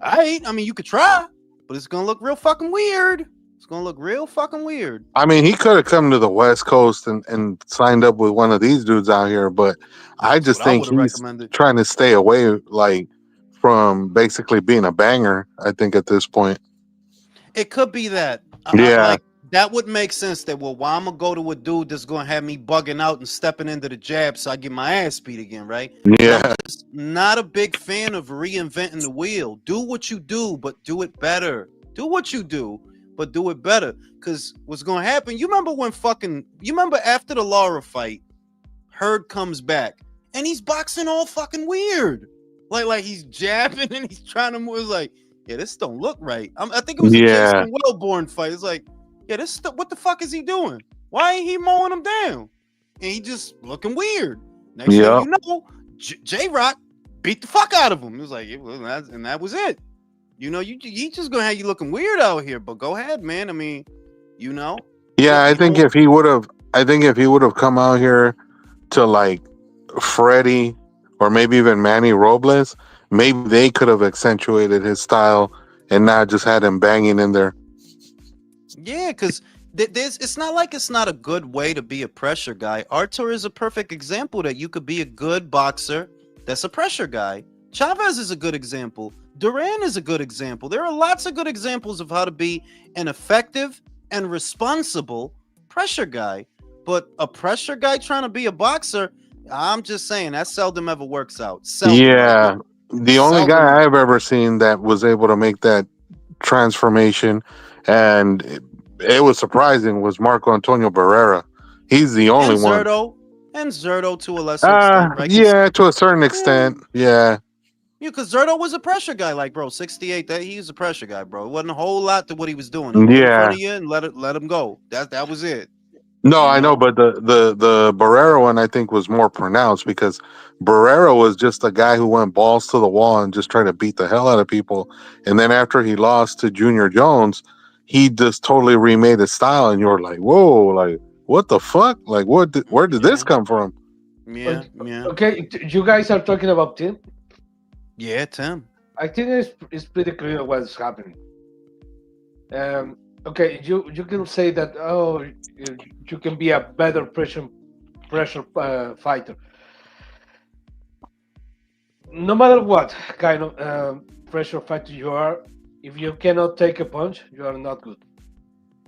Speaker 1: I mean, you could try, but it's gonna look real fucking weird. It's gonna look real fucking weird.
Speaker 7: I mean, he could have come to the West Coast and signed up with one of these dudes out here, but I
Speaker 1: That's
Speaker 7: just
Speaker 1: what I
Speaker 7: think
Speaker 1: would have
Speaker 7: he's
Speaker 1: recommended.
Speaker 7: trying to stay away, like from basically being a banger. I think at this point,
Speaker 1: It could be that.
Speaker 7: yeah,
Speaker 1: Like that would make sense. That why I'm gonna go to a dude that's gonna have me bugging out and stepping into the jab, so I get my ass beat again, right? But I'm
Speaker 7: yeah,
Speaker 1: just not a big fan of reinventing the wheel. Do what you do, but do it better. Do what you do, but do it better. Because what's gonna happen? You remember after the Laura fight, Hurd comes back and he's boxing all fucking weird. Like he's jabbing and he's trying to move. It's like, yeah, this don't look right. I think it was a
Speaker 7: yeah,
Speaker 1: Jason Wellborn fight. It's like, yeah, what the fuck is he doing? Why ain't he mowing him down? And he just looking weird. Next thing
Speaker 7: yep.
Speaker 1: you know, J Rock beat the fuck out of him. It was like, and that was it. You know, he just gonna have you looking weird out here. But go ahead, man. I mean, you know,
Speaker 7: Yeah, I
Speaker 1: you
Speaker 7: think
Speaker 1: don't.
Speaker 7: if he would have, come out here to like Freddie or maybe even Manny Robles, maybe they could have accentuated his style and not just had him banging in there.
Speaker 1: Yeah, because it's not like it's not a good way to be a pressure guy. Artur is a perfect example that you could be a good boxer that's a pressure guy. Chavez is a good example. Duran is a good example. There are lots of good examples of how to be an effective and responsible pressure guy. But a pressure guy trying to be a boxer, I'm just saying that seldom ever works out. Seldom.
Speaker 7: Yeah, the only
Speaker 1: Seldom.
Speaker 7: guy I've ever seen that was able to make that transformation, and it was surprising, was Marco Antonio Barrera. He's the only
Speaker 1: And
Speaker 7: one.
Speaker 1: Zerto to a lesser extent, right?
Speaker 7: Yeah, to a certain extent. Yeah,
Speaker 1: Yeah, because Zerto was a pressure guy. Like, bro, 68. That he's a pressure guy, bro. It wasn't a whole lot to what he was doing. He get in front
Speaker 7: Yeah.
Speaker 1: of you and let him go. That was it.
Speaker 7: No,
Speaker 1: You
Speaker 7: I know,
Speaker 1: know.
Speaker 7: but the Barrera one I think was more pronounced because Barrera was just a guy who went balls to the wall and just tried to beat the hell out of people. And then after he lost to Junior Jones, he just totally remade his style, and you're like, whoa, like what the fuck? Like where did this
Speaker 1: Yeah.
Speaker 7: come from?
Speaker 1: Yeah. Yeah.
Speaker 8: Okay, you guys are talking about Tim.
Speaker 1: Yeah. Tim.
Speaker 8: I think it's pretty clear what's happening. Okay, you can say that you can be a better pressure fighter. No matter what kind of pressure fighter you are, if you cannot take a punch, you are not good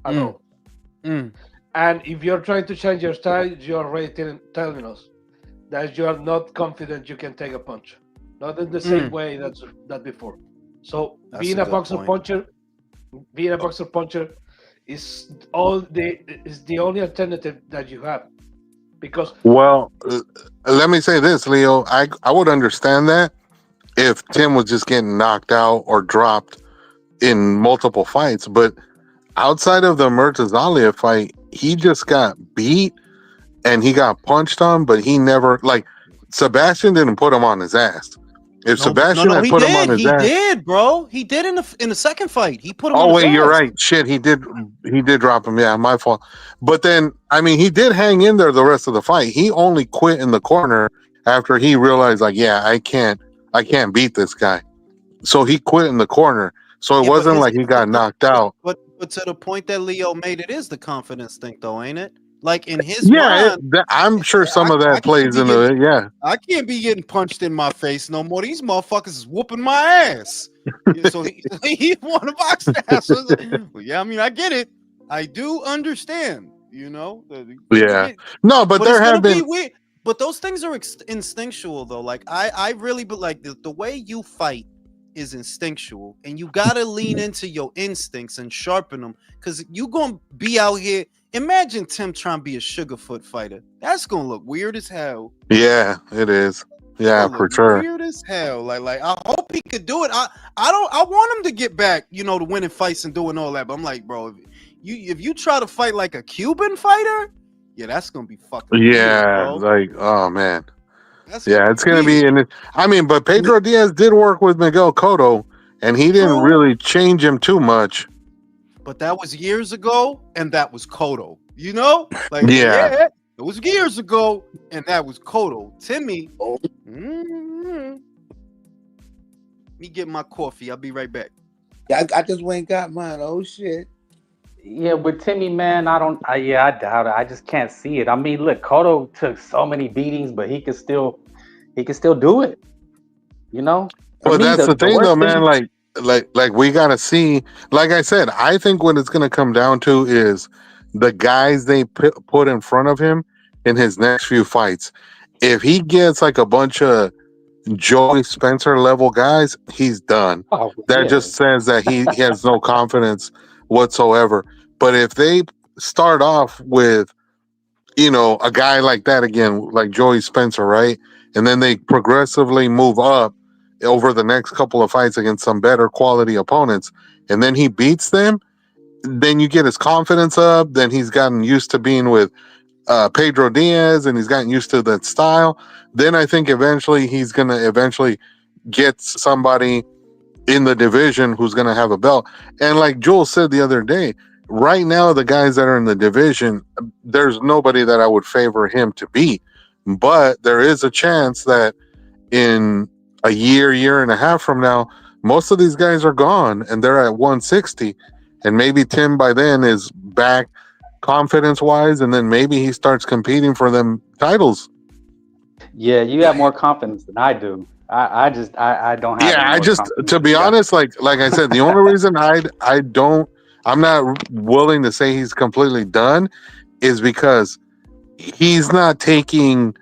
Speaker 8: at
Speaker 1: Mm.
Speaker 8: all.
Speaker 1: Mm.
Speaker 8: And if you're trying to change your style, you're already telling us that you are not confident you can take a punch, not in the same way that before. So
Speaker 1: That's
Speaker 8: being
Speaker 1: a
Speaker 8: a
Speaker 1: good
Speaker 8: boxer
Speaker 1: point.
Speaker 8: puncher, is the only alternative that you have, because
Speaker 7: Well, let me say this, Leo. I would understand that if Tim was just getting knocked out or dropped in multiple fights, but outside of the Murtazalia fight, he just got beat and he got punched on, but he never like Sebastian didn't put him on his ass. If Sebastian
Speaker 1: No,
Speaker 7: had
Speaker 1: he
Speaker 7: put him on
Speaker 1: did.
Speaker 7: his
Speaker 1: He
Speaker 7: ass,
Speaker 1: did, bro. He did in the second fight. He put him on
Speaker 7: oh
Speaker 1: his
Speaker 7: wait, you're
Speaker 1: ass.
Speaker 7: right. Shit, he did drop him. Yeah, my fault. But then I mean he did hang in there the rest of the fight. He only quit in the corner after he realized like, yeah, I can't beat this guy. So he quit in the corner. So it
Speaker 1: Yeah, but
Speaker 7: wasn't
Speaker 1: his
Speaker 7: like he got knocked out.
Speaker 1: but to the point that Leo made, it is the confidence thing, though, ain't it? Like in his
Speaker 7: Yeah,
Speaker 1: mind,
Speaker 7: I'm sure some of
Speaker 1: I
Speaker 7: that
Speaker 1: can't
Speaker 7: plays
Speaker 1: be
Speaker 7: into
Speaker 1: getting
Speaker 7: it. Yeah.
Speaker 1: I can't be getting punched in my face no more. These motherfuckers is whooping my ass. Yeah, so he want to box that. So it's like, well, yeah, I mean, I get it. I do understand. You know,
Speaker 7: Yeah. No, but
Speaker 1: but it's
Speaker 7: there
Speaker 1: gonna
Speaker 7: have
Speaker 1: be
Speaker 7: been.
Speaker 1: weird. But those things are instinctual, though. Like I really, but like the way you fight is instinctual, and you gotta lean into your instincts and sharpen them, because you gonna be out here. Imagine Tim trying to be a Sugarfoot fighter. That's gonna look weird as hell.
Speaker 7: Yeah, it is.
Speaker 1: It's
Speaker 7: Yeah,
Speaker 1: gonna look
Speaker 7: for sure.
Speaker 1: weird as hell. Like I hope he could do it. I want him to get back, to winning fights and doing all that. But I'm like, bro, if you try to fight like a Cuban fighter, yeah, that's gonna be fucking weird,
Speaker 7: Yeah,
Speaker 1: bro.
Speaker 7: like oh man.
Speaker 1: That's gonna
Speaker 7: Yeah,
Speaker 1: be
Speaker 7: it's gonna be
Speaker 1: weird.
Speaker 7: in it. I mean, but Pedro Diaz did work with Miguel Cotto, and he didn't
Speaker 1: True,
Speaker 7: really change him too much.
Speaker 1: but that was years ago, and that was Cotto. Like
Speaker 7: Yeah.
Speaker 1: yeah, it was years ago, and that was Cotto. Timmy,
Speaker 3: Oh,
Speaker 1: me get my coffee. I'll be right back.
Speaker 3: yeah, I just went and got mine. Oh shit.
Speaker 6: Yeah, with Timmy, man, I doubt it. I just can't see it. I mean, look, Cotto took so many beatings, but he can still do it. For
Speaker 7: Well,
Speaker 6: me,
Speaker 7: that's the
Speaker 6: the
Speaker 7: thing, though,
Speaker 6: worst
Speaker 7: man.
Speaker 6: thing.
Speaker 7: Like we gotta see. Like I said, I think what it's gonna come down to is the guys they put in front of him in his next few fights. If he gets like a bunch of Joey Spencer level guys, he's done.
Speaker 6: Oh
Speaker 7: That
Speaker 6: yeah,
Speaker 7: just says that he has no confidence whatsoever. But if they start off with, a guy like that again, like Joey Spencer, right? And then they progressively move up over the next couple of fights against some better quality opponents, and then he beats them, then you get his confidence up. Then he's gotten used to being with Pedro Diaz, and he's gotten used to that style. Then I think eventually he's gonna get somebody in the division who's gonna have a belt. And like Joel said the other day, right now the guys that are in the division, there's nobody that I would favor him to beat. But there is a chance that in a year and a half from now, most of these guys are gone and they're at 160. And maybe Tim by then is back confidence wise, and then maybe he starts competing for them titles.
Speaker 6: yeah. You have more confidence than I do. I don't have
Speaker 7: Yeah,
Speaker 6: any
Speaker 7: I
Speaker 6: more
Speaker 7: just
Speaker 6: confidence
Speaker 7: to
Speaker 6: than
Speaker 7: be
Speaker 6: you got.
Speaker 7: honest, like I said, the only reason I'm not willing to say he's completely done is because he's not taking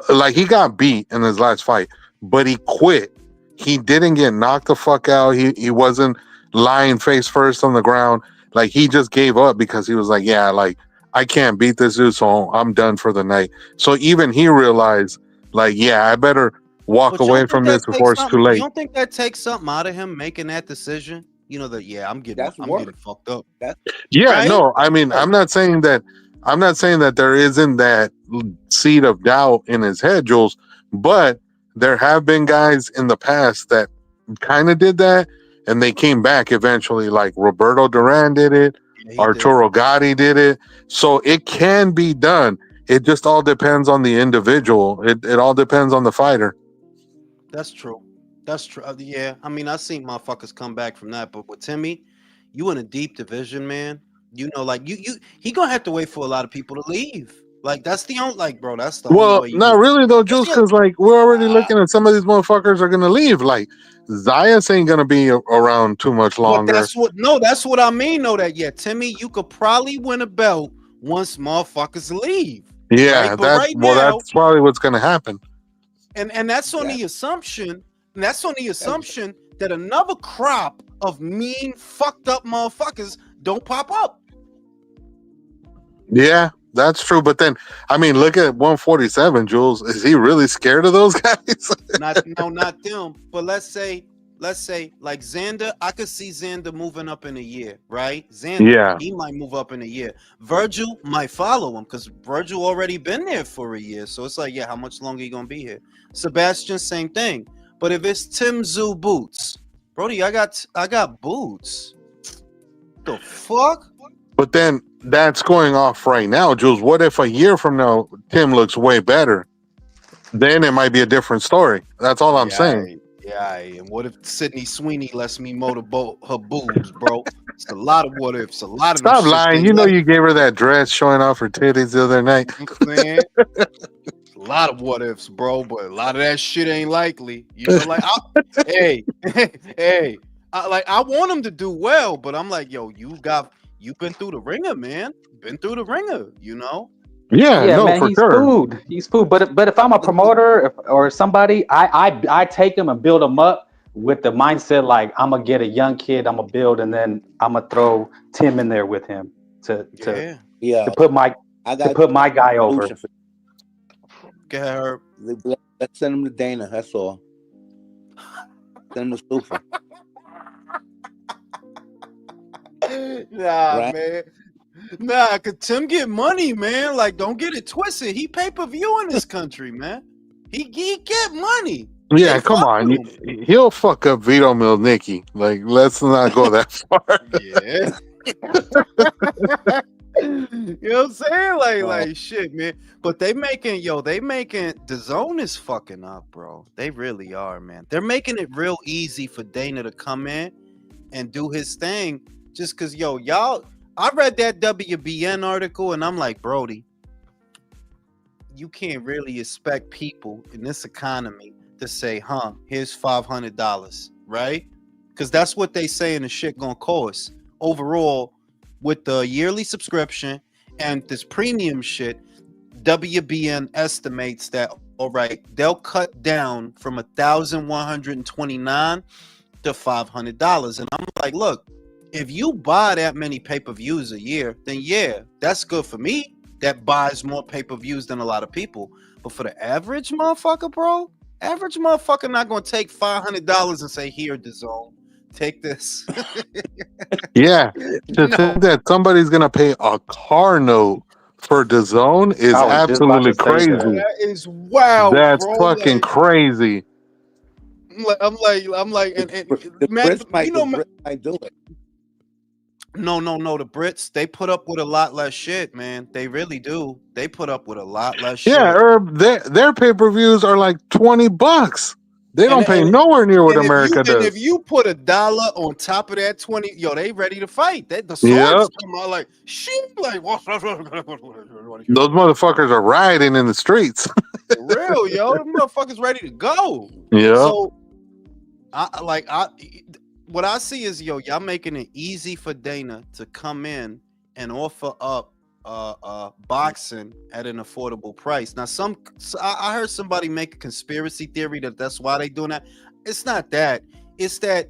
Speaker 7: like he got beat in his last fight, but he quit. He didn't get knocked the fuck out. He wasn't lying face first on the ground. Like he just gave up because he was like, yeah, like I can't beat this dude, so I'm done for the night. So even he realized, like, yeah, I better walk
Speaker 1: But you
Speaker 7: away
Speaker 1: don't think
Speaker 7: from
Speaker 1: that
Speaker 7: this before
Speaker 1: takes
Speaker 7: it's too
Speaker 1: something? You
Speaker 7: late.
Speaker 1: don't think that takes something out of him making that decision? You know that I'm
Speaker 3: That's
Speaker 1: getting
Speaker 3: work.
Speaker 1: fucked up,
Speaker 3: That's
Speaker 7: Yeah,
Speaker 1: right?
Speaker 7: no, I mean,
Speaker 3: work.
Speaker 7: I'm not saying that there isn't that seed of doubt in his head, Jules, but there have been guys in the past that kind of did that and they came back eventually, like Roberto Duran did it,
Speaker 1: Yeah, he did.
Speaker 7: Arturo Gatti did it. So it can be done. It just all depends on the individual. It all depends on the fighter.
Speaker 1: That's true. That's true. Yeah, I mean, I seen motherfuckers come back from that, but with Timmy, you in a deep division, man. You know, like he gonna have to wait for a lot of people to leave. Like that's the only, like, bro. That's the only
Speaker 7: Well,
Speaker 1: way you
Speaker 7: not
Speaker 1: get.
Speaker 7: really though,
Speaker 1: Cause
Speaker 7: Jules, because like we're already
Speaker 1: uh,
Speaker 7: looking at some of these motherfuckers are gonna leave. Like Zayas ain't gonna be around too much
Speaker 1: but
Speaker 7: longer.
Speaker 1: that's what I mean. Though that Timmy, you could probably win a belt once motherfuckers leave, right?
Speaker 7: Yeah,
Speaker 1: But right now,
Speaker 7: that's probably what's gonna happen.
Speaker 1: and that's on
Speaker 3: That,
Speaker 1: the assumption, and that's on the
Speaker 3: that's
Speaker 1: assumption that another crop of mean, fucked up motherfuckers don't pop up.
Speaker 7: Yeah, that's true. But then, I mean, look at 147, Jules. Is he really scared of those guys?
Speaker 1: Not them. But let's say like Xander, I could see Xander moving up in a year, right? Xander,
Speaker 7: Yeah.
Speaker 1: he might move up in a year. Virgil might follow him because Virgil already been there for a year. So it's like, yeah, how much longer you gonna be here? Sebastian, same thing. But if it's Tim Zoo Boots, Brody, I got Boots. The fuck?
Speaker 7: But then that's going off right now, Jules. What if a year from now Tim looks way better? Then it might be a different story. That's all I'm saying.
Speaker 1: And what if Sydney Sweeney lets me motorboat her boobs, bro? It's a lot of what ifs. A lot of them
Speaker 7: Stop
Speaker 1: shits
Speaker 7: lying.
Speaker 1: ain't
Speaker 7: You know
Speaker 1: like.
Speaker 7: you gave her that dress showing off her titties the other night.
Speaker 1: You know what I'm saying? A lot of what ifs, bro, but a lot of that shit ain't likely. You know, like, hey, hey, I want him to do well, but I'm like, yo, you've been through the ringer, man. Been through the ringer, you know.
Speaker 7: Yeah,
Speaker 6: Yeah,
Speaker 7: no,
Speaker 6: man,
Speaker 7: for
Speaker 6: he's
Speaker 7: sure.
Speaker 6: food. He's food. But if I'm a promoter or somebody, I take him and build him up with the mindset like I'm gonna get a young kid, I'm gonna build, and then I'm gonna throw Tim in there with him to
Speaker 1: Yeah,
Speaker 3: yeah.
Speaker 6: to put my
Speaker 3: I
Speaker 6: to
Speaker 3: got
Speaker 6: put my guy
Speaker 3: a
Speaker 6: over.
Speaker 3: solution for.
Speaker 1: get her.
Speaker 3: Let's send him to Dana. That's all. Send him to Super.
Speaker 1: Nah,
Speaker 3: Right?
Speaker 1: man. Nah, cause Tim get money, man. Like, don't get it twisted. He pay-per-view in this country, man. He get money.
Speaker 7: Yeah,
Speaker 1: They
Speaker 7: come
Speaker 1: fuck
Speaker 7: on.
Speaker 1: with him.
Speaker 7: He'll fuck up Vito Milnicki. Like, let's not go that far.
Speaker 1: Yeah. You know what I'm saying? Like shit, man. But they making the zone is fucking up, bro. They really are, man. They're making it real easy for Dana to come in and do his thing just cause y'all I read that WBN article and I'm like, Brody, you can't really expect people in this economy to say, here's $500, right? Because that's what they saying the shit gonna cost overall with the yearly subscription and this premium shit. WBN estimates that, all right, they'll cut down from 1,129 to $500, and I'm like, look, if you buy that many pay-per-views a year, then yeah, that's good for me. That buys more pay-per-views than a lot of people. But for the average motherfucker, bro, average motherfucker not gonna take $500 and say, here, DAZN, take this.
Speaker 7: Yeah. To
Speaker 1: No,
Speaker 7: think that somebody's going to pay a car note for DAZN is
Speaker 6: I was just about
Speaker 7: absolutely
Speaker 6: to say
Speaker 7: crazy.
Speaker 6: that.
Speaker 1: that is wild,
Speaker 7: That's
Speaker 1: bro.
Speaker 7: fucking crazy.
Speaker 1: I'm like, and
Speaker 3: The
Speaker 1: Matt,
Speaker 3: Brits might.
Speaker 1: you
Speaker 3: The
Speaker 1: know,
Speaker 3: Brits might do it.
Speaker 1: no, the Brits, they put up with a lot less shit, man. They really do. They put up with a lot less
Speaker 7: Yeah,
Speaker 1: shit.
Speaker 7: Herb, their pay-per-views are like $20. They
Speaker 1: And
Speaker 7: don't pay
Speaker 1: and
Speaker 7: nowhere near what
Speaker 1: and
Speaker 7: America
Speaker 1: if
Speaker 7: does.
Speaker 1: you put $1 on top of that 20, they ready to fight. The swords
Speaker 7: Yep.
Speaker 1: come out like shit, like what? For
Speaker 7: Those motherfuckers are rioting in the streets.
Speaker 1: real, yo, them motherfuckers ready to go.
Speaker 7: Yeah.
Speaker 1: So what I see is, y'all making it easy for Dana to come in and offer up boxing at an affordable price. Now, I heard somebody make a conspiracy theory that that's why they doing that. It's not that. It's that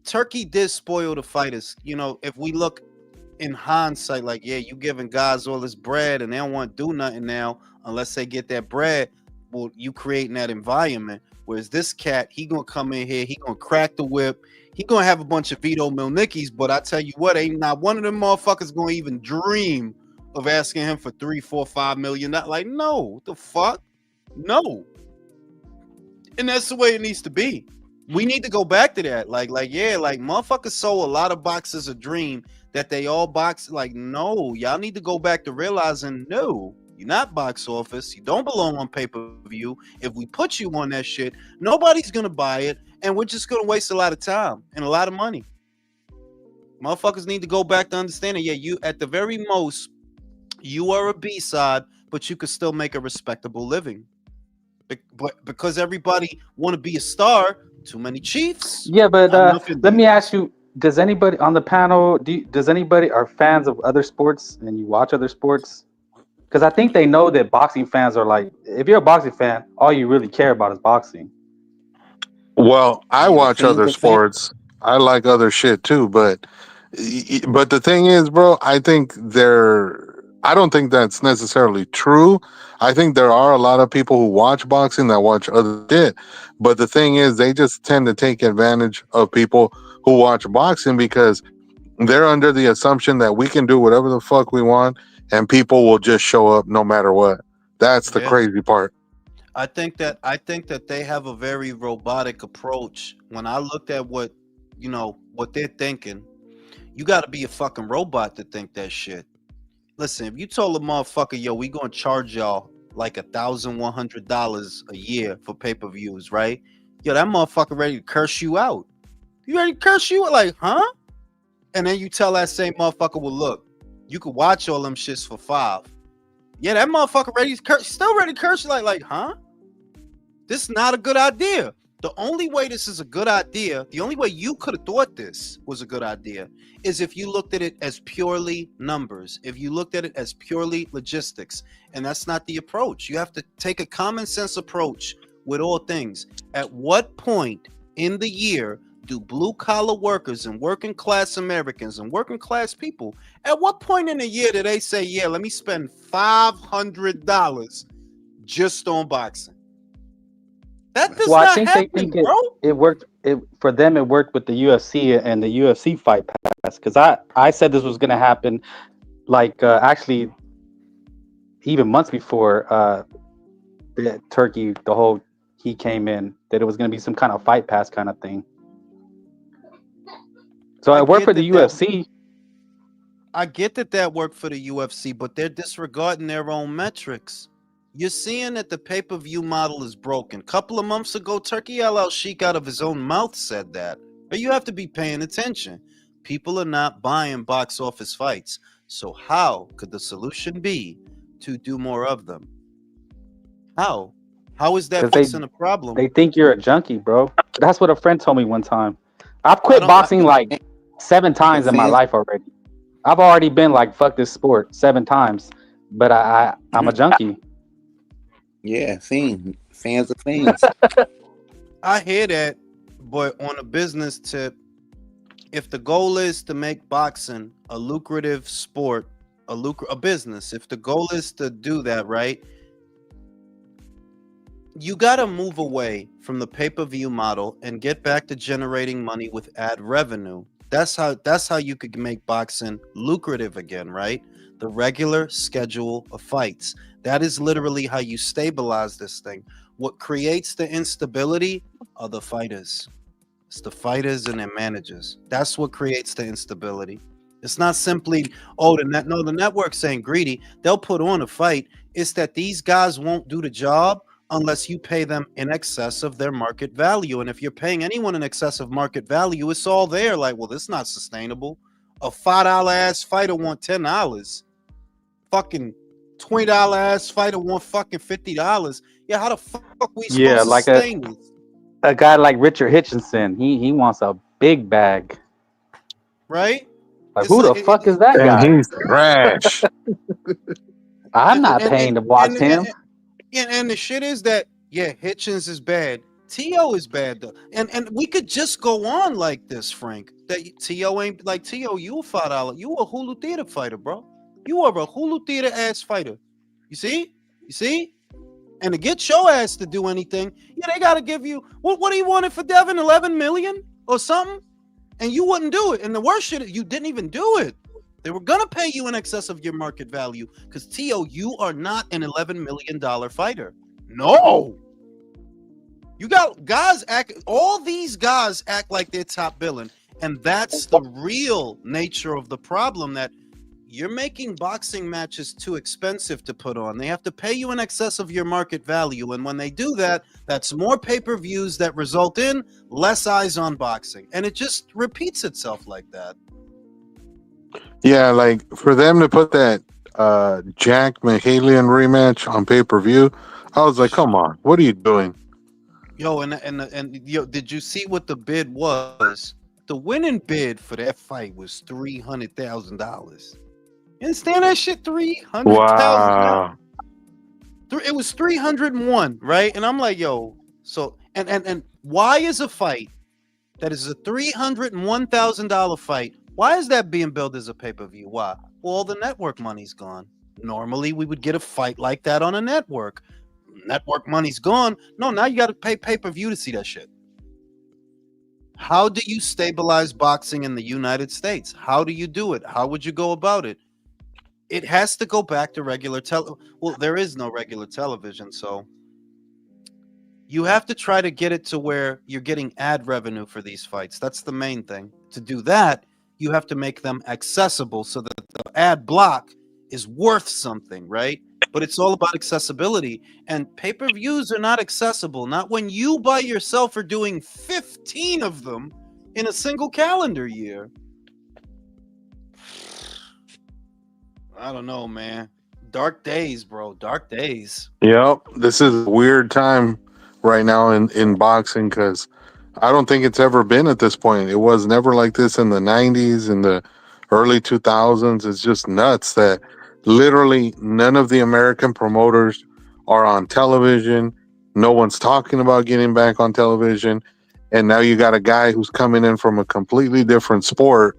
Speaker 1: Turkey did spoil the fighters. If we look in hindsight, like, yeah, you giving guys all this bread and they don't want to do nothing now unless they get that bread. well, you creating that environment. Whereas this cat, he gonna come in here, he gonna crack the whip, he gonna have a bunch of Vito Milnicki's, but I tell you what, ain't not one of them motherfuckers gonna even dream of asking him for 3, 4, 5 million. Like, no, what the fuck? No. And that's the way it needs to be. We need to go back to that. Like motherfuckers sold a lot of boxes a dream that they all box. Like, no, y'all need to go back to realizing, no, you're not box office. You don't belong on pay-per-view. If we put you on that shit, nobody's gonna buy it, and we're just gonna waste a lot of time and a lot of money. Motherfuckers need to go back to understanding. Yeah, you at the very most, you are a B-side, but you could still make a respectable living. But because everybody want to be a star, too many Chiefs.
Speaker 6: Yeah, but let me ask you: does anybody on the panel? Does anybody are fans of other sports and you watch other sports? Because I think they know that boxing fans are like, if you're a boxing fan, all you really care about is boxing.
Speaker 7: Well, I
Speaker 3: Yeah,
Speaker 7: watch
Speaker 3: Fiend's
Speaker 7: other
Speaker 3: a fan.
Speaker 7: sports. I like other shit too, but the thing is, bro, I don't think that's necessarily true. I think there are a lot of people who watch boxing that watch other shit, but the thing is, they just tend to take advantage of people who watch boxing because they're under the assumption that we can do whatever the fuck we want and people will just show up no matter what. That's the
Speaker 1: Yeah.
Speaker 7: crazy part.
Speaker 1: I think that they have a very robotic approach. When I looked at what they're thinking, you got to be a fucking robot to think that shit. Listen, if you told a motherfucker, yo, we gonna charge y'all like $1,100 a year for pay-per-views, right? Yo, that motherfucker ready to curse you out. You ready to curse you out? Like, huh? And then you tell that same motherfucker, well, look, you could watch all them shits for $5. Yeah, that motherfucker ready to curse, still ready to curse you. Like, huh? This is not a good idea. The only way this is a good idea, the only way you could have thought this was a good idea, is if you looked at it as purely numbers, if you looked at it as purely logistics. And that's not the approach. You have to take a common sense approach with all things. At what point in the year do blue collar workers and working class Americans and working class people, at what point in the year do they say, yeah, let me spend $500 just on boxing? That does
Speaker 6: Well, I
Speaker 1: not
Speaker 6: think
Speaker 1: happen,
Speaker 6: they think
Speaker 1: bro.
Speaker 6: it worked. For them, it worked with the UFC and the UFC fight pass. Because I said this was going to happen, like actually even months before the Turkey, he came in, that it was going to be some kind of fight pass kind of thing. So
Speaker 1: I
Speaker 6: it worked
Speaker 1: get
Speaker 6: for the
Speaker 1: that
Speaker 6: UFC.
Speaker 1: I get that worked for the UFC, but they're disregarding their own metrics. You're seeing that the pay-per-view model is broken. A couple of months ago, Turkey LL Sheik out of his own mouth said that. But you have to be paying attention. People are not buying box office fights. So how could the solution be to do more of them? How? How is that
Speaker 6: Because
Speaker 1: fixing a problem?
Speaker 6: they think you're a junkie, bro. That's what a friend told me one time. I've
Speaker 1: I
Speaker 6: quit
Speaker 1: don't.
Speaker 6: boxing like 7
Speaker 3: The
Speaker 6: times in my
Speaker 3: fans,
Speaker 6: life already. I've already been like, fuck this sport 7 times. But I'm a junkie.
Speaker 3: yeah, Fiend. Fans are fiends.
Speaker 1: I hear that, but on a business tip, if the goal is to make boxing a lucrative sport, a business, if the goal is to do that, right, you got to move away from the pay-per-view model and get back to generating money with ad revenue. That's how you could make boxing lucrative again, right? The regular schedule of fights. That is literally how you stabilize this thing. What creates the instability are the fighters. It's the fighters and their managers. That's what creates the instability. It's not simply, the network's ain't greedy. They'll put on a fight. It's that these guys won't do the job unless you pay them in excess of their market value. And if you're paying anyone in excess of market value, it's all there. Like, well, this is not sustainable. A $5 ass fighter want $10. Fucking $20 ass fighter want fucking $50. Yeah, how the fuck we
Speaker 6: Yeah,
Speaker 1: supposed to
Speaker 6: like
Speaker 1: sustain this?
Speaker 6: a guy like Richard Hitchinson. He wants a big bag.
Speaker 1: Right?
Speaker 6: Like,
Speaker 1: It's
Speaker 6: who the
Speaker 1: like,
Speaker 6: fuck is that
Speaker 7: And
Speaker 6: guy?
Speaker 7: he's trash.
Speaker 6: I'm
Speaker 1: and,
Speaker 6: not
Speaker 1: and,
Speaker 6: paying to watch him.
Speaker 1: and the shit is that, yeah, Hitchens is bad. T.O. is bad though. And we could just go on like this, Frank. That T.O. ain't like T.O. You a $5. You a Hulu theater fighter, bro. You are a Hulu theater ass fighter. You see? You see? And to get your ass to do anything, yeah, they got to give you what do you want it for, Devin? 11 million or something? And you wouldn't do it. And the worst shit, you didn't even do it. They were gonna pay you in excess of your market value because Tio, you are not an $11 million fighter. No. You got guys all these guys act like they're top billing. And that's the real nature of the problem, that you're making boxing matches too expensive to put on. They have to pay you in excess of your market value. And when they do that, that's more pay-per-views that result in less eyes on boxing. And it just repeats itself like that.
Speaker 7: Yeah, like for them to put that Jack Mahalian rematch on pay-per-view, I was like, come on, what are you doing?
Speaker 1: Yo, and yo, did you see what the bid was? The winning bid for that fight was $300,000. You understand that shit? $300,000.
Speaker 7: Wow.
Speaker 1: It was 301, right? And I'm like, yo, so and why is a fight that is a $301,000 fight? Why is that being billed as a pay-per-view? Why? Well, all the network money's gone. Normally, we would get a fight like that on a network. Network money's gone. No, now you got to pay pay-per-view to see that shit. How do you stabilize boxing in the United States? How do you do it? How would you go about it? It has to go back to regular well, there is no regular television, so you have to try to get it to where you're getting ad revenue for these fights. That's the main thing. To do that, you have to make them accessible so that the ad block is worth something, right? But it's all about accessibility. And pay-per-views are not accessible. Not when you by yourself are doing 15 of them in a single calendar year. I don't know, man. Dark days, bro. Dark days.
Speaker 7: Yep, this is a weird time right now in boxing because I don't think it's ever been at this point. It was never like this in the 90s, in the early 2000s. It's just nuts that literally none of the American promoters are on television. No one's talking about getting back on television. And now you got a guy who's coming in from a completely different sport,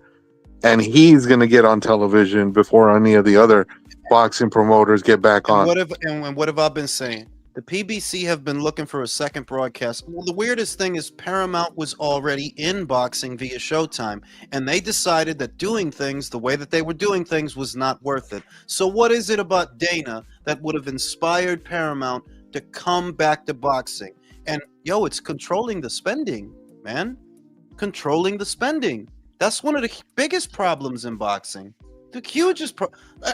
Speaker 7: and he's going to get on television before any of the other boxing promoters get back
Speaker 1: And
Speaker 7: on.
Speaker 1: what have I been saying? The PBC have been looking for a second broadcast. Well, the weirdest thing is Paramount was already in boxing via Showtime, and they decided that doing things the way that they were doing things was not worth it. So what is it about Dana that would have inspired Paramount to come back to boxing? And yo, it's controlling the spending, man. Controlling the spending. That's one of the biggest problems in boxing. The hugest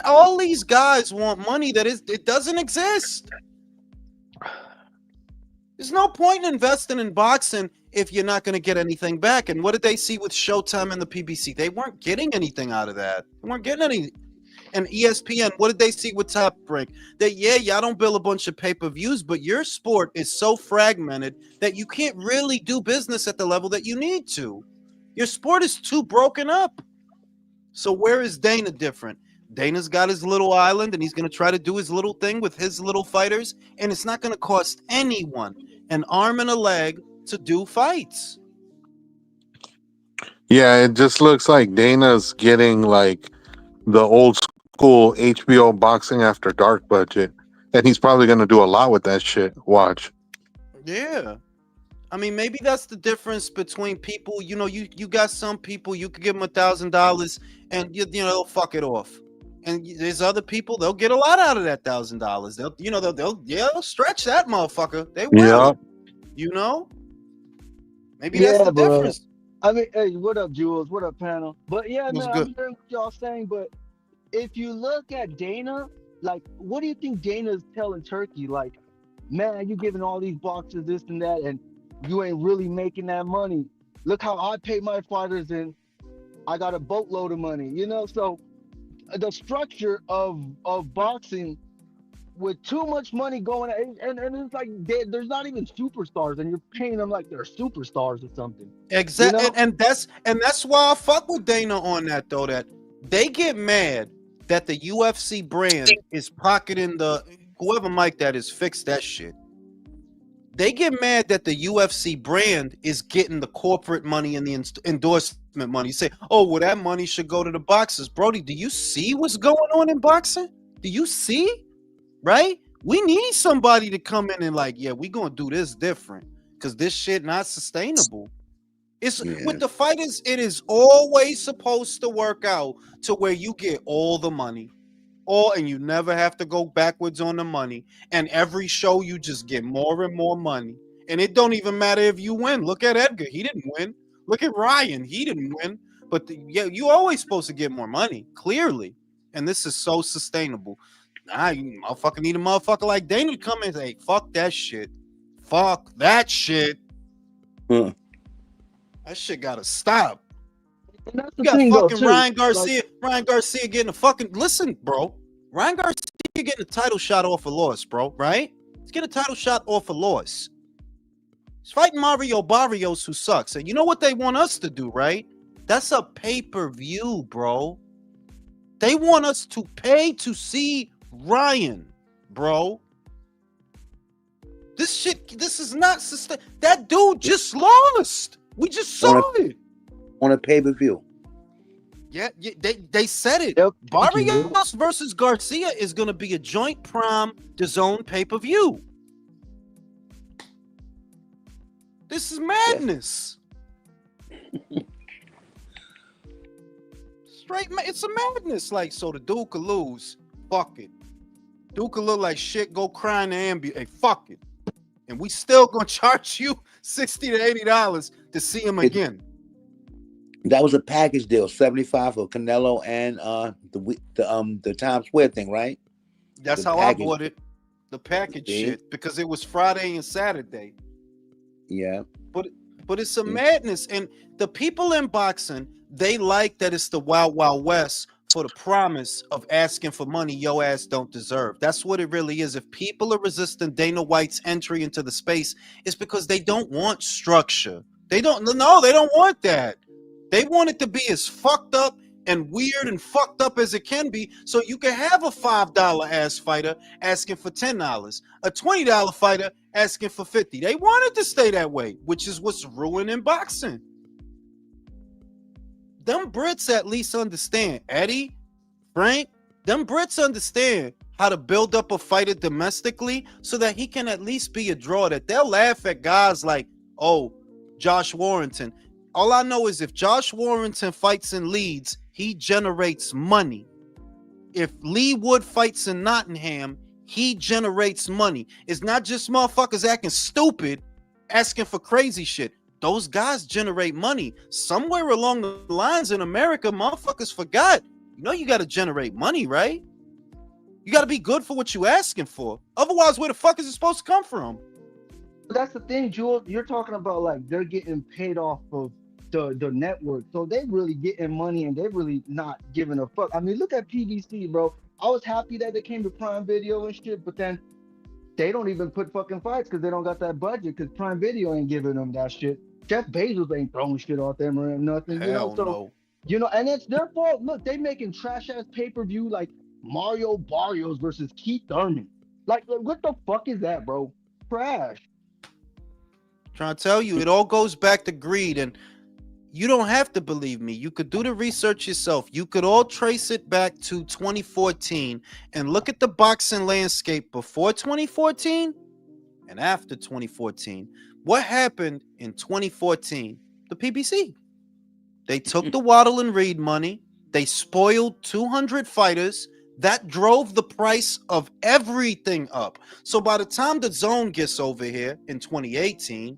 Speaker 1: all these guys want money it doesn't exist. There's no point in investing in boxing if you're not going to get anything back. And what did they see with Showtime and the PBC? They weren't getting anything out of that. They weren't getting any. And ESPN, what did they see with Top Rank? That, y'all don't bill a bunch of pay-per-views, but your sport is so fragmented that you can't really do business at the level that you need to. Your sport is too broken up. So where is Dana different? Dana's got his little island, and he's going to try to do his little thing with his little fighters, and it's not going to cost anyone an arm and a leg to do fights.
Speaker 7: Yeah, it just looks like Dana's getting like the old school HBO boxing after dark budget, and he's probably going to do a lot with that shit. Watch.
Speaker 1: Yeah. I mean, maybe that's the difference between people. You know, you got some people, you could give them $1,000 and you know they'll fuck it off. And there's other people, they'll get a lot out of that $1,000. They'll stretch that motherfucker. They will.
Speaker 7: Yeah.
Speaker 1: You know? Maybe that's the
Speaker 9: bro.
Speaker 1: difference.
Speaker 9: I mean, hey, what up, Jules? What up, panel? But yeah,
Speaker 1: What's
Speaker 9: man,
Speaker 1: good?
Speaker 9: I'm hearing what y'all saying. But if you look at Dana, like, what do you think Dana's telling Turkey? Like, man, you giving all these boxers this and that, and you ain't really making that money. Look how I pay my fighters, and I got a boatload of money. You know, so the structure of boxing with too much money going, and it's like there's not even superstars, and you're paying them like they're superstars or something.
Speaker 1: Exactly.
Speaker 9: You know?
Speaker 1: And that's why I fuck with Dana on that, though, that they get mad that the UFC brand is pocketing whoever mic that is, fix that shit. They get mad that the UFC brand is getting the corporate money and the endorsement money. You say, oh, well, that money should go to the boxers. Brody, do you see what's going on in boxing? Do you see? Right? We need somebody to come in and like, yeah, we gonna do this different because this shit not sustainable. It's
Speaker 3: Yeah.
Speaker 1: with the fighters, it is always supposed to work out to where you get all the money. And you never have to go backwards on the money. And every show you just get more and more money. And it don't even matter if you win. Look at Edgar, he didn't win. Look at Ryan, he didn't win. But yeah, you always supposed to get more money, clearly. And this is so sustainable. You motherfucker need a motherfucker like Dana to come in and say, fuck that shit. Fuck that shit.
Speaker 3: Huh.
Speaker 1: That shit gotta stop.
Speaker 9: And that's
Speaker 1: You
Speaker 9: the
Speaker 1: got
Speaker 9: thing, though,
Speaker 1: fucking
Speaker 9: too.
Speaker 1: Ryan Garcia.
Speaker 9: Like,
Speaker 1: Ryan Garcia getting a fucking listen, bro. Ryan Garcia getting a title shot off a loss, bro. Right? He's getting a title shot off a loss. He's fighting Mario Barrios, who sucks. And you know what they want us to do, right? That's a pay-per-view, bro. They want us to pay to see Ryan, bro. This is not sustain. That dude just lost. We just saw it.
Speaker 3: On a pay-per-view.
Speaker 1: Yeah, they said it.
Speaker 9: Yep.
Speaker 1: Barrios versus Garcia is going to be a joint prime DAZN pay-per-view. This is madness. It's a madness. Like, so the dude could lose. Fuck it. Dude could look like shit, go cry in the ambulance. Hey, fuck it. And we still going to charge you $60 to $80 to see him again.
Speaker 3: That was a package deal, 75 for Canelo and the Times Square thing, right?
Speaker 1: That's
Speaker 3: The
Speaker 1: how
Speaker 3: package.
Speaker 1: I bought it. The package
Speaker 3: See?
Speaker 1: shit, because it was Friday and Saturday.
Speaker 3: Yeah.
Speaker 1: But it's a madness. And the people in boxing, they like that it's the Wild Wild West for the promise of asking for money your ass don't deserve. That's what it really is. If people are resisting Dana White's entry into the space, it's because they don't want structure. They don't want that. They want it to be as fucked up and weird and fucked up as it can be, so you can have a $5 ass fighter asking for $10, a $20 fighter asking for $50. They want it to stay that way, which is what's ruining boxing. Them Brits at least understand. Eddie, Frank, them Brits understand how to build up a fighter domestically so that he can at least be a draw, that they'll laugh at guys like, oh, Josh Warrington. All I know is if Josh Warrington fights in Leeds, he generates money. If Lee Wood fights in Nottingham, he generates money. It's not just motherfuckers acting stupid, asking for crazy shit. Those guys generate money. Somewhere along the lines in America, motherfuckers forgot. You know you got to generate money, right? You got to be good for what you asking for. Otherwise, where the fuck is it supposed to come from?
Speaker 9: that's the thing, Jewel. You're talking about like they're getting paid off of the network, so they really getting money and they're really not giving a fuck. I mean, look at PBC, bro. I was happy that they came to Prime Video and shit, but then they don't even put fucking fights because they don't got that budget because Prime Video ain't giving them that shit. Jeff Bezos ain't throwing shit off them or nothing, you know.
Speaker 1: Hell
Speaker 9: So
Speaker 1: no.
Speaker 9: you know, and it's their fault. Look, they making trash ass pay-per-view like Mario Barrios versus Keith Thurman. Like what the fuck is that, bro? Trash.
Speaker 1: Trying to tell you, it all goes back to greed, and you don't have to believe me. You could do the research yourself. You could all trace it back to 2014 and look at the boxing landscape before 2014 and after 2014. What happened in 2014? The PBC. They took the Waddle and Reed money. They spoiled 200 fighters. That drove the price of everything up. So by the time the zone gets over here in 2018,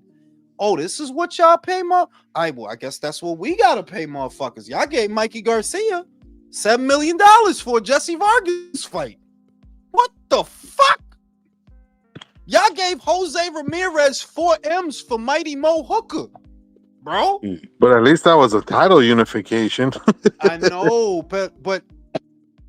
Speaker 1: oh, this is what y'all pay more. I guess that's what we gotta pay motherfuckers. Y'all gave Mikey Garcia $7 million for a Jesse Vargas fight. What the fuck? Y'all gave Jose Ramirez 4 M's for Mighty Mo Hooker, bro.
Speaker 7: But at least that was a title unification.
Speaker 1: I know, but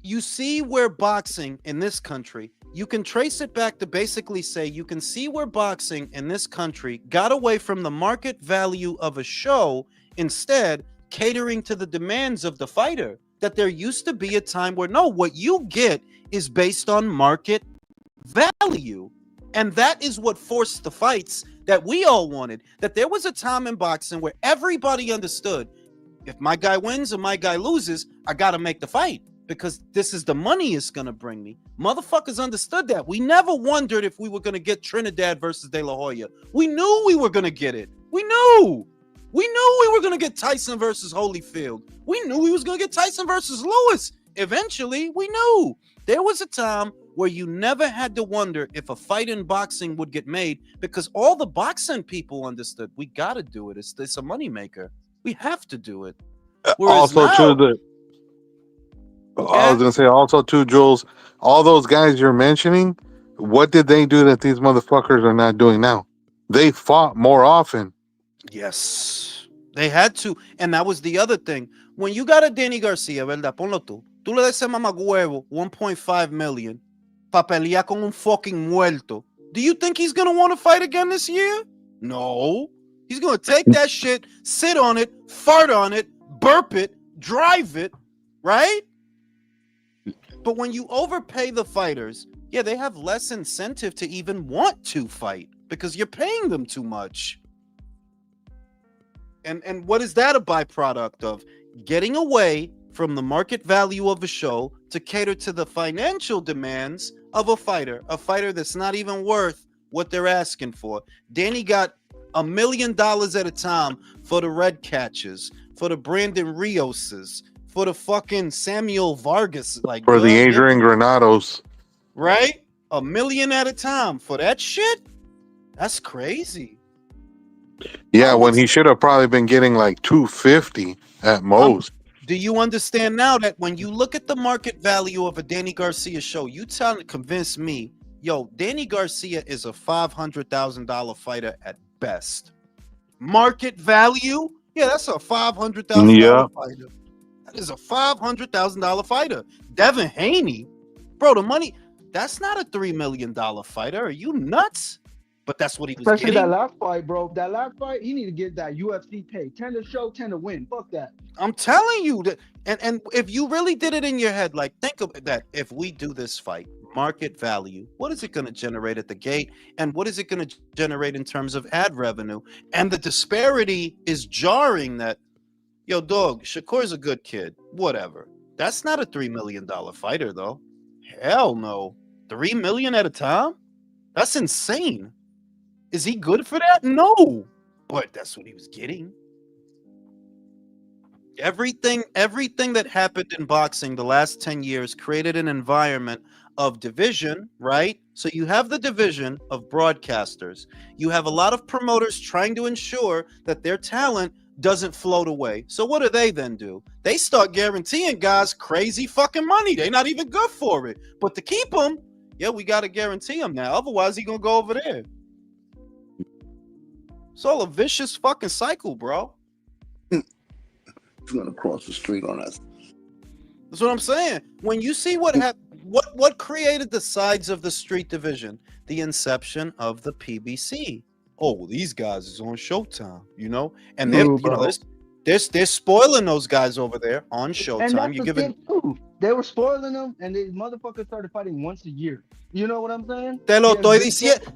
Speaker 1: you see where boxing in this country, you can trace it back to basically say you can see where boxing in this country got away from the market value of a show, instead catering to the demands of the fighter. That there used to be a time where no, what you get is based on market value. And that is what forced the fights that we all wanted. That there was a time in boxing where everybody understood, if my guy wins or my guy loses, I got to make the fight. because this is the money it's gonna bring me. Motherfuckers understood that. We never wondered if we were gonna get Trinidad versus De La Hoya. We knew we were gonna get it. We knew we were gonna get Tyson versus Holyfield. We knew we was gonna get Tyson versus Lewis. Eventually, we knew. There was a time where you never had to wonder if a fight in boxing would get made, because all the boxing people understood we gotta do it. It's a moneymaker. We have to do it. Whereas
Speaker 7: Also,
Speaker 1: now,
Speaker 7: too, I was gonna say also too, Jules. All those guys you're mentioning, what did they do that these motherfuckers are not doing now? They fought more often.
Speaker 1: yes, they had to. And that was the other thing. When you got a Danny Garcia, ¿verdad? Ponlo tú. Tú le des a mamagüevo 1.5 million pa pelear con un fucking muerto. Do you think he's going to want to fight again this year? No. He's going to take that shit, sit on it, fart on it, burp it, drive it, right? But when you overpay the fighters, yeah, they have less incentive to even want to fight because you're paying them too much. And what is that a byproduct of? Getting away from the market value of a show to cater to the financial demands of a fighter that's not even worth what they're asking for. Danny got $1 million at a time for the Red Catches, for the Brandon Rioses, for the fucking Samuel Vargas, like
Speaker 7: For the
Speaker 1: good,
Speaker 7: Adrian Granados.
Speaker 1: right? $1 million at a time for that shit? That's crazy.
Speaker 7: Yeah, when he should have probably been getting like 250 at most.
Speaker 1: Do you understand now that when you look at the market value of a Danny Garcia show, you trying to convince me, yo, Danny Garcia is a $500,000 fighter at best. Market value? Yeah, that's a $500,000
Speaker 7: Yeah.
Speaker 1: fighter. That is a $500,000 fighter. Devin Haney, bro, the money, that's not a $3 million fighter. Are you nuts? But that's what he was
Speaker 9: Especially
Speaker 1: getting.
Speaker 9: that last fight, bro. That last fight, he need to get that UFC pay. 10 to show, 10 to win. Fuck that.
Speaker 1: I'm telling you that, and if you really did it in your head, like think of that. If we do this fight, market value, what is it going to generate at the gate, and what is it going to generate in terms of ad revenue? And the disparity is jarring. That, yo, dog, Shakur's a good kid, whatever. That's not a $3 million fighter, though. Hell no, $3 million at a time. That's insane. Is he good for that? No, but that's what he was getting. Everything that happened in boxing the last 10 years created an environment of division, right? So you have the division of broadcasters. You have a lot of promoters trying to ensure that their talent doesn't float away. So what do they then do? They start guaranteeing guys crazy fucking money. They're not even good for it. But to keep them, yeah, we got to guarantee him now. Otherwise, he going to go over there. It's all a vicious fucking cycle, bro.
Speaker 3: He's gonna cross the street on us.
Speaker 1: That's what I'm saying. When you see what created the sides of the street division, the inception of the PBC. Oh, well, these guys is on Showtime, you know, and they're
Speaker 9: Ooh,
Speaker 1: you know
Speaker 9: bro.
Speaker 1: they're spoiling those guys over there on
Speaker 9: And
Speaker 1: Showtime.
Speaker 9: that's
Speaker 1: You're
Speaker 9: the
Speaker 1: giving
Speaker 9: thing too. They were spoiling them, and these motherfuckers started fighting once a year. You know what I'm saying?
Speaker 1: te lo
Speaker 9: Yeah,
Speaker 1: estoy
Speaker 9: they-
Speaker 1: diciendo.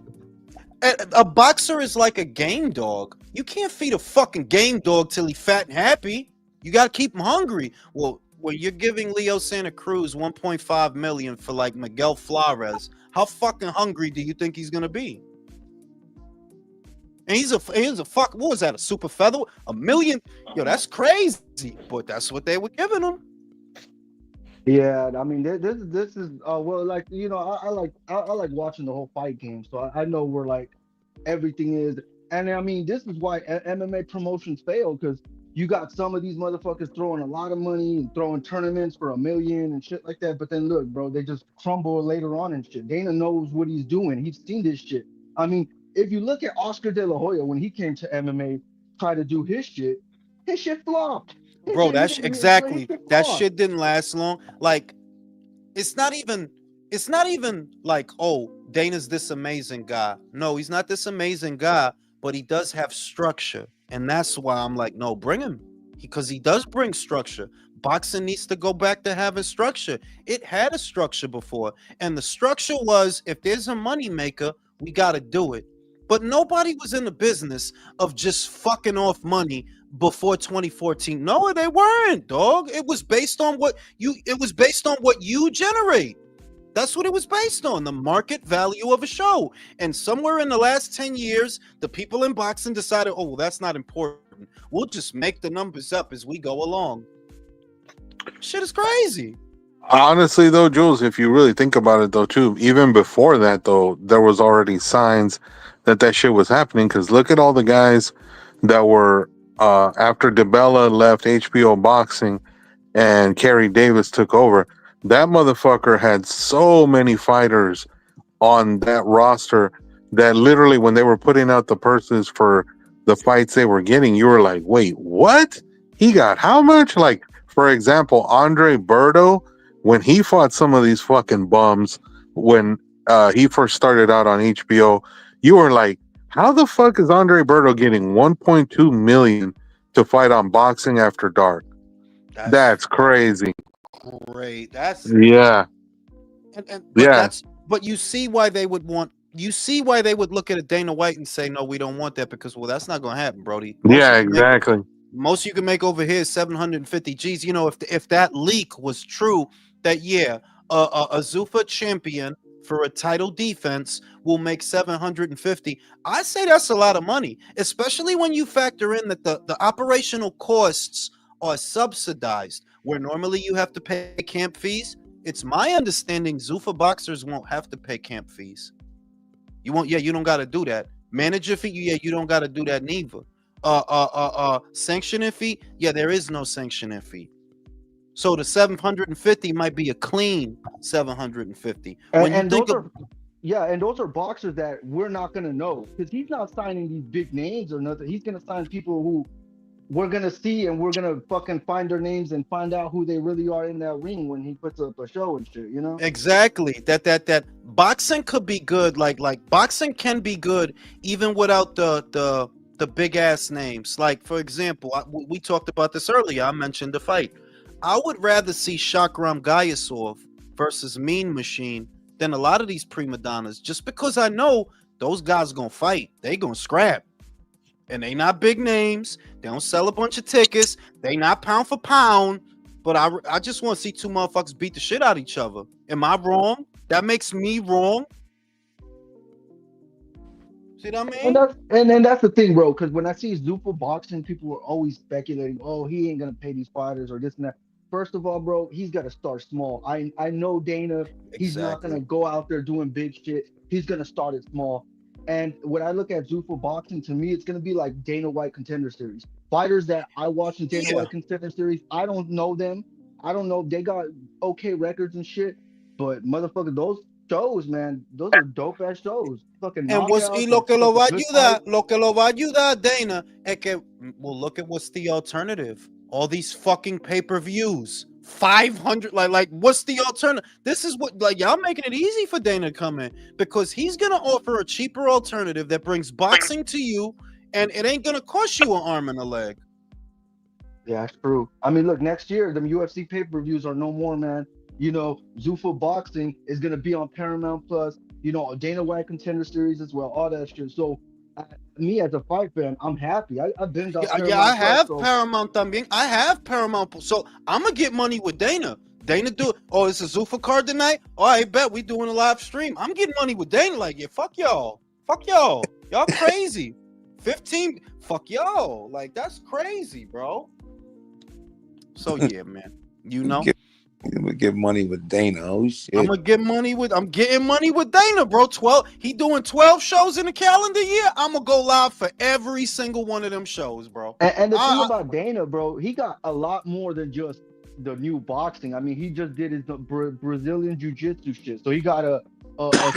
Speaker 1: A boxer is like a game dog. You can't feed a fucking game dog till he's fat and happy. You got to keep him hungry. Well, when you're giving Leo Santa Cruz 1.5 million for like Miguel Flores, how fucking hungry do you think he's gonna be? And he's a fuck. What was that? A super feather? $1 million? Yo, that's crazy. But that's what they were giving him.
Speaker 9: Yeah, I mean, this is well, like I like watching the whole fight game, so I know where like everything is, and I mean, this is why MMA promotions fail, because you got some of these motherfuckers throwing a lot of money and throwing tournaments for $1 million and shit like that, but then look, bro, they just crumble later on and shit. Dana knows what he's doing. He's seen this shit. I mean, if you look at Oscar De La Hoya when he came to MMA, try to do his shit flopped.
Speaker 1: Bro,
Speaker 9: His shit
Speaker 1: exactly. That
Speaker 9: flopped.
Speaker 1: shit didn't last long. Like, it's not even like, oh, Dana's this amazing guy. No, he's not this amazing guy, but he does have structure. And that's why I'm like, no, bring him. Because he does bring structure. Boxing needs to go back to having structure. It had a structure before. And the structure was, if there's a money maker, we got to do it. but nobody was in the business of just fucking off money before 2014. No, they weren't, dog. It was based on what you generate. That's what it was based on, the market value of a show. And somewhere in the last 10 years, the people in boxing decided, oh, well, that's not important. We'll just make the numbers up as we go along. Shit is crazy.
Speaker 7: Honestly, though, Jules, if you really think about it, though, too, even before that, though, there was already signs that that shit was happening. Because look at all the guys that were after DeBella left HBO Boxing and Kerry Davis took over. That motherfucker had so many fighters on that roster that literally, when they were putting out the purses for the fights they were getting, you were like, wait, what? He got how much? Like, for example, Andre Berto, when he fought some of these fucking bums when he first started out on HBO, you were like, how the fuck is Andre Berto getting 1.2 million to fight on Boxing After Dark? That's crazy.
Speaker 1: Great. That's
Speaker 7: Yeah.
Speaker 1: but
Speaker 7: Yeah.
Speaker 1: you see why they would look at a Dana White and say, no, we don't want that, because, well, that's not going to happen, Brody.
Speaker 7: Yeah, exactly.
Speaker 1: Most you can make over here is 750 G's. You know, if that leak was true, that a Zuffa champion for a title defense will make 750. I say that's a lot of money, especially when you factor in that the operational costs are subsidized, where normally you have to pay camp fees. It's my understanding Zuffa boxers won't have to pay camp fees. You won't. Yeah, you don't got to do that. Manager fee. Yeah, you don't got to do that neither. Sanctioning fee. Yeah, there is no sanctioning fee. So the 750 might be a clean 750. When you
Speaker 9: And
Speaker 1: think
Speaker 9: those
Speaker 1: of
Speaker 9: are, yeah, and those are boxers that we're not gonna know because he's not signing these big names or nothing. He's gonna sign people who we're gonna see, and we're gonna fucking find their names and find out who they really are in that ring when he puts up a show and shit. You know?
Speaker 1: exactly that boxing could be good. Like boxing can be good even without the big ass names. Like, for example, we talked about this earlier. I mentioned the fight. I would rather see Shakram Gayasov versus Mean Machine than a lot of these prima donnas, just because I know those guys gonna fight. They gonna scrap. And they not big names. They don't sell a bunch of tickets. They not pound for pound. But I just want to see two motherfuckers beat the shit out of each other. Am I wrong? That makes me wrong. See what I
Speaker 9: And
Speaker 1: mean?
Speaker 9: that's the thing, bro. Because when I see Zuffa boxing, people are always speculating, oh, he ain't gonna pay these fighters or this and that. First of all, bro, he's got to start small. I know Dana. He's not gonna
Speaker 1: Exactly.
Speaker 9: go out there doing big shit. He's gonna start it small. And when I look at Zuffa boxing, to me, it's gonna be like Dana White Contender Series. Fighters that I watch in Dana
Speaker 1: Yeah.
Speaker 9: White Contender Series, I don't know them. I don't know. They got okay records and shit, but motherfucker, those shows, man, those are dope ass shows. Fucking
Speaker 1: And
Speaker 9: knockouts
Speaker 1: lo
Speaker 9: and
Speaker 1: que
Speaker 9: fucking good fights.
Speaker 1: lo va a ayudar, Dana, es que, well, look at what's the alternative. All these fucking pay-per-views. 500, like what's the alternative? This is what, like, y'all making it easy for Dana to come in, because he's gonna offer a cheaper alternative that brings boxing to you, and it ain't gonna cost you an arm and a leg.
Speaker 9: Yeah, that's true. I mean, look, next year, them UFC pay-per-views are no more, man. You know, Zuffa Boxing is gonna be on Paramount Plus. You know, Dana White Contender Series as well, all that shit. So, me as a fight fan, I'm happy. I've been got
Speaker 1: Yeah, I
Speaker 9: Paramount Plus,
Speaker 1: have
Speaker 9: so
Speaker 1: Paramount también. I have Paramount. So I'm gonna get money with Dana. Dana do. Oh, it's a Zuffa card tonight. Oh, I bet we doing a live stream. I'm getting money with Dana. Like, yeah, fuck y'all. Fuck y'all. Y'all crazy. 15. Fuck y'all. Like, that's crazy, bro. So yeah, man. You know.
Speaker 3: I'm gonna get money with Dana. Oh shit!
Speaker 1: I'm getting money with Dana, bro. 12. He doing 12 shows in the calendar year. I'm gonna go live for every single one of them shows, bro.
Speaker 9: and the thing about Dana, bro, he got a lot more than just the new boxing. I mean, he just did his Brazilian jiu-jitsu shit. So he got a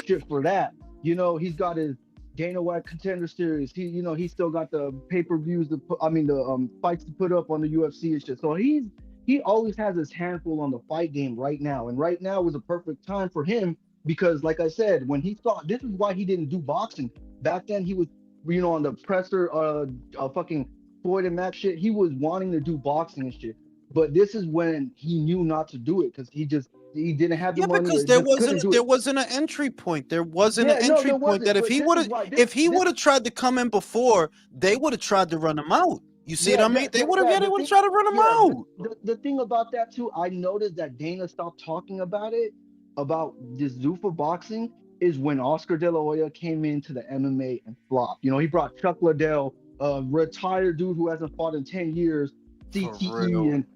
Speaker 9: shit for that. You know, he's got his Dana White Contender Series. He still got the pay-per-views to put, I mean the fights to put up on the UFC and shit. So he always has his handful on the fight game right now. And right now was a perfect time for him because, like I said, when he thought this is why he didn't do boxing. Back then he was, on the presser, fucking Floyd and Mac shit. He was wanting to do boxing and shit. But this is when he knew not to do it because he didn't have the
Speaker 1: Yeah,
Speaker 9: money
Speaker 1: because
Speaker 9: or just couldn't do
Speaker 1: there
Speaker 9: it.
Speaker 1: wasn't an entry point. There wasn't an
Speaker 9: Yeah, no,
Speaker 1: entry
Speaker 9: there
Speaker 1: point that
Speaker 9: wasn't. But this is why
Speaker 1: if he
Speaker 9: this
Speaker 1: would have tried to come in before, they would have tried to run him out. You see what
Speaker 9: yeah,
Speaker 1: I mean? They would have
Speaker 9: yeah.
Speaker 1: they
Speaker 9: The
Speaker 1: would have
Speaker 9: thing,
Speaker 1: tried to run him
Speaker 9: yeah,
Speaker 1: out.
Speaker 9: the thing about that too, I noticed that Dana stopped talking about it, about this Zuffa boxing, is when Oscar De La Hoya came into the MMA and flopped. You know, he brought Chuck Liddell, a retired dude who hasn't fought in 10 years,
Speaker 1: For
Speaker 9: CTE,
Speaker 1: real.
Speaker 9: and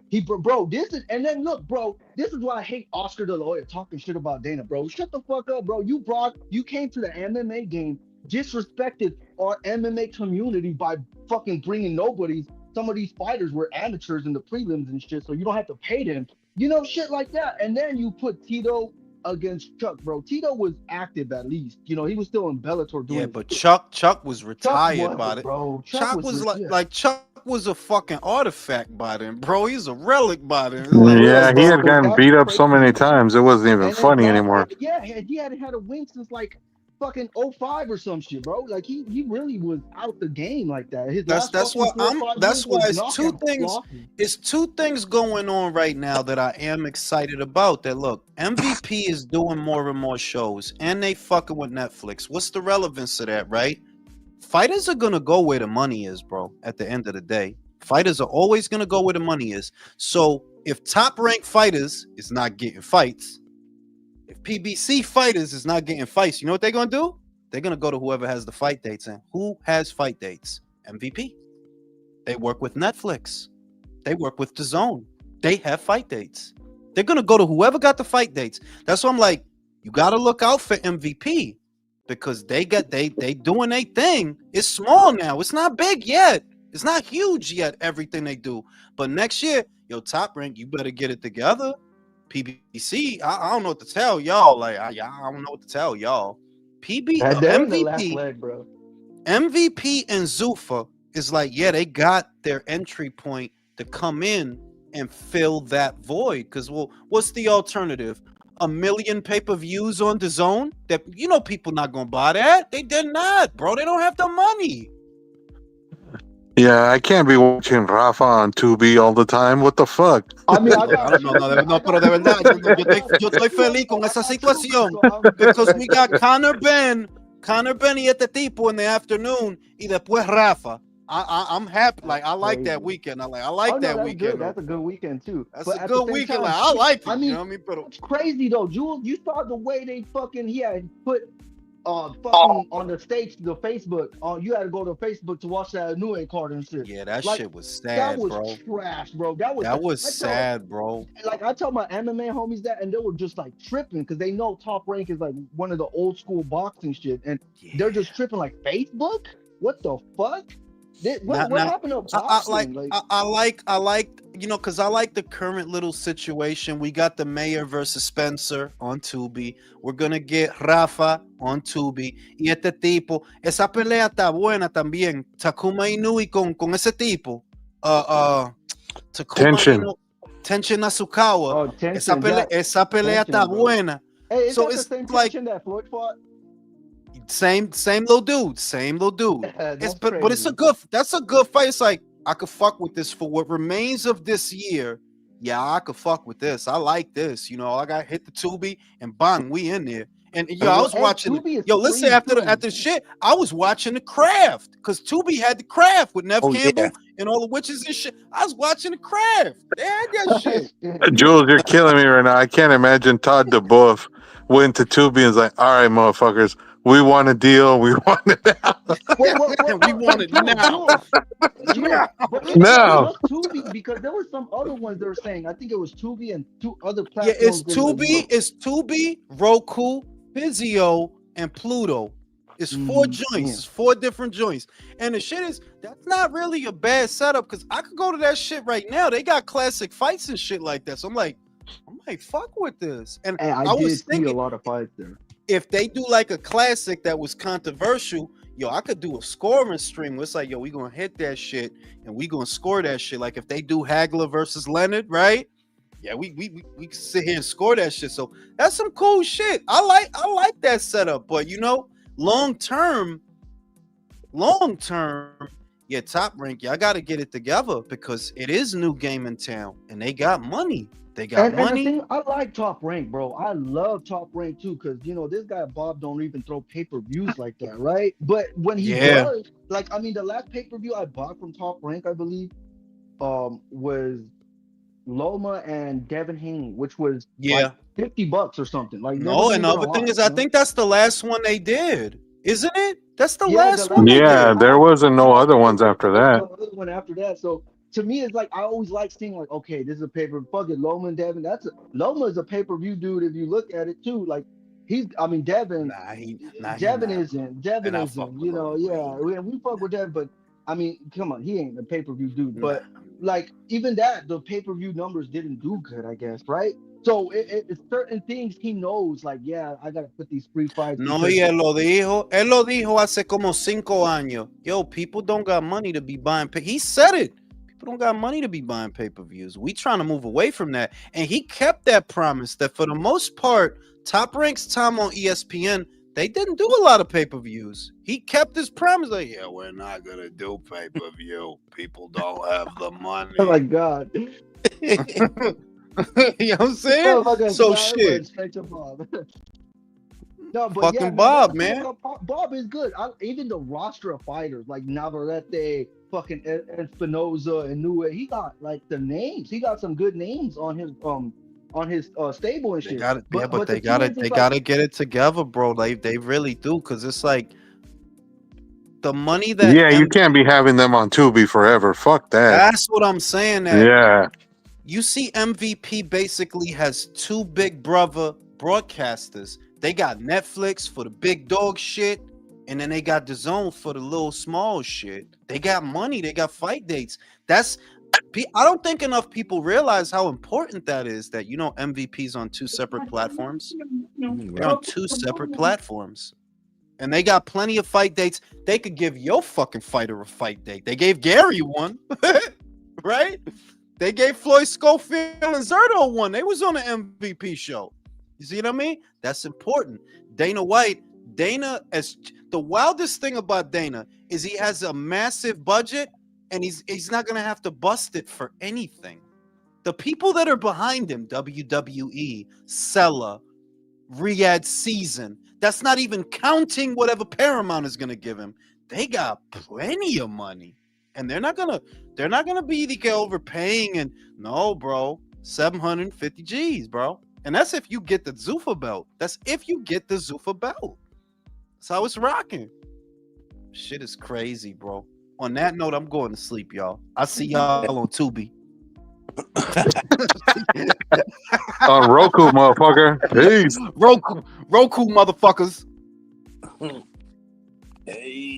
Speaker 9: bro, this is, and then look, bro, this is why I hate Oscar De La Hoya talking shit about Dana, bro. Shut the fuck up, bro. You came to the MMA game, disrespected our MMA community by fucking bringing nobodies. Some of these fighters were amateurs in the prelims and shit, so you don't have to pay them. You know, shit like that. And then you put Tito against Chuck, bro. Tito was active at least. You know, he was still in Bellator
Speaker 1: Yeah,
Speaker 9: doing his
Speaker 1: but
Speaker 9: shit.
Speaker 1: Chuck was
Speaker 9: Chuck
Speaker 1: retired by
Speaker 9: wasn't,
Speaker 1: it.
Speaker 9: bro. Chuck
Speaker 1: Chuck
Speaker 9: was,
Speaker 1: was
Speaker 9: yeah,
Speaker 1: like Chuck was a fucking artifact by then, bro. He's a relic by then. It's
Speaker 9: he
Speaker 1: like,
Speaker 9: was,
Speaker 7: Yeah, he
Speaker 9: bro.
Speaker 7: had
Speaker 9: But
Speaker 7: gotten
Speaker 9: that's
Speaker 7: beat
Speaker 9: the
Speaker 7: up so many
Speaker 9: crazy.
Speaker 7: times it wasn't even
Speaker 9: And then
Speaker 7: funny anymore.
Speaker 9: yeah, he hadn't had a win since like fucking '05 or some shit, bro. Like he really was out the game like that. His last
Speaker 1: that's
Speaker 9: fucking
Speaker 1: why
Speaker 9: 4 or 5 years was knockout losses.
Speaker 1: it's two things going on right now that I am excited about. That look, MVP is doing more and more shows and they fucking with Netflix. What's the relevance of that, right? Fighters are gonna go where the money is, bro. At the end of the day, fighters are always gonna go where the money is. So if top ranked fighters is not getting fights, if PBC fighters is not getting fights, you know what they're gonna do? They're gonna go to whoever has the fight dates. And who has fight dates? MVP. They work with Netflix. They work with DAZN. They have fight dates. They're gonna go to whoever got the fight dates. That's why I'm like, you gotta look out for MVP because they doing their thing. It's small now. It's not big yet. It's not huge yet. Everything they do, but next year, yo, Top Rank, you better get it together. PBC, I don't know what to tell y'all. Like, I don't know what to tell y'all.
Speaker 9: They're in the last leg, bro.
Speaker 1: MVP and Zuffa is like, yeah, they got their entry point to come in and fill that void. Because, well, what's the alternative? A million pay-per-views on the zone? That, you know, people not gonna buy that. They're not, bro. They don't have the money.
Speaker 7: Yeah, I can't be watching Rafa on Tubi all the time. What the fuck?
Speaker 9: I mean, I
Speaker 1: No,
Speaker 9: got
Speaker 1: no, pero de verdad, yo estoy feliz con esa situación because we got Conor Ben y este tipo in the afternoon y después Rafa. I'm happy. Like, I like that weekend. I like
Speaker 9: Oh no,
Speaker 1: that
Speaker 9: that's
Speaker 1: weekend.
Speaker 9: good. That's a good weekend too.
Speaker 1: That's
Speaker 9: But
Speaker 1: a
Speaker 9: at the
Speaker 1: good
Speaker 9: same
Speaker 1: weekend.
Speaker 9: time,
Speaker 1: Like, I like it.
Speaker 9: I mean,
Speaker 1: you know what I mean? But
Speaker 9: it's crazy though, Jules. You saw the way they fucking put fucking on the stage the Facebook. You had to go to Facebook to watch that Nue card and shit.
Speaker 1: yeah, that
Speaker 9: Like,
Speaker 1: shit was
Speaker 9: that
Speaker 1: sad,
Speaker 9: was
Speaker 1: bro.
Speaker 9: trash, bro. That was
Speaker 1: That was
Speaker 9: I tell,
Speaker 1: sad, bro.
Speaker 9: like I tell my MMA homies that, and they were just like tripping because they know Top Rank is like one of the old school boxing shit, and they're just tripping like Facebook. What the fuck? What
Speaker 1: Now,
Speaker 9: happened to
Speaker 1: I
Speaker 9: boxing?
Speaker 1: like, you know, because I like the current little situation. We got the Mayor versus Spencer on Tubi. We're gonna get Rafa on Tubi. Y este tipo, esa pelea está buena también. Takuma Inoue con ese tipo. Takuma
Speaker 7: Tension.
Speaker 1: Inoue, Tenshin Nasukawa.
Speaker 9: Tension,
Speaker 1: Esa pelea
Speaker 9: tension,
Speaker 1: está
Speaker 9: bro.
Speaker 1: buena.
Speaker 9: Hey, is
Speaker 1: So
Speaker 9: that the
Speaker 1: it's
Speaker 9: same
Speaker 1: like
Speaker 9: tension that Floyd fought?
Speaker 1: same little dude.
Speaker 9: That's
Speaker 1: But it's that's a good fight. It's like, I could fuck with this for what remains of this year. Yeah, I could fuck with this. I like this. You know, I got hit the Tubi and bang, we in there. And yo, I was watching. Yo, listen, after the shit, I was watching the Craft because Tubi had the Craft with Nev Campbell and all the witches and shit. I was watching the Craft. They had that shit.
Speaker 7: Jules, you're killing me right now. I can't imagine Todd DeBuff went to Tubi and was like, all right, motherfuckers, we want a deal. We want it now.
Speaker 1: We want it now.
Speaker 9: But it
Speaker 7: No.
Speaker 9: was Tubi because there were some other ones they were saying. I think it was Tubi and 2 other
Speaker 1: Yeah,
Speaker 9: platforms.
Speaker 1: it's Tubi, Roku, Vizio, and Pluto. It's 4 joints.
Speaker 9: Yeah.
Speaker 1: It's 4 different joints. And the shit is, that's not really a bad setup because I could go to that shit right now. They got classic fights and shit like that. So I'm like, fuck with this. And
Speaker 9: Hey, I did see a lot of fights there.
Speaker 1: If they do like a classic that was controversial, yo, I could do a scoring stream where it's like, yo, we gonna hit that shit and we gonna score that shit. Like if they do Hagler versus Leonard, right? Yeah, we can sit here and score that shit. So that's some cool shit. I like that setup. But you know, long term, yeah, Top Rank, y'all gotta get it together because it is new game in town and they got money. They got
Speaker 9: And the
Speaker 1: money.
Speaker 9: thing, I like Top Rank, bro. I love Top Rank too, because this guy Bob don't even throw pay-per-views like that, right? But when he
Speaker 1: Yeah,
Speaker 9: does, like, I mean, the last pay-per-view I bought from Top Rank, I believe, was Loma and Devin Haney, which was like
Speaker 1: yeah.
Speaker 9: $50 or something. Like, that
Speaker 1: No,
Speaker 9: wasn't even a
Speaker 1: another thing
Speaker 9: lot,
Speaker 1: is, I think that's the last one they did, isn't it? That's the
Speaker 9: Yeah, the
Speaker 1: last one
Speaker 9: last
Speaker 1: they
Speaker 9: one they
Speaker 7: Yeah,
Speaker 1: did.
Speaker 7: there
Speaker 9: had,
Speaker 7: wasn't no
Speaker 9: yeah,
Speaker 7: other
Speaker 9: there
Speaker 7: ones after
Speaker 9: was
Speaker 7: that.
Speaker 9: no other one after that. So to me, it's like I always like seeing like, okay, this is a paper. Fuck it, Loma and Devin. Loma is a pay-per-view dude. If you look at it too, like I mean,
Speaker 1: He not, bro.
Speaker 9: Devin
Speaker 1: And I fuck
Speaker 9: isn't.
Speaker 1: with Loma
Speaker 9: Yeah,
Speaker 1: Green.
Speaker 9: we fuck with Devin, but I mean, come on, he ain't a pay-per-view dude.
Speaker 1: Nah.
Speaker 9: But like even that, the pay-per-view numbers didn't do good, I guess, right? So it's certain things he knows, like, yeah, I gotta put these free fights
Speaker 1: No,
Speaker 9: because
Speaker 1: y él lo dijo hace como 5 años. Yo, people don't got money to be buying. He said it. People don't got money to be buying pay-per-views. We trying to move away from that, and he kept that promise. That for the most part, Top Rank's time on ESPN, they didn't do a lot of pay-per-views. He kept his promise. Like, yeah, we're not gonna do pay-per-view. People don't have the
Speaker 9: oh my
Speaker 1: money.
Speaker 9: god.
Speaker 1: You know what I'm saying?
Speaker 9: Motherfucker,
Speaker 1: So
Speaker 9: slide
Speaker 1: shit,
Speaker 9: went straight to Bob. No, but yeah,
Speaker 1: fucking
Speaker 9: man,
Speaker 1: Bob,
Speaker 9: that's the thing
Speaker 1: man.
Speaker 9: about Bob is good. Even the roster of fighters like Navarrete, fucking Espinoza, and Nue, he got like the names. He got some good names on his stable and
Speaker 1: They
Speaker 9: shit.
Speaker 1: got it, yeah, but
Speaker 9: But the
Speaker 1: they
Speaker 9: thing
Speaker 1: gotta
Speaker 9: is,
Speaker 1: they
Speaker 9: it's like
Speaker 1: gotta get it together, bro. They really do, because it's like the money that
Speaker 7: Yeah, you can't be having them on Tubi forever. Fuck that.
Speaker 1: that's what I'm saying. That
Speaker 7: Yeah.
Speaker 1: you see, MVP basically has two big brother broadcasters. They got Netflix for the big dog shit, and then they got DAZN for the little small shit. They got money. They got fight dates. I don't think enough people realize how important that is. That MVP's on two separate platforms. They're on two separate platforms. And they got plenty of fight dates. They could give your fucking fighter a fight date. They gave Gary one, right? They gave Floyd Schofield and Zerto one. They was on the MVP show. You see what I mean? That's important. Dana, as the wildest thing about Dana is he has a massive budget and he's not gonna have to bust it for anything. The people that are behind him, WWE, Sella, Riyadh Season, that's not even counting whatever Paramount is gonna give him. They got plenty of money, and they're not gonna be the overpaying. And no, bro, 750 G's, bro, and that's if you get the Zuffa belt. That's if you get the Zuffa belt. That's how it's rocking. Shit is crazy, bro. On that note, I'm going to sleep, y'all. I'll see y'all on Tubi.
Speaker 7: On Roku, motherfucker. Peace.
Speaker 1: Roku, motherfuckers.
Speaker 3: Hey.